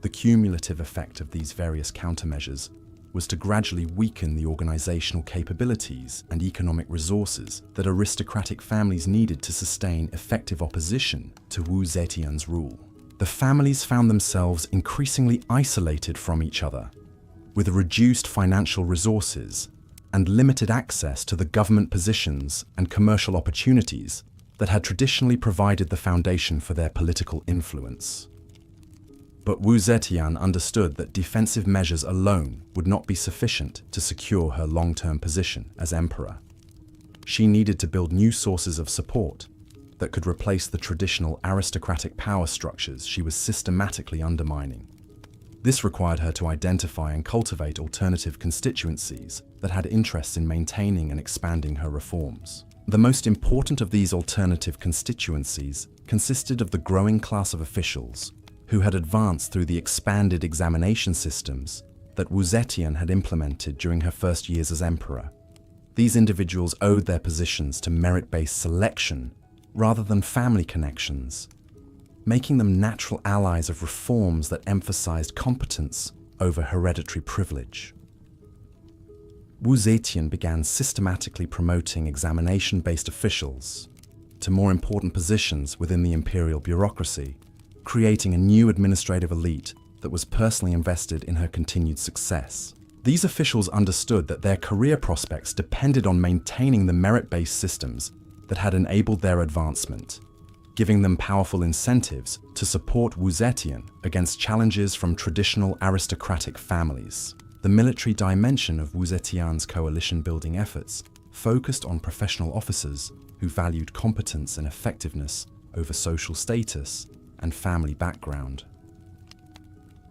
The cumulative effect of these various countermeasures was to gradually weaken the organizational capabilities and economic resources that aristocratic families needed to sustain effective opposition to Wu Zetian's rule. The families found themselves increasingly isolated from each other, with reduced financial resources and limited access to the government positions and commercial opportunities that had traditionally provided the foundation for their political influence. But Wu Zetian understood that defensive measures alone would not be sufficient to secure her long-term position as emperor. She needed to build new sources of support that could replace the traditional aristocratic power structures she was systematically undermining. This required her to identify and cultivate alternative constituencies that had interests in maintaining and expanding her reforms. The most important of these alternative constituencies consisted of the growing class of officials who had advanced through the expanded examination systems that Wu Zetian had implemented during her first years as emperor. These individuals owed their positions to merit-based selection rather than family connections, making them natural allies of reforms that emphasized competence over hereditary privilege. Wu Zetian began systematically promoting examination-based officials to more important positions within the imperial bureaucracy, creating a new administrative elite that was personally invested in her continued success. These officials understood that their career prospects depended on maintaining the merit-based systems that had enabled their advancement, giving them powerful incentives to support Wu Zetian against challenges from traditional aristocratic families. The military dimension of Wu Zetian's coalition-building efforts focused on professional officers who valued competence and effectiveness over social status and family background.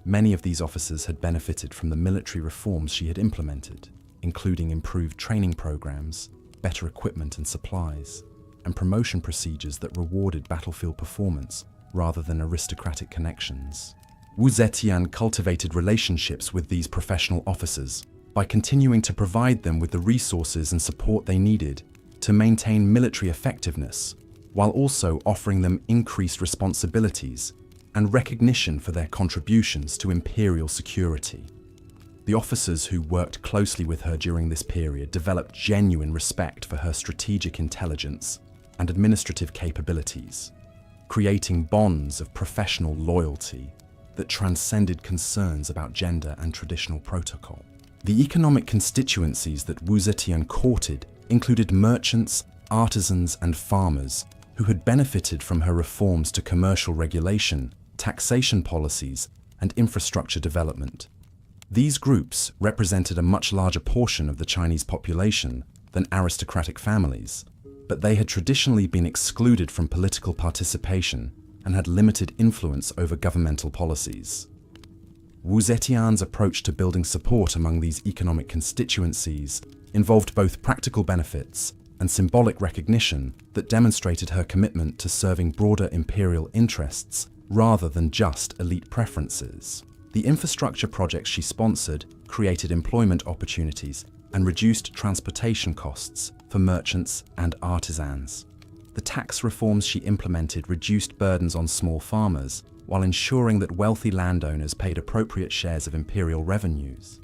Many of these officers had benefited from the military reforms she had implemented, including improved training programs, better equipment and supplies, and promotion procedures that rewarded battlefield performance rather than aristocratic connections. Wu Zetian cultivated relationships with these professional officers by continuing to provide them with the resources and support they needed to maintain military effectiveness, while also offering them increased responsibilities and recognition for their contributions to imperial security. The officers who worked closely with her during this period developed genuine respect for her strategic intelligence and administrative capabilities, creating bonds of professional loyalty that transcended concerns about gender and traditional protocol. The economic constituencies that Wu Zetian courted included merchants, artisans, and farmers who had benefited from her reforms to commercial regulation, taxation policies, and infrastructure development. These groups represented a much larger portion of the Chinese population than aristocratic families, but they had traditionally been excluded from political participation and had limited influence over governmental policies. Wu Zetian's approach to building support among these economic constituencies involved both practical benefits and symbolic recognition that demonstrated her commitment to serving broader imperial interests rather than just elite preferences. The infrastructure projects she sponsored created employment opportunities and reduced transportation costs for merchants and artisans. The tax reforms she implemented reduced burdens on small farmers while ensuring that wealthy landowners paid appropriate shares of imperial revenues.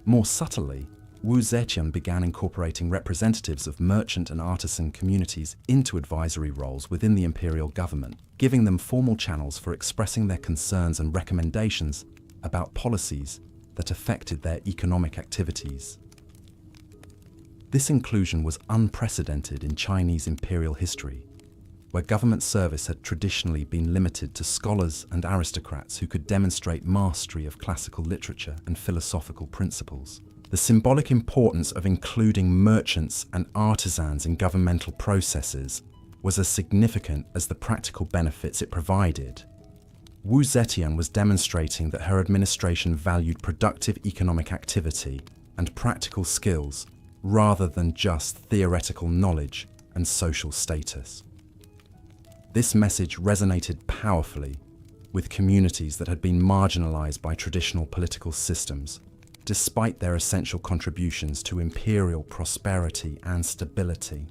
More subtly, Wu Zetian began incorporating representatives of merchant and artisan communities into advisory roles within the imperial government, giving them formal channels for expressing their concerns and recommendations about policies that affected their economic activities. This inclusion was unprecedented in Chinese imperial history, where government service had traditionally been limited to scholars and aristocrats who could demonstrate mastery of classical literature and philosophical principles. The symbolic importance of including merchants and artisans in governmental processes was as significant as the practical benefits it provided. Wu Zetian was demonstrating that her administration valued productive economic activity and practical skills rather than just theoretical knowledge and social status. This message resonated powerfully with communities that had been marginalized by traditional political systems, despite their essential contributions to imperial prosperity and stability.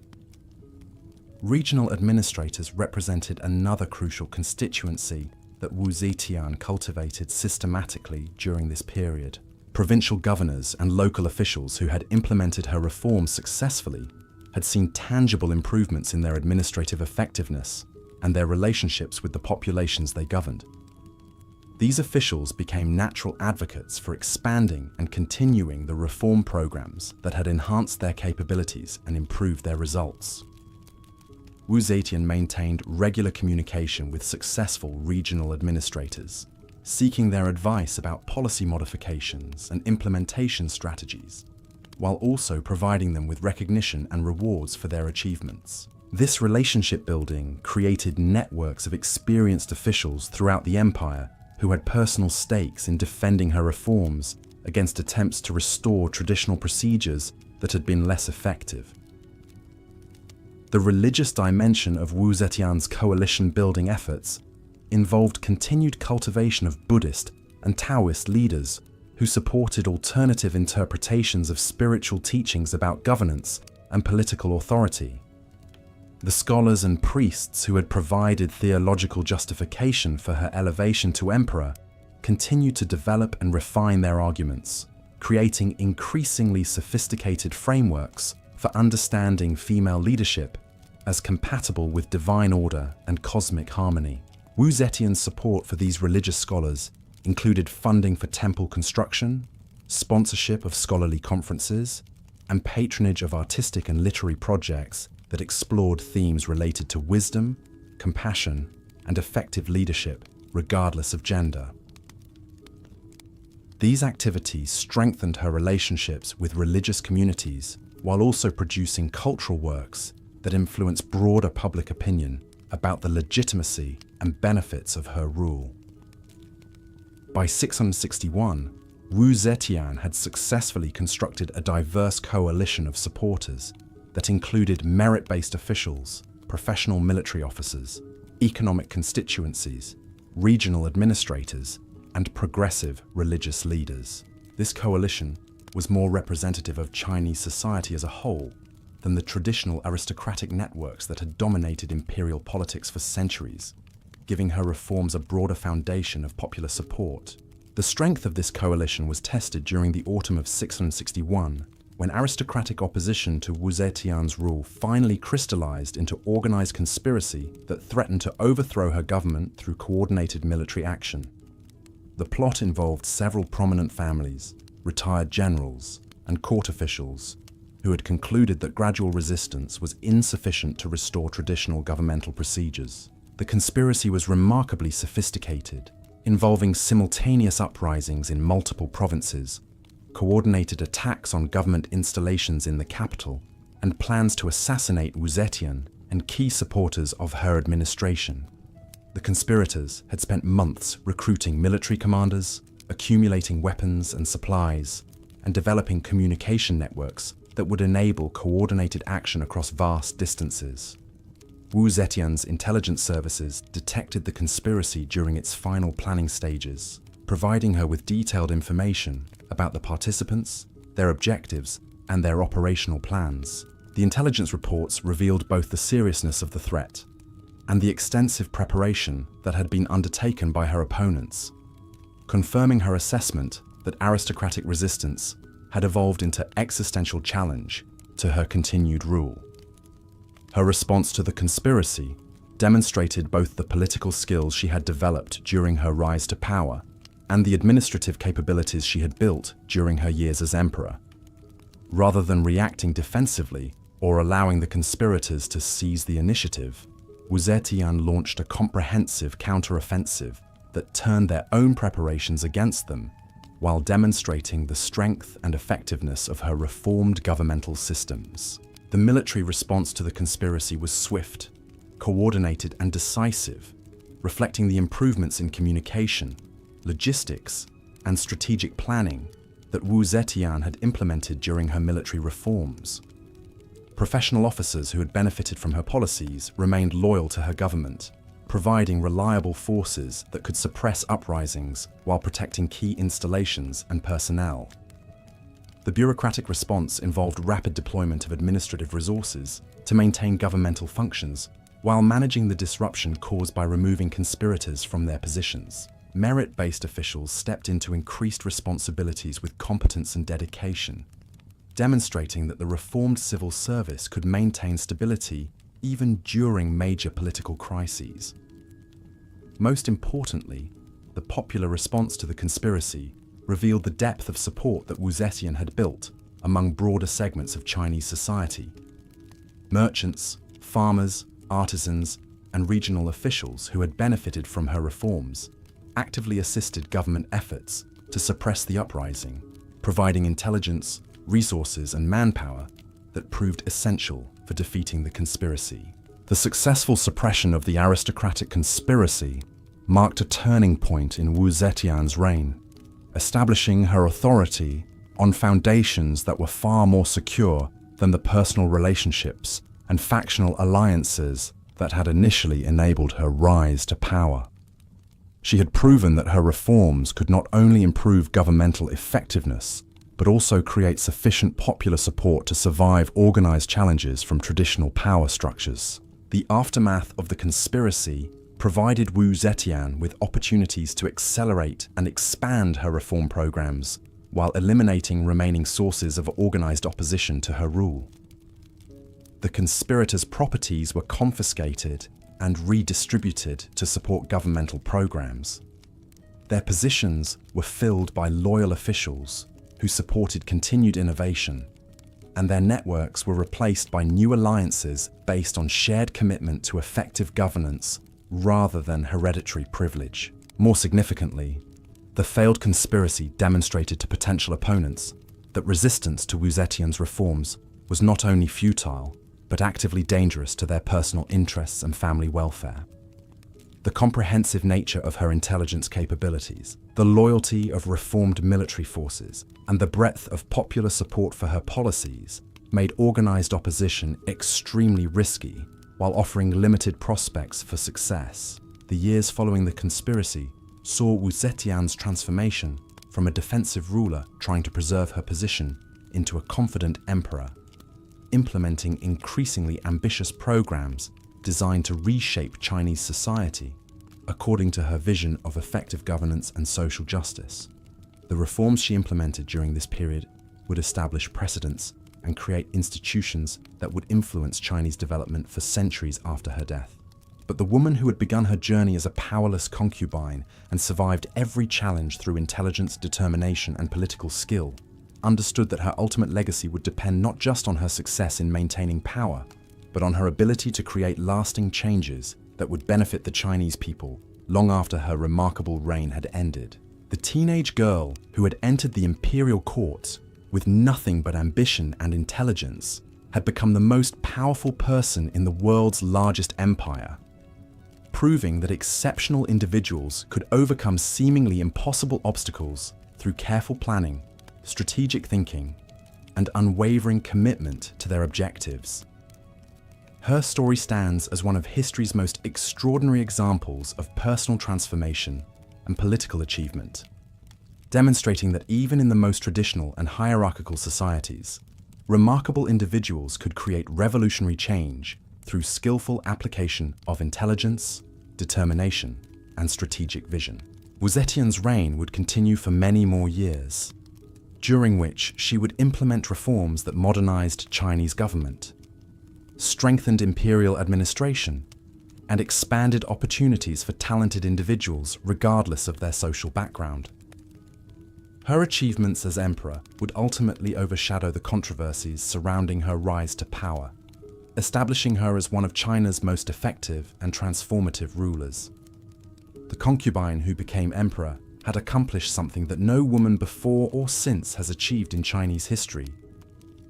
Regional administrators represented another crucial constituency that Wu Zetian cultivated systematically during this period. Provincial governors and local officials who had implemented her reforms successfully had seen tangible improvements in their administrative effectiveness and their relationships with the populations they governed. These officials became natural advocates for expanding and continuing the reform programs that had enhanced their capabilities and improved their results. Wu Zetian maintained regular communication with successful regional administrators, seeking their advice about policy modifications and implementation strategies, while also providing them with recognition and rewards for their achievements. This relationship building created networks of experienced officials throughout the empire who had personal stakes in defending her reforms against attempts to restore traditional procedures that had been less effective. The religious dimension of Wu Zetian's coalition-building efforts involved continued cultivation of Buddhist and Taoist leaders who supported alternative interpretations of spiritual teachings about governance and political authority. The scholars and priests who had provided theological justification for her elevation to emperor continued to develop and refine their arguments, creating increasingly sophisticated frameworks for understanding female leadership as compatible with divine order and cosmic harmony. Wu Zetian's support for these religious scholars included funding for temple construction, sponsorship of scholarly conferences, and patronage of artistic and literary projects that explored themes related to wisdom, compassion, and effective leadership, regardless of gender. These activities strengthened her relationships with religious communities while also producing cultural works that influence broader public opinion about the legitimacy and benefits of her rule. By 661, Wu Zetian had successfully constructed a diverse coalition of supporters that included merit-based officials, professional military officers, economic constituencies, regional administrators, and progressive religious leaders. This coalition was more representative of Chinese society as a whole than the traditional aristocratic networks that had dominated imperial politics for centuries, giving her reforms a broader foundation of popular support. The strength of this coalition was tested during the autumn of 661, when aristocratic opposition to Wu Zetian's rule finally crystallized into organized conspiracy that threatened to overthrow her government through coordinated military action. The plot involved several prominent families, retired generals, and court officials who had concluded that gradual resistance was insufficient to restore traditional governmental procedures. The conspiracy was remarkably sophisticated, involving simultaneous uprisings in multiple provinces, coordinated attacks on government installations in the capital, and plans to assassinate Wu Zetian and key supporters of her administration. The conspirators had spent months recruiting military commanders, accumulating weapons and supplies, and developing communication networks that would enable coordinated action across vast distances. Wu Zetian's intelligence services detected the conspiracy during its final planning stages, providing her with detailed information about the participants, their objectives, and their operational plans. The intelligence reports revealed both the seriousness of the threat and the extensive preparation that had been undertaken by her opponents, confirming her assessment that aristocratic resistance had evolved into existential challenge to her continued rule. Her response to the conspiracy demonstrated both the political skills she had developed during her rise to power and the administrative capabilities she had built during her years as emperor. Rather than reacting defensively or allowing the conspirators to seize the initiative, Wu Zetian launched a comprehensive counter-offensive that turned their own preparations against them, while demonstrating the strength and effectiveness of her reformed governmental systems. The military response to the conspiracy was swift, coordinated, and decisive, reflecting the improvements in communication, logistics, and strategic planning that Wu Zetian had implemented during her military reforms. Professional officers who had benefited from her policies remained loyal to her government, providing reliable forces that could suppress uprisings while protecting key installations and personnel. The bureaucratic response involved rapid deployment of administrative resources to maintain governmental functions, while managing the disruption caused by removing conspirators from their positions. Merit-based officials stepped into increased responsibilities with competence and dedication, demonstrating that the reformed civil service could maintain stability even during major political crises. Most importantly, the popular response to the conspiracy revealed the depth of support that Wu Zetian had built among broader segments of Chinese society. Merchants, farmers, artisans, and regional officials who had benefited from her reforms actively assisted government efforts to suppress the uprising, providing intelligence, resources, and manpower that proved essential for defeating the conspiracy. The successful suppression of the aristocratic conspiracy marked a turning point in Wu Zetian's reign, establishing her authority on foundations that were far more secure than the personal relationships and factional alliances that had initially enabled her rise to power. She had proven that her reforms could not only improve governmental effectiveness, but also create sufficient popular support to survive organized challenges from traditional power structures. The aftermath of the conspiracy provided Wu Zetian with opportunities to accelerate and expand her reform programs while eliminating remaining sources of organized opposition to her rule. The conspirators' properties were confiscated and redistributed to support governmental programs. Their positions were filled by loyal officials who supported continued innovation, and their networks were replaced by new alliances based on shared commitment to effective governance rather than hereditary privilege. More significantly, the failed conspiracy demonstrated to potential opponents that resistance to Wu Zetian's reforms was not only futile, but actively dangerous to their personal interests and family welfare. The comprehensive nature of her intelligence capabilities, the loyalty of reformed military forces, and the breadth of popular support for her policies made organized opposition extremely risky while offering limited prospects for success. The years following the conspiracy saw Wu Zetian's transformation from a defensive ruler trying to preserve her position into a confident emperor, implementing increasingly ambitious programs designed to reshape Chinese society according to her vision of effective governance and social justice. The reforms she implemented during this period would establish precedents and create institutions that would influence Chinese development for centuries after her death. But the woman who had begun her journey as a powerless concubine and survived every challenge through intelligence, determination, and political skill understood that her ultimate legacy would depend not just on her success in maintaining power, but on her ability to create lasting changes that would benefit the Chinese people long after her remarkable reign had ended. The teenage girl who had entered the imperial court with nothing but ambition and intelligence had become the most powerful person in the world's largest empire, proving that exceptional individuals could overcome seemingly impossible obstacles through careful planning, strategic thinking, and unwavering commitment to their objectives. Her story stands as one of history's most extraordinary examples of personal transformation and political achievement, demonstrating that even in the most traditional and hierarchical societies, remarkable individuals could create revolutionary change through skillful application of intelligence, determination, and strategic vision. Wu Zetian's reign would continue for many more years, during which she would implement reforms that modernized Chinese government, strengthened imperial administration, and expanded opportunities for talented individuals regardless of their social background. Her achievements as emperor would ultimately overshadow the controversies surrounding her rise to power, establishing her as one of China's most effective and transformative rulers. The concubine who became emperor had accomplished something that no woman before or since has achieved in Chinese history,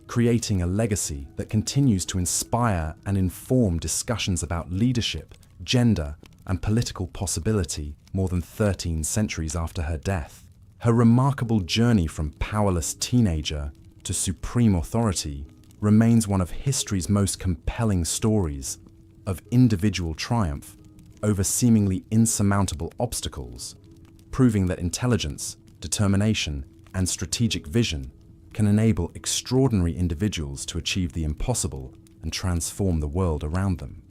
creating a legacy that continues to inspire and inform discussions about leadership, gender, and political possibility more than 13 centuries after her death. Her remarkable journey from powerless teenager to supreme authority remains one of history's most compelling stories of individual triumph over seemingly insurmountable obstacles, proving that intelligence, determination, and strategic vision can enable extraordinary individuals to achieve the impossible and transform the world around them.